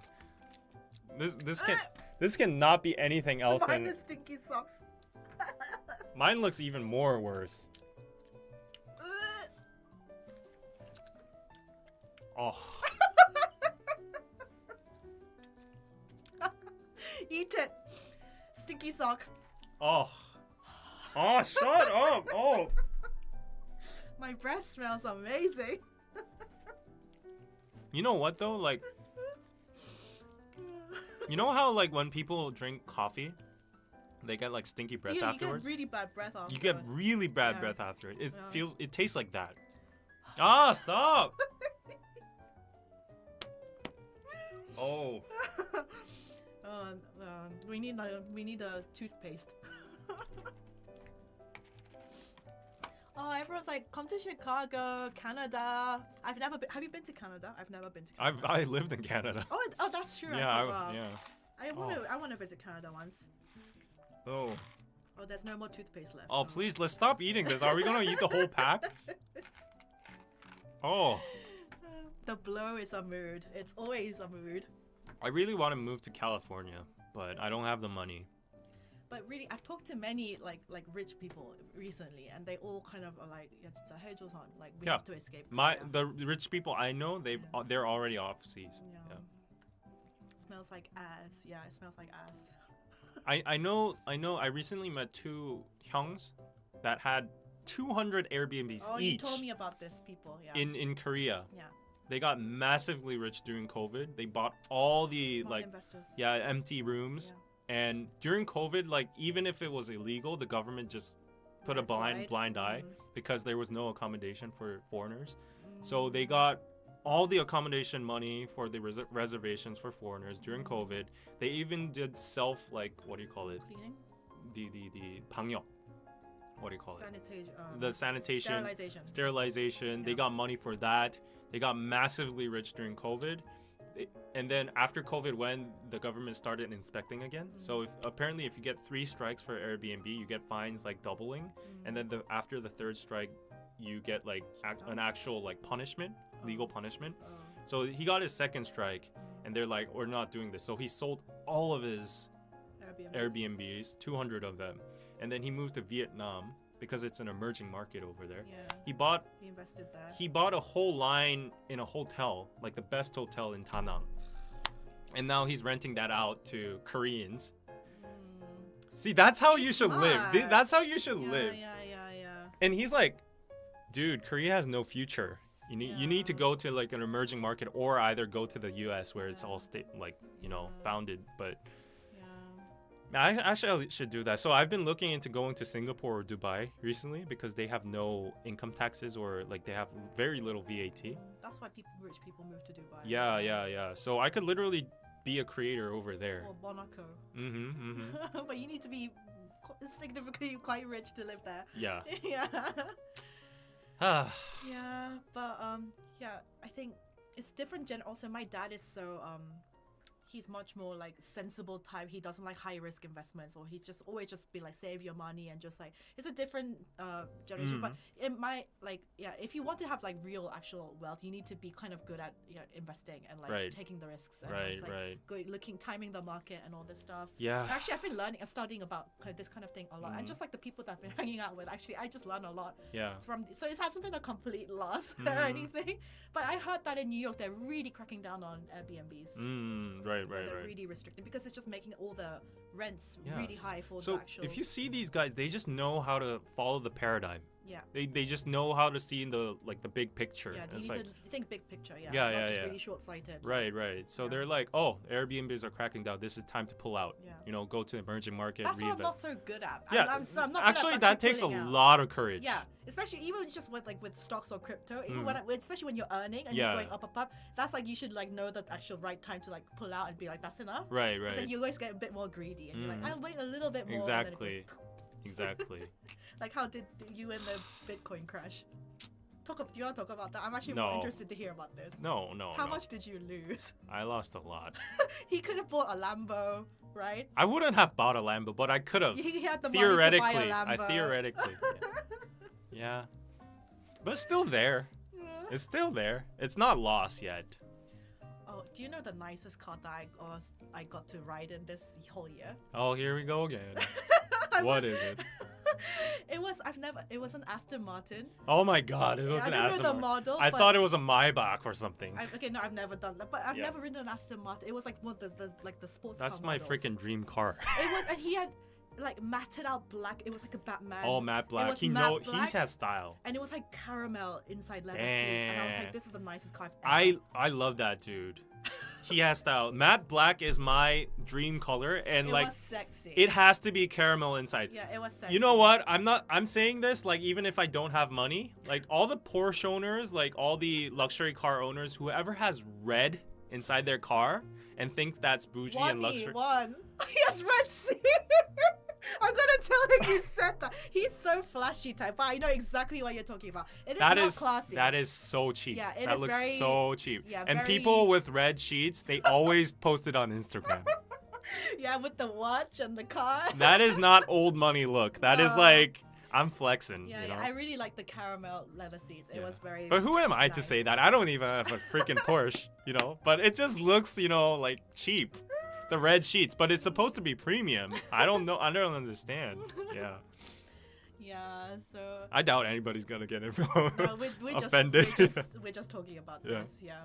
This cannot be anything else Mine is stinky socks. Mine looks even more worse. Oh. Eat it. Stinky sock. Oh. Oh, shut up. Oh. My breath smells amazing. You know what though? Like, you know how like when people drink coffee, they get like stinky breath afterwards? You get really bad breath after. You get really bad breath after it. It tastes like that. Ah, stop. Oh. We need a toothpaste. Everyone's like, come to Chicago, Canada. I've never been. Have you been to Canada? I've never been to Canada. I lived in Canada. Oh, that's true. Yeah, I want to visit Canada once. Oh. Oh, there's no more toothpaste left. Oh, please, let's stop eating this. Are we gonna eat the whole pack? Oh. The blow is a mood. It's always a mood. I really want to move to California, but I don't have the money. But really, I've talked to many like rich people recently, and they all kind of are like, like we have to escape. The rich people I know, they're already off seas. Yeah. Smells like ass. Yeah, it smells like ass. I know. I recently met two hyungs that had 200 Airbnbs each. Oh, you told me about this people. Yeah. In Korea. Yeah. They got massively rich during COVID. They bought all the Smart investors. empty rooms. Yeah. And during COVID, like even if it was illegal, the government just put a blind eye because there was no accommodation for foreigners. So they got all the accommodation money for the reservations for foreigners during COVID. They even did what do you call it? Cleaning? The 방역. What do you call it? The sanitation. Sterilization. Yeah. They got money for that. They got massively rich during COVID. And then after COVID, when the government started inspecting again, so apparently if you get 3 strikes for Airbnb, you get fines like doubling, and then after the 3rd strike, you get like an actual like punishment, legal punishment. So he got his 2nd strike, and they're like, we're not doing this. So he sold all of his Airbnbs, 200 of them, and then he moved to Vietnam because it's an emerging market over there. Yeah. He invested there. He bought a whole line in a hotel, like the best hotel in Da Nang. And now he's renting that out to Koreans. See, that's how you should live. That's how you should live. Yeah. And he's like, dude, Korea has no future. You need to go to like an emerging market or either go to the US where it's all founded. But I should do that. So I've been looking into going to Singapore or Dubai recently because they have no income taxes or like they have very little VAT. That's why rich people move to Dubai. Yeah. So I could literally be a creator over there. Or Monaco. Mm-hmm. But you need to be significantly quite rich to live there. Yeah. Yeah. Yeah, but I think it's different. Also, my dad is so he's much more like sensible type. He doesn't like high risk investments, or he's just always just be like save your money and just like it's a different generation. But in my if you want to have like real actual wealth, you need to be kind of good at investing and like taking the risks and timing the market and all this stuff. Yeah. Actually, I've been learning and studying about this kind of thing a lot, and just like the people that I've been hanging out with, actually, I just learn a lot. Yeah. So it hasn't been a complete loss or anything. But I heard that in New York they're really cracking down on Airbnbs. Right. Right, where right, they're right. really restricting because it's just making all the rents Yeah. really high for So the actual. if you see these guys, they just know how to follow the paradigm. Yeah. They just know how to see in the big picture. Yeah, And you it's need like, to think big picture, Yeah, not yeah, just yeah. really short-sighted. right. So Yeah. they're like, oh, Airbnbs are cracking down. This is time to pull out. Yeah. You know, go to emerging market, That's what I'm reinvest. not so good at. Yeah, I'm not good actually, at that takes a pulling out. lot of courage. Yeah, especially even just with with stocks or crypto, even Mm. especially when you're earning and Yeah. it's going up, that's like you should like know the actual right time to like pull out and be like that's enough. Right, But then right. you always get a bit more greedy and you're like Mm. I'll wait a little bit more. Exactly. And then it Exactly. goes, like how did you and the Bitcoin crash? Do you want to talk about that? I'm actually No. more interested to hear about this. No. How no. much did you lose? I lost a lot. He could have bought a Lambo, right? I wouldn't have bought a Lambo, but I could have. He had the Theoretically, money to buy a Lambo. theoretically. Yeah. But it's still there. Yeah. It's still there. It's not lost yet. Oh, do you know the nicest car that I got to ride in this whole year? Oh, here we go again. What is it? It was an Aston Martin. Oh my God, this Yeah, was I an don't know Aston the Martin. model. I but thought it was a Maybach or something. Okay, no, I've never done that. But I've Yeah. never ridden an Aston Martin. It was like one of the sports That's car my models. freaking dream car. It was, and he had like matted out black. It was like a Batman. Oh, matte black. was He matte black. has style. And it was like caramel inside leather seat. And I was like, Damn. this is the nicest car I've ever. I love that dude. He has style. Matte black is my dream color, and It like was sexy. it has to be caramel inside. Yeah, it was sexy. You know what? I'm saying this like even if I don't have money, like all the Porsche owners, like all the luxury car owners, whoever has red inside their car and thinks that's bougie and luxury. One. He has red seat. I'm gonna tell him you said that. He's so flashy type, but I know exactly what you're talking about. It is That not is classy. that is so cheap. Yeah, it that is looks very- so cheap. yeah, and very- people with red sheets, they always post it on Instagram. Yeah, with the watch and the car. That is not old money look. That is No. like I'm flexing. Yeah, you know? I really like the caramel leather seats. It Yeah. was very. But who am I to nice. say that? I don't even have a freaking Porsche, you know? But it just looks, you know, like cheap. The red sheets, but it's supposed to be premium. I don't know. I don't understand. Yeah. Yeah, so. I doubt anybody's gonna get it No, we're offended. we're just talking about Yeah. this, yeah.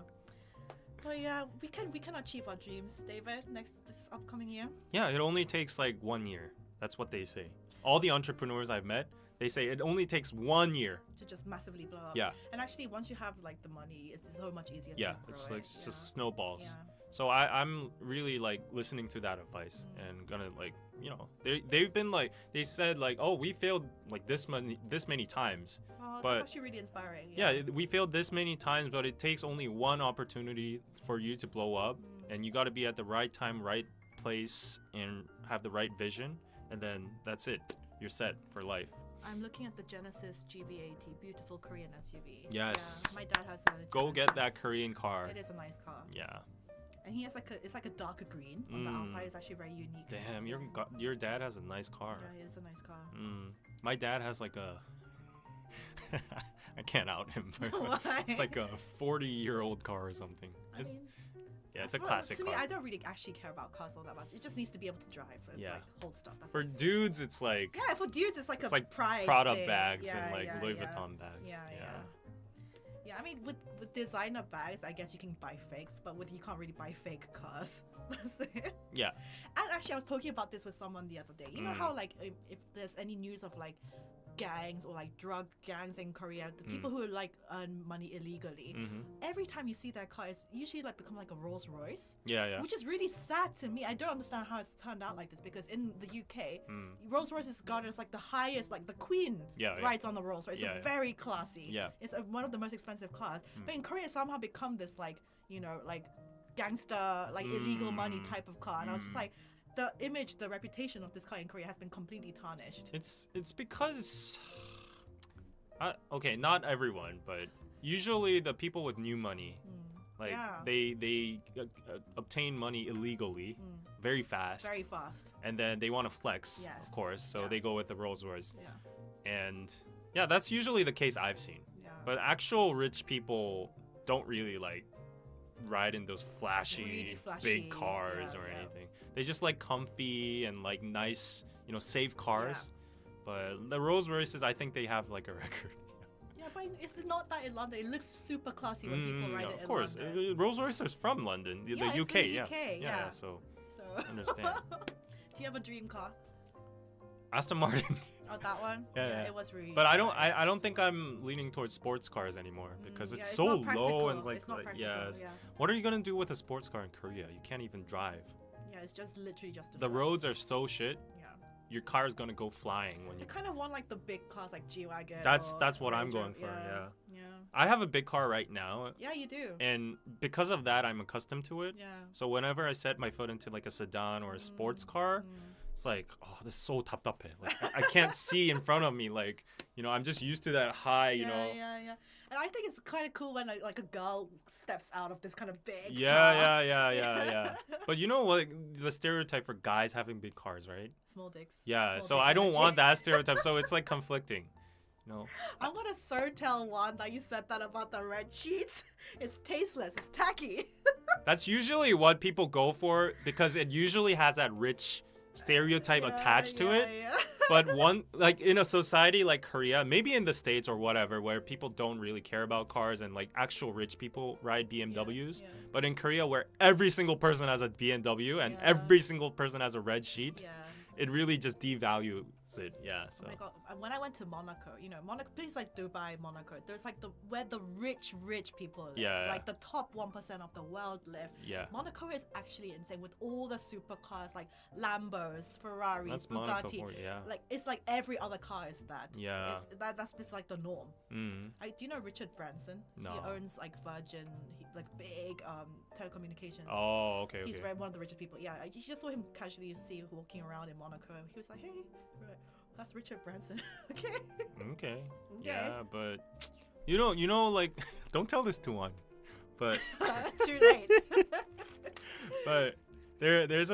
But yeah, we can achieve our dreams, David, this upcoming year. Yeah, it only takes like 1 year. That's what they say. All the entrepreneurs I've met, they say it only takes 1 year. To just massively blow up. Yeah. And actually, once you have like the money, it's so much easier Yeah, to grow it's it. like just snowballs. Yeah. So I'm really like listening to that advice and gonna like, you know, they've been like, they said like, oh, we failed like this many times. Oh, But- that's actually really inspiring. Yeah, we failed this many times, but it takes only one opportunity for you to blow up, and you got to be at the right time, right place, and have the right vision, and then that's it. You're set for life. I'm looking at the Genesis GV80, beautiful Korean SUV. Yes. Yeah, my dad has a. Go get that Genesis. Korean car. It is a nice car. Yeah. And he has it's like a darker green on the outside. It's actually very unique. Damn, your dad has a nice car. Yeah, it is a nice car. My dad has like a. I can't out him. But Why? it's like a 40-year-old car or something. I mean, Yeah, it's a well, classic to car. me, I don't really actually care about cars all that much. It just needs to be able to drive and Yeah. like hold stuff. That's For dudes, it's like yeah, for dudes, it's like it's a like pride Prada thing. bags Yeah, and like yeah, Louis yeah. Vuitton bags. Yeah. I mean, with designer bags, I guess you can buy fakes, but you can't really buy fake cars. That's it. Yeah. And actually, I was talking about this with someone the other day. You know how like if there's any news of like gangs or like drug gangs in Korea, the people who like earn money illegally, every time you see their car, it's usually like become like a Rolls Royce. Yeah. Which is really sad to me. I don't understand how it's turned out like this because in the UK, Rolls Royce is regarded as like the highest, like the Queen Yeah. rides on the Rolls Royce. Yeah, It's very classy. Yeah. It's one of the most expensive cars. But in Korea, it's somehow become this like, you know, like gangster, like illegal money type of car. And I was just like, the image, the reputation of this car in Korea has been completely tarnished. It's because okay, not everyone, but usually the people with new money, like Yeah. they obtain money illegally very fast. Very fast. And then they want to flex, Yeah. of course, so Yeah. they go with the Rolls Royce. Yeah. And yeah, that's usually the case I've seen. Yeah. But actual rich people don't really like ride in those flashy, Really flashy, big cars yeah, or yeah. anything. They just like comfy and like nice, you know, safe cars. But the Rolls Royces, I think they have like a record. Yeah, but it's not that in London. It looks super classy when people ride it of course. in London. Rolls-Royce is from London, the Yeah, it's UK. the UK, yeah. So So. I understand. Do you have a dream car? Aston Martin. Oh, that one. Yeah. It was really. But I nice. don't think I'm leaning towards sports cars anymore because it's yeah, so not low and practical. like It's not practical, yes. yeah. What are you gonna do with a sports car in Korea? You can't even drive. Yeah, it's just literally just. The roads are so shit. Yeah. Your car is gonna go flying when I you. kind of want like the big cars like G-Wagon. That's or what I'm Range going Rover. for. Yeah. Yeah. I have a big car right now, Yeah, you do. and because of that, I'm accustomed to it. Yeah. So whenever I set my foot into like a sedan or a sports car, it's like, oh, this is so 답답해. Like I can't see in front of me. Like, you know, I'm just used to that high, you know. Yeah. And I think it's kind of cool when like a girl steps out of this kind of big. Yeah. car. But you know what? The stereotype for guys having big cars, right? Small dicks. Yeah. Small So dick I don't energy. want that stereotype. So it's like conflicting. No. I'm gonna so tell Juan that you said that about the red sheets. It's tasteless. It's tacky. That's usually what people go for because it usually has that rich stereotype attached to it. Yeah. But one, like in a society like Korea, maybe in the States or whatever, where people don't really care about cars and like actual rich people ride BMWs. Yeah. But in Korea, where every single person has a BMW and Yeah. every single person has a red sheet, Yeah. it really just devalues it. Yeah. So. Oh my god! When I went to Monaco, you know, Monaco, places like Dubai, Monaco, there's like where the rich people live, Yeah. like the top 1% of the world live. Yeah. Monaco is actually insane with all the supercars like Lambos, Ferraris, That's Bugatti. Monaco for you, yeah. Like it's like every other car is that. Yeah. That's like the norm. Mm. Do you know Richard Branson? No. He owns like Virgin, like big telecommunications. Oh, okay. He's one of the richest people. Yeah, I just saw him casually walking around in Monaco. He was like, "Hey, that's Richard Branson." Okay. Okay. Yeah, but you know, like, don't tell this to one, but Too late. but there's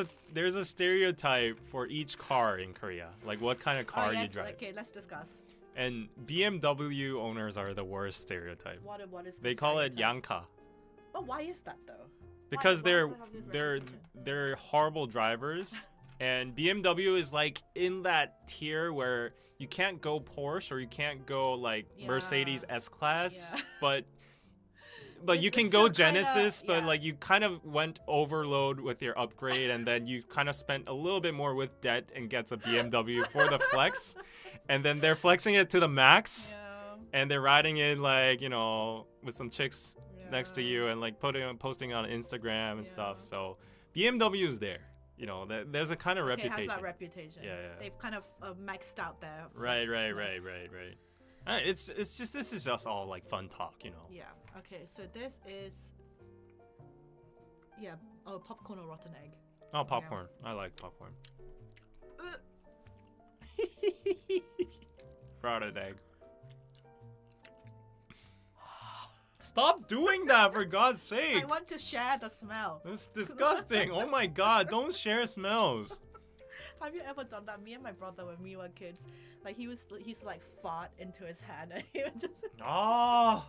a stereotype for each car in Korea, like what kind of car you drive. Okay, let's discuss. And BMW owners are the worst stereotype. What is? They the call it stereotype? Yanka But why is that though? because why does it have this they're reputation? they're horrible drivers. And BMW is like in that tier where you can't go Porsche or you can't go like Yeah. Mercedes S-Class, Yeah. but It's- you can it's go still kinda- Genesis, but yeah. like you kind of went overload with your upgrade and then you kind of spent a little bit more with debt and gets a BMW for the flex. And then they're flexing it to the max Yeah. and they're riding it like, you know, with some chicks next to Yeah. you and like posting on Instagram and stuff. Yeah. So BMW is there. You know, there's a kind of Okay, it reputation. has that reputation. Yeah, yeah. They've kind of maxed out their. Right. flex. It's just this is just all like fun talk, you know. Yeah. Okay. So this is. Yeah. Oh, popcorn or rotten egg. Oh, popcorn. I like popcorn. Rotted egg. Stop doing that for God's sake. I want to share the smell. That's disgusting. Oh my God! Don't share smells. Have you ever done that? Me and my brother, when we were kids, like he's like fart into his hand and he would just. Oh.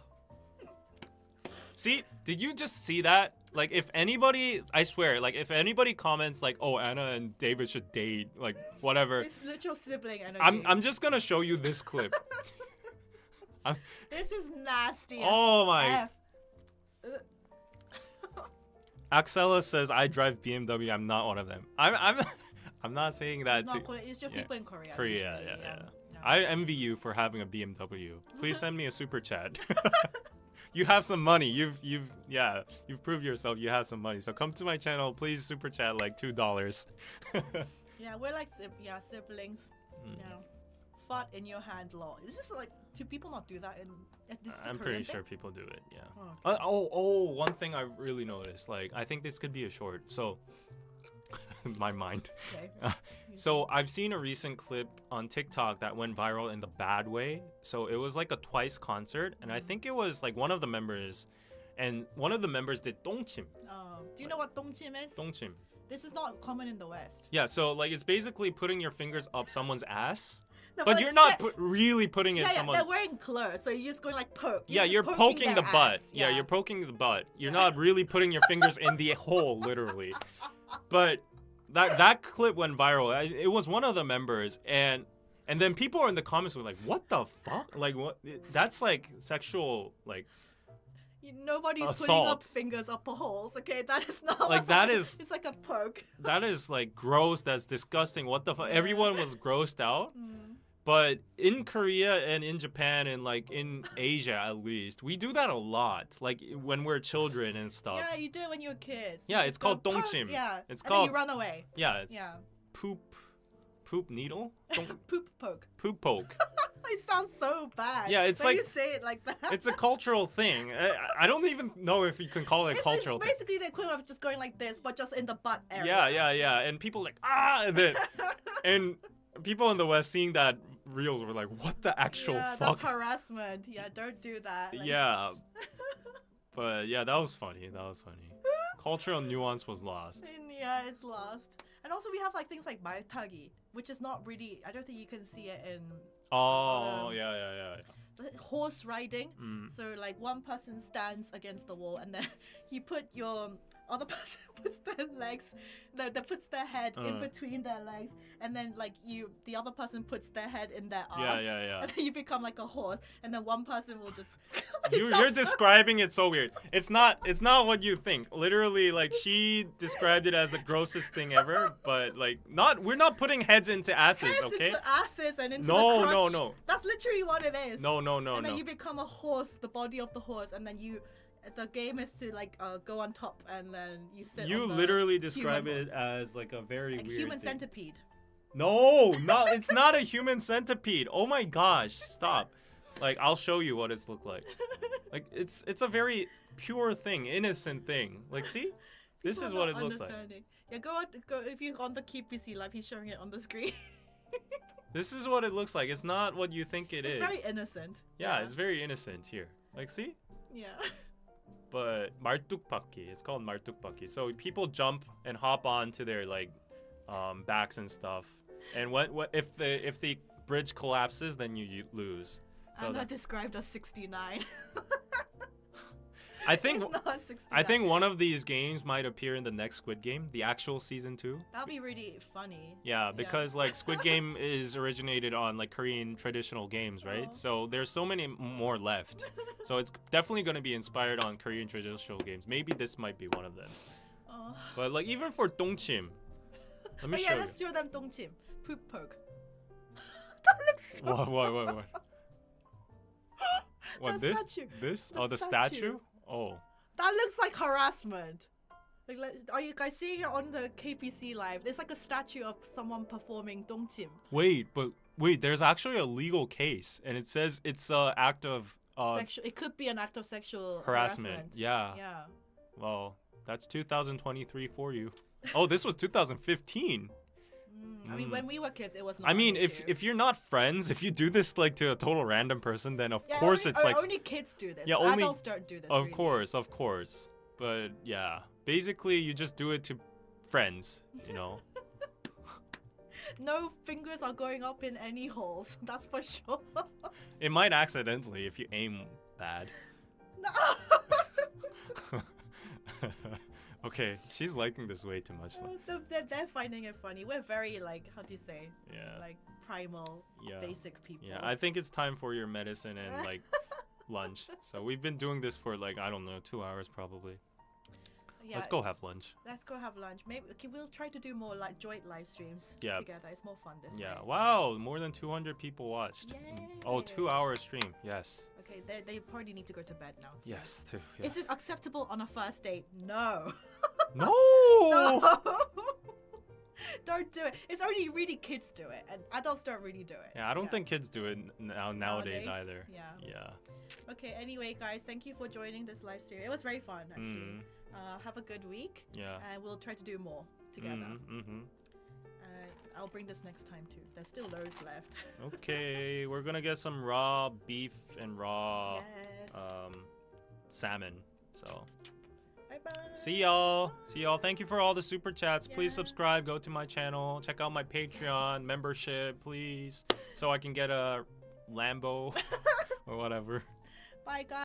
See, did you just see that? Like, if anybody, I swear, like, if anybody comments like, "Oh, Anna and David should date," like, whatever, It's literal sibling energy. I'm just gonna show you this clip. This is nasty. Oh as my- F. Axela says, "I drive BMW. I'm not one of them." I'm not saying that It's to not Korea, it's just yeah. people in Korea. Korea. usually, Yeah. I envy you for having a BMW. Please send me a super chat. You have some money. You've proved yourself. You have some money. So come to my channel. Please super chat like $2. Yeah, we're like siblings. You know, fart in your hand law. Is this like, do people not do that in? This is the I'm Korean pretty thing? sure people do it. Yeah. Oh, One thing I really noticed. Like, I think this could be a short. So, my mind. Okay. So I've seen a recent clip on TikTok that went viral in the bad way. So it was like a Twice concert, and I think it was like one of the members did dongchim. Do you know what dongchim is? Dongchim. This is not common in the West. Yeah, so like it's basically putting your fingers up someone's ass, No, but like, you're not they're- really putting it in Yeah, someone's. they're wearing clothes, so you're just going like poke. Yeah, just you're poking the their butt. ass. Yeah, you're poking the butt. You're not really putting your fingers in the hole, literally. But that clip went viral. It was one of the members, and And then people are in the comments were like, "What the fuck? Like what? That's like sexual like." Nobody's Assault. putting up fingers up a holes. Okay, that is not Like, that is- It's like a poke. That is like gross. That's disgusting. What the fuck? Everyone was grossed out. Mm. But in Korea and in Japan and like in Asia at least, we do that a lot. Like when we're children and stuff. Yeah, you do it when you're kids. Yeah, You it's just go, called "Poke," dongchim. Yeah, It's and called- then you run away. Yeah, it's Yeah, poop needle. poop poke. Poop poke. It sounds so bad. Yeah, it's when like- you say it like that. It's a cultural thing. I don't even know if you can call it a It's cultural thing. basically the equivalent of just going like this, but just in the butt area. Yeah. And people like and people in the West seeing that reels were like, what the actual Yeah, fuck? that's harassment. Yeah, don't do that. Like- Yeah. But yeah, that was funny. Cultural nuance was lost. And yeah, it's lost. And also we have like things like maitagi, which is not really. I don't think you can see it in Oh, yeah. horse riding. Mm. So like one person stands against the wall, and then you put your other person puts their legs, that puts their head in between their legs, and then like the other person puts their head in their ass. Yeah. And then you become like a horse, and then one person will just. You're describing it so weird. It's not what you think. Literally, like she described it as the grossest thing ever, but like we're not putting heads into asses, Heads okay? into asses and into No, the crotch. no. That's literally what it is. No. And then you become a horse, the body of the horse, and then the game is to like go on top, and then you sit. You on the literally describe human it as like a very like weird human thing. centipede. No, it's not a human centipede. Oh my gosh, stop. Like I'll show you what it's look like. Like it's a very pure thing, innocent thing. Like see? This People is are what it not looks like. understanding. Yeah, go if you're on the KPC live, he's showing it on the screen. This is what it looks like. It's not what you think it is. It's very innocent. Yeah, it's very innocent here. Like see? Yeah. But 말뚝박기, it's called 말뚝박기. So people jump and hop onto their like backs and stuff. And what if the bridge collapses, then you lose. So I'm not described as 69. I think It's not 69. I think one of these games might appear in the next Squid Game, the actual season 2. That'll be really funny. Yeah, because like Squid Game is originated on like Korean traditional games, right? Oh. So there's so many more left. So it's definitely going to be inspired on Korean traditional games. Maybe this might be one of them. Oh. But like even for dongchim, let me Oh show yeah, you. let's show them dongchim. Poop poke. That looks so What? What That this? statue. This? The Oh, the statue? Oh. That looks like harassment. Like, are you guys seeing it on the KPC live? There's like a statue of someone performing dongchim. Wait, there's actually a legal case and it says it's an act of It could be an act of sexual harassment. Yeah. Yeah. Well, that's 2023 for you. Oh, this was 2015. I mean, when we were kids, it was not. I mean, an issue. if you're not friends, if you do this like to a total random person, then of Yeah, course only, it's like only kids do this. Yeah, only- Adults don't do this. of really. course. But yeah, basically you just do it to friends, you know. No fingers are going up in any holes. That's for sure. It might accidentally if you aim bad. No. Okay, she's liking this way too much. They're finding it funny. We're very like, how do you say? Yeah. Like primal, Yeah. basic people. Yeah, I think it's time for your medicine and like lunch. So we've been doing this for like, I don't know, 2 hours probably. Yeah, Let's go have lunch. Let's go have lunch. Maybe we'll try to do more like joint live streams Yeah. together. It's more fun this Yeah. way. Wow, more than 200 people watched. Yay. Oh, 2 hour stream. Yes. Okay, they probably need to go to bed now. Too. Yes, too. Yeah. Is it acceptable on a first date? No. No. No. Don't do it. It's only really kids do it, and adults don't really do it. Yeah, I don't think kids do it nowadays either. Yeah. Yeah. Okay. Anyway, guys, thank you for joining this live stream. It was very fun, actually. Have a good week. Yeah. And we'll try to do more together. Mm-hmm. I'll bring this next time too. There's still loads left. Okay, we're gonna get some raw beef and raw Yes. salmon. So Bye bye. see y'all. Thank you for all the super chats. Please subscribe. Go to my channel. Check out my Patreon membership, please, so I can get a Lambo or whatever. Bye, guys.